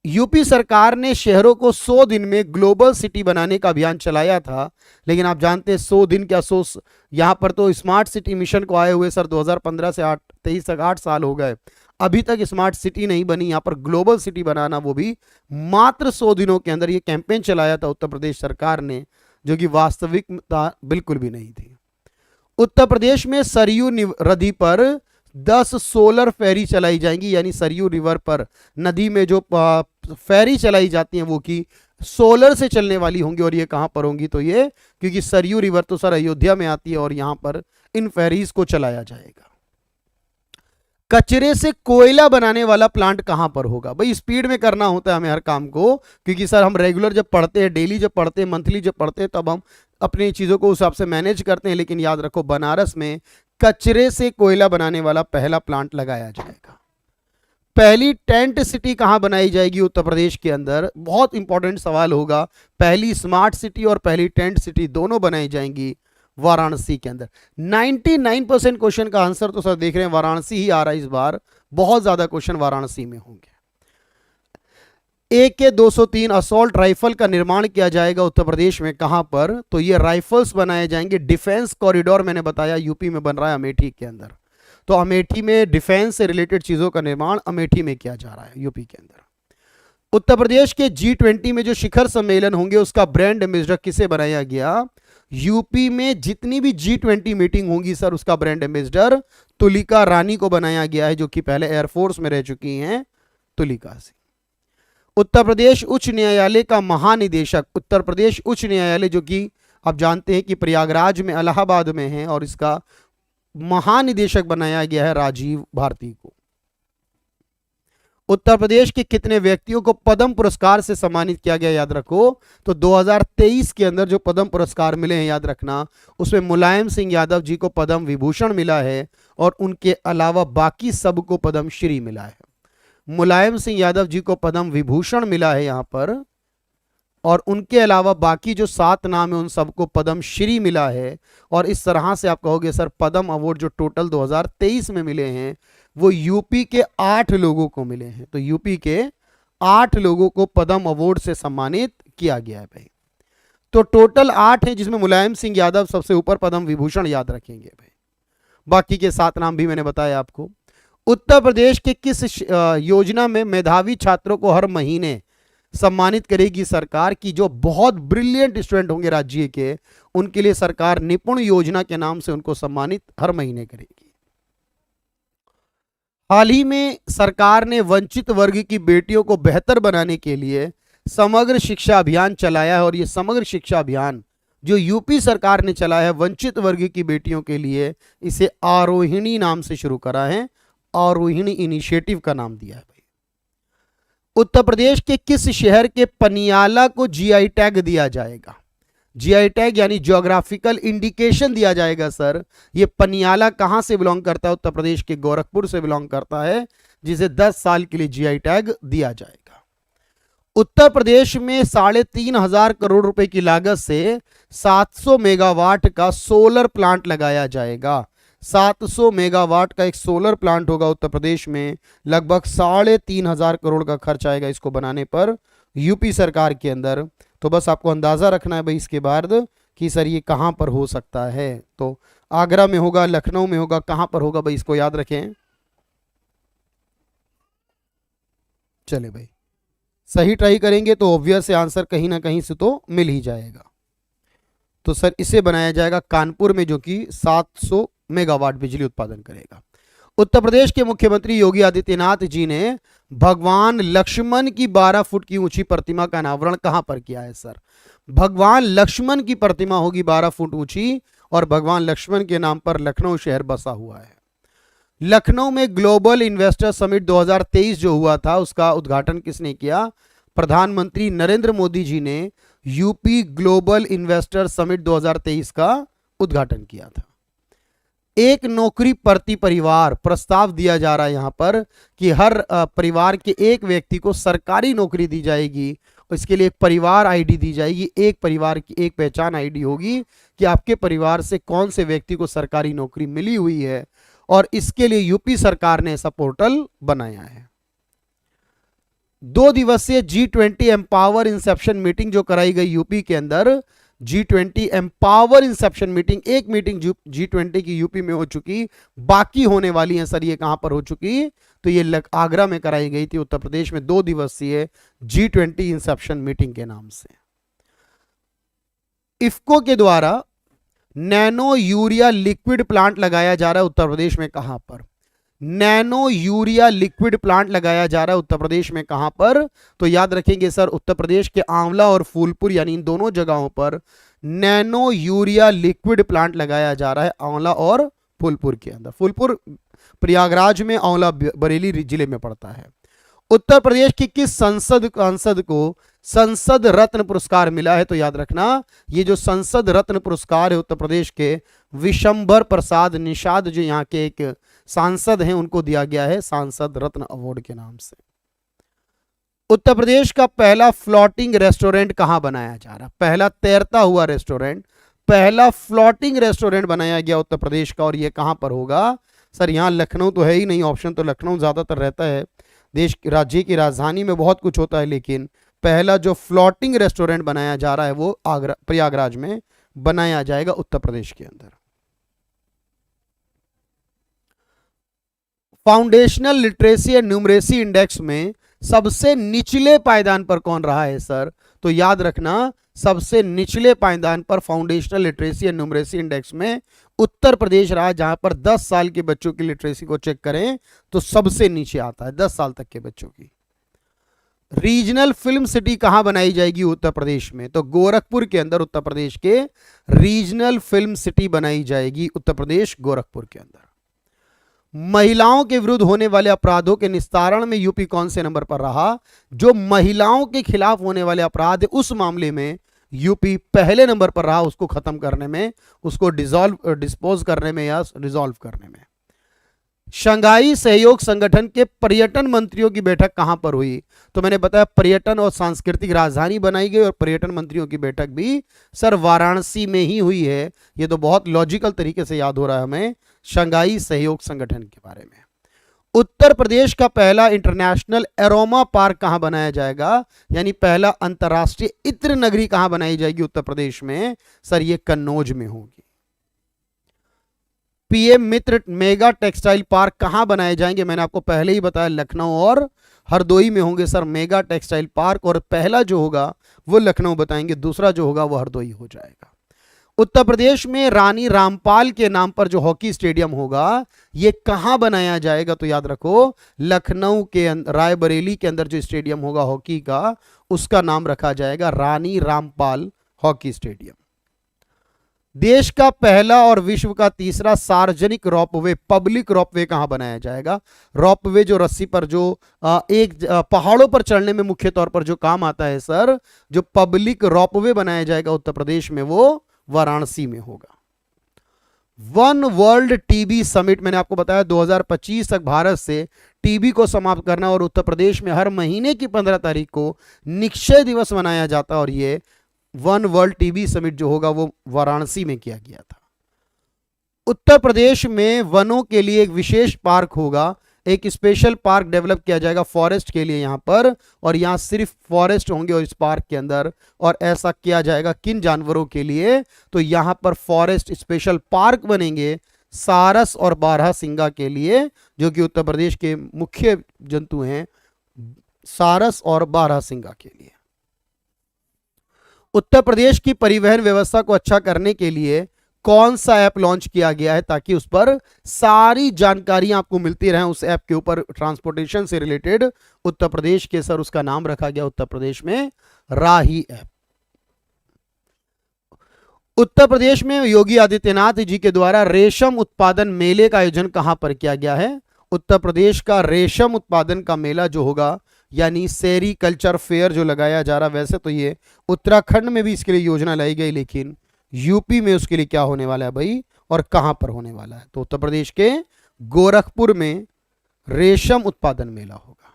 यूपी सरकार ने शहरों को 100 दिन में ग्लोबल सिटी बनाने का अभियान चलाया था, लेकिन आप जानते हैं 100 दिन क्या, 100 यहां पर तो स्मार्ट सिटी मिशन को आए हुए सर 2015 से 23 तक 8 साल हो गए, अभी तक स्मार्ट सिटी नहीं बनी। यहां पर ग्लोबल सिटी बनाना वो भी मात्र 100 दिनों के अंदर, ये कैंपेन चलाया था उत्तर प्रदेश सरकार ने, जो कि वास्तविकता बिल्कुल भी नहीं थी। उत्तर प्रदेश में सरयू नदी पर 10 सोलर फेरी चलाई जाएंगी, यानी सरयू रिवर पर नदी में जो फेरी चलाई जाती हैं वो की सोलर से चलने वाली होंगी। और ये कहां पर होंगी? तो ये क्योंकि सरयू रिवर तो सर अयोध्या में आती है और यहां पर इन फेरीज को चलाया जाएगा। कचरे से कोयला बनाने वाला प्लांट कहां पर होगा? भाई स्पीड में करना होता है हमें हर काम को, क्योंकि सर हम रेगुलर जब पढ़ते हैं, डेली जब पढ़ते हैं, मंथली जब पढ़ते हैं, तब हम अपनी चीजों को उस हिसाब से मैनेज करते हैं। लेकिन याद रखो बनारस में कचरे से कोयला बनाने वाला पहला प्लांट लगाया जाएगा। पहली टेंट सिटी कहां बनाई जाएगी उत्तर प्रदेश के अंदर? बहुत इंपॉर्टेंट सवाल होगा। पहली स्मार्ट सिटी और पहली टेंट सिटी दोनों बनाई जाएंगी वाराणसी के अंदर। 99% क्वेश्चन का आंसर तो सर देख रहे हैं वाराणसी ही आ रहा है इस बार। बहुत ज्यादा क्वेश्चन वाराणसी में होंगे। AK-203 असॉल्ट राइफल का निर्माण किया जाएगा उत्तर प्रदेश में, कहां पर? तो ये राइफल्स बनाए जाएंगे। डिफेंस कॉरिडोर मैंने बताया यूपी में बन रहा है, अमेठी के अंदर। तो अमेठी में डिफेंस से रिलेटेड चीजों का निर्माण अमेठी में किया जा रहा है यूपी के अंदर। उत्तर प्रदेश के G20 में जो शिखर सम्मेलन होंगे उसका ब्रांड एम्बेसडर किसे बनाया गया? यूपी में जितनी भी G20 मीटिंग होंगी सर उसका ब्रांड एम्बेसडर तुलिका रानी को बनाया गया है, जो कि पहले एयरफोर्स में रह चुकी हैं तुलिका सिंह। उत्तर प्रदेश उच्च न्यायालय का महानिदेशक, उत्तर प्रदेश उच्च न्यायालय जो कि आप जानते हैं कि प्रयागराज में इलाहाबाद में है, और इसका महानिदेशक बनाया गया है राजीव भारती को। उत्तर प्रदेश के कितने व्यक्तियों को पद्म पुरस्कार से सम्मानित किया गया? याद रखो, तो 2023 के अंदर जो पद्म पुरस्कार मिले हैं याद रखना, उसमें मुलायम सिंह यादव जी को पद्म विभूषण मिला है और उनके अलावा बाकी सबको पद्म श्री मिला है। मुलायम सिंह यादव जी को पद्म विभूषण मिला है यहां पर, और उनके अलावा बाकी जो 7 नाम है उन सबको पद्म श्री मिला है। और इस तरह से आप कहोगे सर पद्म अवार्ड जो टोटल 2023 में मिले हैं वो यूपी के 8 लोगों को मिले हैं। तो यूपी के 8 लोगों को पद्म अवार्ड से सम्मानित किया गया है भाई। तो टोटल 8 हैं, जिसमें मुलायम सिंह यादव सबसे ऊपर पद्म विभूषण याद रखेंगे भाई। बाकी के 7 नाम भी मैंने बताया आपको। उत्तर प्रदेश के किस योजना में मेधावी छात्रों को हर महीने सम्मानित करेगी सरकार? की जो बहुत ब्रिलियंट स्टूडेंट होंगे राज्य के, उनके लिए सरकार निपुण योजना के नाम से उनको सम्मानित हर महीने करेगी। हाल ही में सरकार ने वंचित वर्ग की बेटियों को बेहतर बनाने के लिए समग्र शिक्षा अभियान चलाया है, और ये समग्र शिक्षा अभियान जो यूपी सरकार ने चलाया है वंचित वर्ग की बेटियों के लिए, इसे आरोहिणी नाम से शुरू करा है। आरोहिणी इनिशिएटिव का नाम दिया है भाई। उत्तर प्रदेश के किस शहर के पनियाला को GI टैग दिया जाएगा? GI टैग यानी ज्योग्राफिकल इंडिकेशन दिया जाएगा सर। ये पनियाला कहां से बिलोंग करता है? उत्तर प्रदेश के गोरखपुर से बिलोंग करता है, जिसे 10 साल के लिए GI टैग दिया जाएगा। उत्तर प्रदेश में 3,500 करोड़ रुपए की लागत से 700 मेगावाट का सोलर प्लांट लगाया जाएगा। 700 मेगावाट का एक सोलर प्लांट होगा उत्तर प्रदेश में। लगभग 3,500 करोड़ का खर्च आएगा इसको बनाने पर यूपी सरकार के अंदर। तो बस आपको अंदाजा रखना है भाई इसके बाद कि सर ये कहां पर हो सकता है। तो आगरा में होगा, लखनऊ में होगा, कहां पर होगा भाई, इसको याद रखें। चले भाई, सही ट्राई करेंगे तो ऑब्वियस से आंसर कहीं ना कहीं से तो मिल ही जाएगा। तो सर इसे बनाया जाएगा कानपुर में, जो कि 700 मेगावाट बिजली उत्पादन करेगा। उत्तर प्रदेश के मुख्यमंत्री योगी आदित्यनाथ जी ने भगवान लक्ष्मण की 12 फुट की ऊंची प्रतिमा का अनावरण कहां पर किया है सर? भगवान लक्ष्मण की प्रतिमा होगी 12 फुट ऊंची, और भगवान लक्ष्मण के नाम पर लखनऊ शहर बसा हुआ है। लखनऊ में ग्लोबल इन्वेस्टर समिट 2023 जो हुआ था उसका उद्घाटन किसने किया? प्रधानमंत्री नरेंद्र मोदी जी ने यूपी ग्लोबल इन्वेस्टर समिट 2023 का उद्घाटन किया था। एक नौकरी प्रति परिवार प्रस्ताव दिया जा रहा है यहां पर कि हर परिवार के एक व्यक्ति को सरकारी नौकरी दी जाएगी। इसके लिए एक परिवार आईडी दी जाएगी। एक परिवार की एक पहचान आईडी होगी कि आपके परिवार से कौन से व्यक्ति को सरकारी नौकरी मिली हुई है, और इसके लिए यूपी सरकार ने ऐसा पोर्टल बनाया है। 2 दिवसीय G20 एम्पावर इंसेप्शन मीटिंग जो कराई गई यूपी के अंदर, G20 एम्पावर इंसेप्शन मीटिंग, एक मीटिंग G20 की यूपी में हो चुकी, बाकी होने वाली है सर। ये कहां पर हो चुकी? तो ये आगरा में कराई गई थी उत्तर प्रदेश में 2 दिवसीय G20 इंसेप्शन मीटिंग के नाम से। इफ्को के द्वारा नैनो यूरिया लिक्विड प्लांट लगाया जा रहा है उत्तर प्रदेश में, कहां पर? नैनो यूरिया लिक्विड प्लांट लगाया जा रहा है उत्तर प्रदेश में, कहां पर? तो याद रखेंगे सर उत्तर प्रदेश के आंवला और फूलपुर, यानी इन दोनों जगहों पर नैनो यूरिया लिक्विड प्लांट लगाया जा रहा है, आंवला और फूलपुर के अंदर। फूलपुर प्रयागराज में, आंवला बरेली जिले में पड़ता है। उत्तर प्रदेश की किस सांसद को संसद रत्न पुरस्कार मिला है? तो याद रखना ये जो संसद रत्न पुरस्कार है उत्तर प्रदेश के विशंभर प्रसाद निषाद जो यहाँ के एक सांसद हैं उनको दिया गया है सांसद रत्न अवार्ड के नाम से। उत्तर प्रदेश का पहला फ्लोटिंग रेस्टोरेंट कहां बनाया जा रहा है? पहला तैरता हुआ रेस्टोरेंट, पहला फ्लोटिंग रेस्टोरेंट बनाया गया उत्तर प्रदेश का, और यह कहां पर होगा? सर यहां लखनऊ तो है ही नहीं, ऑप्शन तो लखनऊ ज्यादातर रहता है, देश राज्य की राजधानी में बहुत कुछ होता है, लेकिन पहला जो फ्लोटिंग रेस्टोरेंट बनाया जा रहा है वो प्रयागराज में बनाया जाएगा उत्तर प्रदेश के अंदर। Foundational literacy and numeracy index में सबसे निचले पायदान पर कौन रहा है सर? तो याद रखना, सबसे निचले पायदान पर foundational literacy and numeracy index में उत्तर प्रदेश रहा, जहां पर 10 साल के बच्चों की लिटरेसी को चेक करें तो सबसे नीचे आता है 10 साल तक के बच्चों की। रीजनल फिल्म सिटी कहां बनाई जाएगी उत्तर प्रदेश में? तो गोरखपुर के अंदर उत्तर प्रदेश के रीजनल फिल्म सिटी बनाई जाएगी उत्तर प्रदेश गोरखपुर के अंदर। महिलाओं के विरुद्ध होने वाले अपराधों के निस्तारण में यूपी कौन से नंबर पर रहा? जो महिलाओं के खिलाफ होने वाले अपराध है उस मामले में यूपी पहले नंबर पर रहा, उसको खत्म करने में, उसको डिस्पोज करने में या रिजॉल्व करने में। शंघाई सहयोग संगठन के पर्यटन मंत्रियों की बैठक कहां पर हुई? तो मैंने बताया पर्यटन और सांस्कृतिक राजधानी बनाई गई, और पर्यटन मंत्रियों की बैठक भी सर वाराणसी में ही हुई है। ये तो बहुत लॉजिकल तरीके से याद हो रहा है हमें शंघाई सहयोग संगठन के बारे में। उत्तर प्रदेश का पहला इंटरनेशनल एरोमा पार्क कहां बनाया जाएगा, यानी पहला अंतरराष्ट्रीय इत्र नगरी कहां बनाई जाएगी उत्तर प्रदेश में? सर ये कन्नौज में होगी। पीएम मित्र मेगा टेक्सटाइल पार्क कहां बनाए जाएंगे? मैंने आपको पहले ही बताया लखनऊ और हरदोई में होंगे सर मेगा टेक्सटाइल पार्क, और पहला जो होगा वो लखनऊ बताएंगे, दूसरा जो होगा वो हरदोई हो जाएगा। उत्तर प्रदेश में रानी रामपाल के नाम पर जो हॉकी स्टेडियम होगा ये कहां बनाया जाएगा? तो याद रखो लखनऊ के रायबरेली के अंदर जो स्टेडियम होगा हॉकी का, उसका नाम रखा जाएगा रानी रामपाल हॉकी स्टेडियम। देश का पहला और विश्व का तीसरा सार्वजनिक रोपवे, पब्लिक रोपवे कहां बनाया जाएगा? रोपवे जो रस्सी पर जो पहाड़ों पर चढ़ने में मुख्य तौर पर जो काम आता है सर, जो पब्लिक रोपवे बनाया जाएगा उत्तर प्रदेश में वो वाराणसी में होगा। वन वर्ल्ड टीबी समिट, मैंने आपको बताया 2025 तक भारत से टीबी को समाप्त करना, और उत्तर प्रदेश में हर महीने की 15 तारीख को निक्षय दिवस मनाया जाता, और ये वन वर्ल्ड टीबी समिट जो होगा वो वाराणसी में किया गया था। उत्तर प्रदेश में वनों के लिए एक विशेष पार्क होगा, एक स्पेशल पार्क डेवलप किया जाएगा फॉरेस्ट के लिए यहां पर, और यहां सिर्फ फॉरेस्ट होंगे और इस पार्क के अंदर, और ऐसा किया जाएगा किन जानवरों के लिए? तो यहां पर फॉरेस्ट स्पेशल पार्क बनेंगे सारस और बारहसिंगा के लिए, जो कि उत्तर प्रदेश के मुख्य जंतु हैं, सारस और बारहसिंगा के लिए। उत्तर प्रदेश की परिवहन व्यवस्था को अच्छा करने के लिए कौन सा ऐप लॉन्च किया गया है ताकि उस पर सारी जानकारियां आपको मिलती रहें? उस ऐप के ऊपर ट्रांसपोर्टेशन से रिलेटेड उत्तर प्रदेश के सर उसका नाम रखा गया उत्तर प्रदेश में राही ऐप। उत्तर प्रदेश में योगी आदित्यनाथ जी के द्वारा रेशम उत्पादन मेले का आयोजन कहां पर किया गया है? उत्तर प्रदेश का रेशम उत्पादन का मेला जो होगा, यानी सेरीकल्चर फेयर जो लगाया जा रहा, वैसे तो ये उत्तराखंड में भी इसके लिए योजना लाई गई, लेकिन यूपी में उसके लिए क्या होने वाला है भाई, और कहां पर होने वाला है? तो उत्तर प्रदेश के गोरखपुर में रेशम उत्पादन मेला होगा।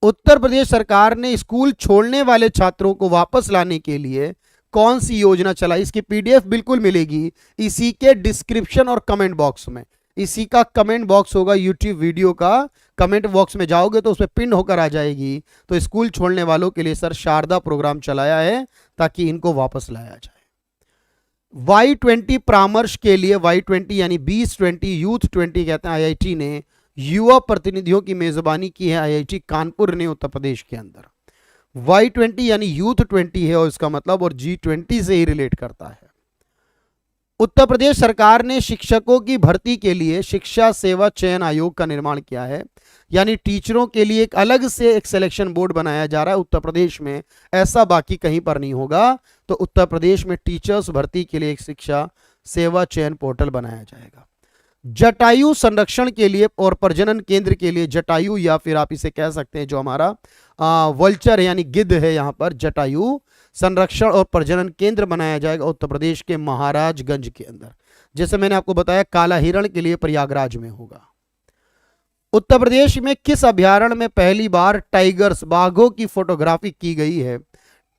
उत्तर प्रदेश सरकार ने स्कूल छोड़ने वाले छात्रों को वापस लाने के लिए कौन सी योजना चलाई? इसकी पीडीएफ बिल्कुल मिलेगी इसी के डिस्क्रिप्शन और कमेंट बॉक्स में। इसी का कमेंट बॉक्स होगा यूट्यूब वीडियो का, कमेंट बॉक्स में जाओगे तो उसमें पिन होकर आ जाएगी। तो स्कूल छोड़ने वालों के लिए सर शारदा प्रोग्राम चलाया है ताकि इनको वापस लाया जाए। Y20 परामर्श के लिए, Y20 यानी 2020 यूथ 20 कहते हैं, IIT ने युवा प्रतिनिधियों की मेजबानी की है, IIT कानपुर ने उत्तर प्रदेश के अंदर। Y20 यानी यूथ 20 है और इसका मतलब, और G20 से ही रिलेट करता है। उत्तर प्रदेश सरकार ने शिक्षकों की भर्ती के लिए शिक्षा सेवा चयन आयोग का निर्माण किया है, यानी टीचरों के लिए एक अलग से एक सिलेक्शन बोर्ड बनाया जा रहा है उत्तर प्रदेश में, ऐसा बाकी कहीं पर नहीं होगा। तो उत्तर प्रदेश में टीचर्स भर्ती के लिए एक शिक्षा सेवा चयन पोर्टल बनाया जाएगा। जटायु संरक्षण के लिए और प्रजनन केंद्र के लिए, जटायु या फिर आप इसे कह सकते हैं जो हमारा वल्चर है यानी गिद्ध है, यहाँ पर जटायु संरक्षण और प्रजनन केंद्र बनाया जाएगा उत्तर प्रदेश के महाराजगंज के अंदर। जैसे मैंने आपको बताया काला हिरण के लिए प्रयागराज में होगा। उत्तर प्रदेश में किस अभयारण्य में पहली बार टाइगर्स बाघों की फोटोग्राफी की गई है?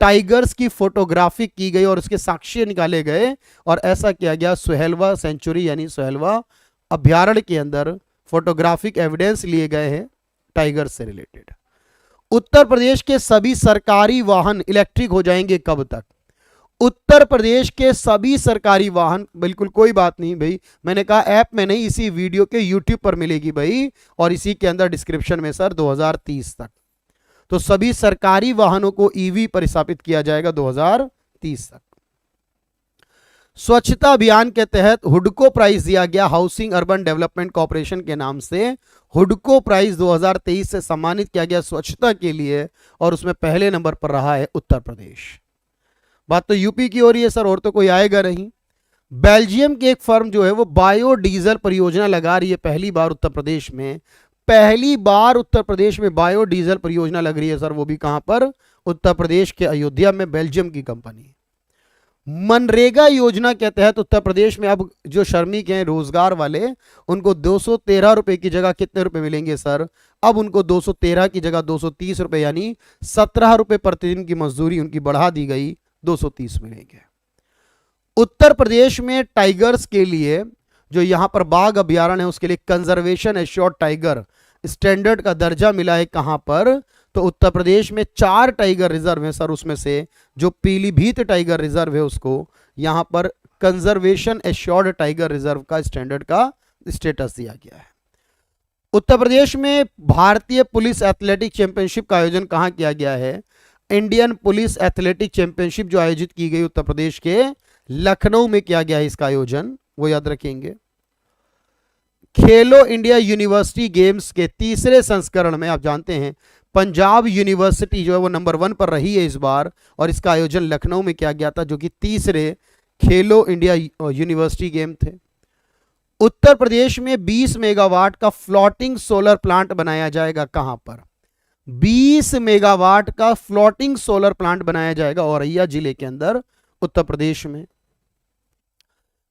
टाइगर्स की फोटोग्राफी की गई और उसके साक्ष्य निकाले गए और ऐसा किया गया सुहेलवा सेंचुरी यानी सुहेलवा अभयारण्य के अंदर फोटोग्राफिक एविडेंस लिए गए हैं टाइगर से रिलेटेड। उत्तर प्रदेश के सभी सरकारी वाहन इलेक्ट्रिक हो जाएंगे कब तक? उत्तर प्रदेश के सभी सरकारी वाहन, बिल्कुल कोई बात नहीं भाई, मैंने कहा ऐप में नहीं, इसी वीडियो के यूट्यूब पर मिलेगी भाई, और इसी के अंदर डिस्क्रिप्शन में सर 2030 तक। तो सभी सरकारी वाहनों को ईवी पर स्थापित किया जाएगा 2030 तक। स्वच्छता अभियान के तहत हुडको प्राइज दिया गया हाउसिंग अर्बन डेवलपमेंट कॉर्पोरेशन के नाम से। हुडको प्राइज 2023 से सम्मानित किया गया स्वच्छता के लिए और उसमें पहले नंबर पर रहा है उत्तर प्रदेश। बात तो यूपी की हो रही है सर, और तो कोई आएगा नहीं। बेल्जियम की एक फर्म जो है वो बायोडीजल परियोजना लगा रही है पहली बार उत्तर प्रदेश में। पहली बार उत्तर प्रदेश में बायोडीजल परियोजना लग रही है सर, वो भी कहां पर? उत्तर प्रदेश के अयोध्या में, बेल्जियम की कंपनी। मनरेगा योजना के तहत उत्तर प्रदेश में अब जो श्रमिक हैं रोजगार वाले, उनको 213 रुपए की जगह कितने रुपए मिलेंगे सर? अब उनको 213 की जगह 230 रुपए यानी 17 रुपए प्रतिदिन की मजदूरी उनकी बढ़ा दी गई, 230 मिलेंगे। उत्तर प्रदेश में टाइगर्स के लिए जो यहां पर बाघ अभयारण्य है उसके लिए कंजर्वेशन एश्योर्ड टाइगर स्टैंडर्ड का दर्जा मिला है कहां पर? तो उत्तर प्रदेश में 4 टाइगर रिजर्व है सर, उसमें से जो पीलीभीत टाइगर रिजर्व है उसको यहां पर कंजर्वेशन एश्योर्ड टाइगर रिजर्व का स्टैंडर्ड का स्टेटस दिया गया है। उत्तर प्रदेश में भारतीय पुलिस एथलेटिक चैंपियनशिप का आयोजन कहां किया गया है? इंडियन पुलिस एथलेटिक चैंपियनशिप जो आयोजित की गई उत्तर प्रदेश के लखनऊ में किया गया है इसका आयोजन, वो याद रखेंगे। खेलो इंडिया यूनिवर्सिटी गेम्स के तीसरे संस्करण में आप जानते हैं पंजाब यूनिवर्सिटी जो है वो नंबर 1 पर रही है इस बार, और इसका आयोजन लखनऊ में किया गया था जो कि तीसरे खेलो इंडिया यूनिवर्सिटी गेम थे। उत्तर प्रदेश में 20 मेगावाट का फ्लोटिंग सोलर प्लांट बनाया जाएगा कहां पर? 20 मेगावाट का फ्लोटिंग सोलर प्लांट बनाया जाएगा औरैया जिले के अंदर उत्तर प्रदेश में।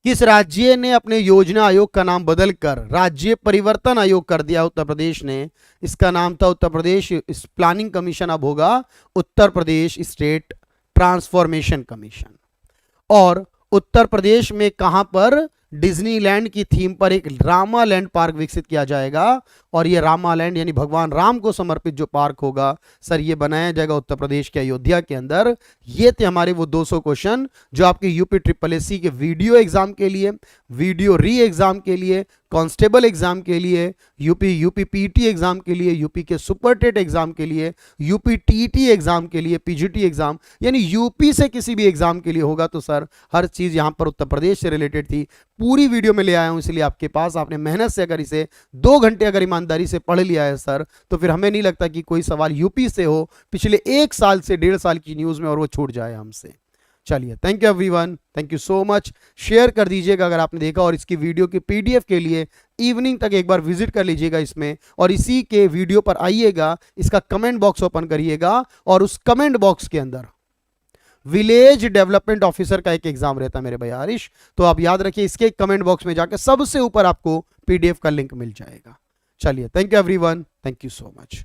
किस राज्य ने अपने योजना आयोग का नाम बदलकर राज्य परिवर्तन आयोग कर दिया? उत्तर प्रदेश ने। इसका नाम था उत्तर प्रदेश प्लानिंग कमीशन, अब होगा Uttar Pradesh state transformation commission. और उत्तर प्रदेश में कहां पर डिज्नीलैंड की थीम पर एक रामालैंड पार्क विकसित किया जाएगा, और ये रामालैंड यानी भगवान राम को समर्पित जो पार्क होगा सर ये बनाया जाएगा उत्तर प्रदेश के अयोध्या के अंदर। ये थे हमारे वो 200 क्वेश्चन जो आपके यूपी SSSC के वीडियो एग्जाम के लिए, वीडियो री एग्जाम के लिए, कांस्टेबल एग्जाम के लिए, यूपी पीटी एग्जाम के लिए, यूपी के सुपर टेट एग्जाम के लिए, यूपी टीटी एग्जाम के लिए, पीजीटी एग्जाम, यानी यूपी से किसी भी एग्जाम के लिए होगा तो सर हर चीज यहां पर उत्तर प्रदेश से रिलेटेड थी। पूरी वीडियो में ले आया हूं इसलिए आपके पास, आपने मेहनत से अगर इसे 2 घंटे अगर ईमानदारी से पढ़ लिया है सर तो फिर हमें नहीं लगता कि कोई सवाल यूपी से हो पिछले 1 साल से 1.5 साल की न्यूज में और वो छूट जाए हमसे। चलिए, thank you everyone, thank you so much. Share कर दीजिएगा अगर आपने देखा, और इसकी वीडियो की PDF के लिए इवनिंग तक एक बार विजिट कर लीजिएगा इसमें, और इसी के वीडियो पर आइएगा, इसका कमेंट बॉक्स ओपन करिएगा और उस कमेंट बॉक्स के अंदर विलेज डेवलपमेंट ऑफिसर का एक एग्जाम रहता है मेरे भाई आरिश, तो आप याद रखिए इसके कमेंट बॉक्स में जाकर सबसे ऊपर आपको PDF का लिंक मिल जाएगा। चलिए, thank you everyone, thank you so much.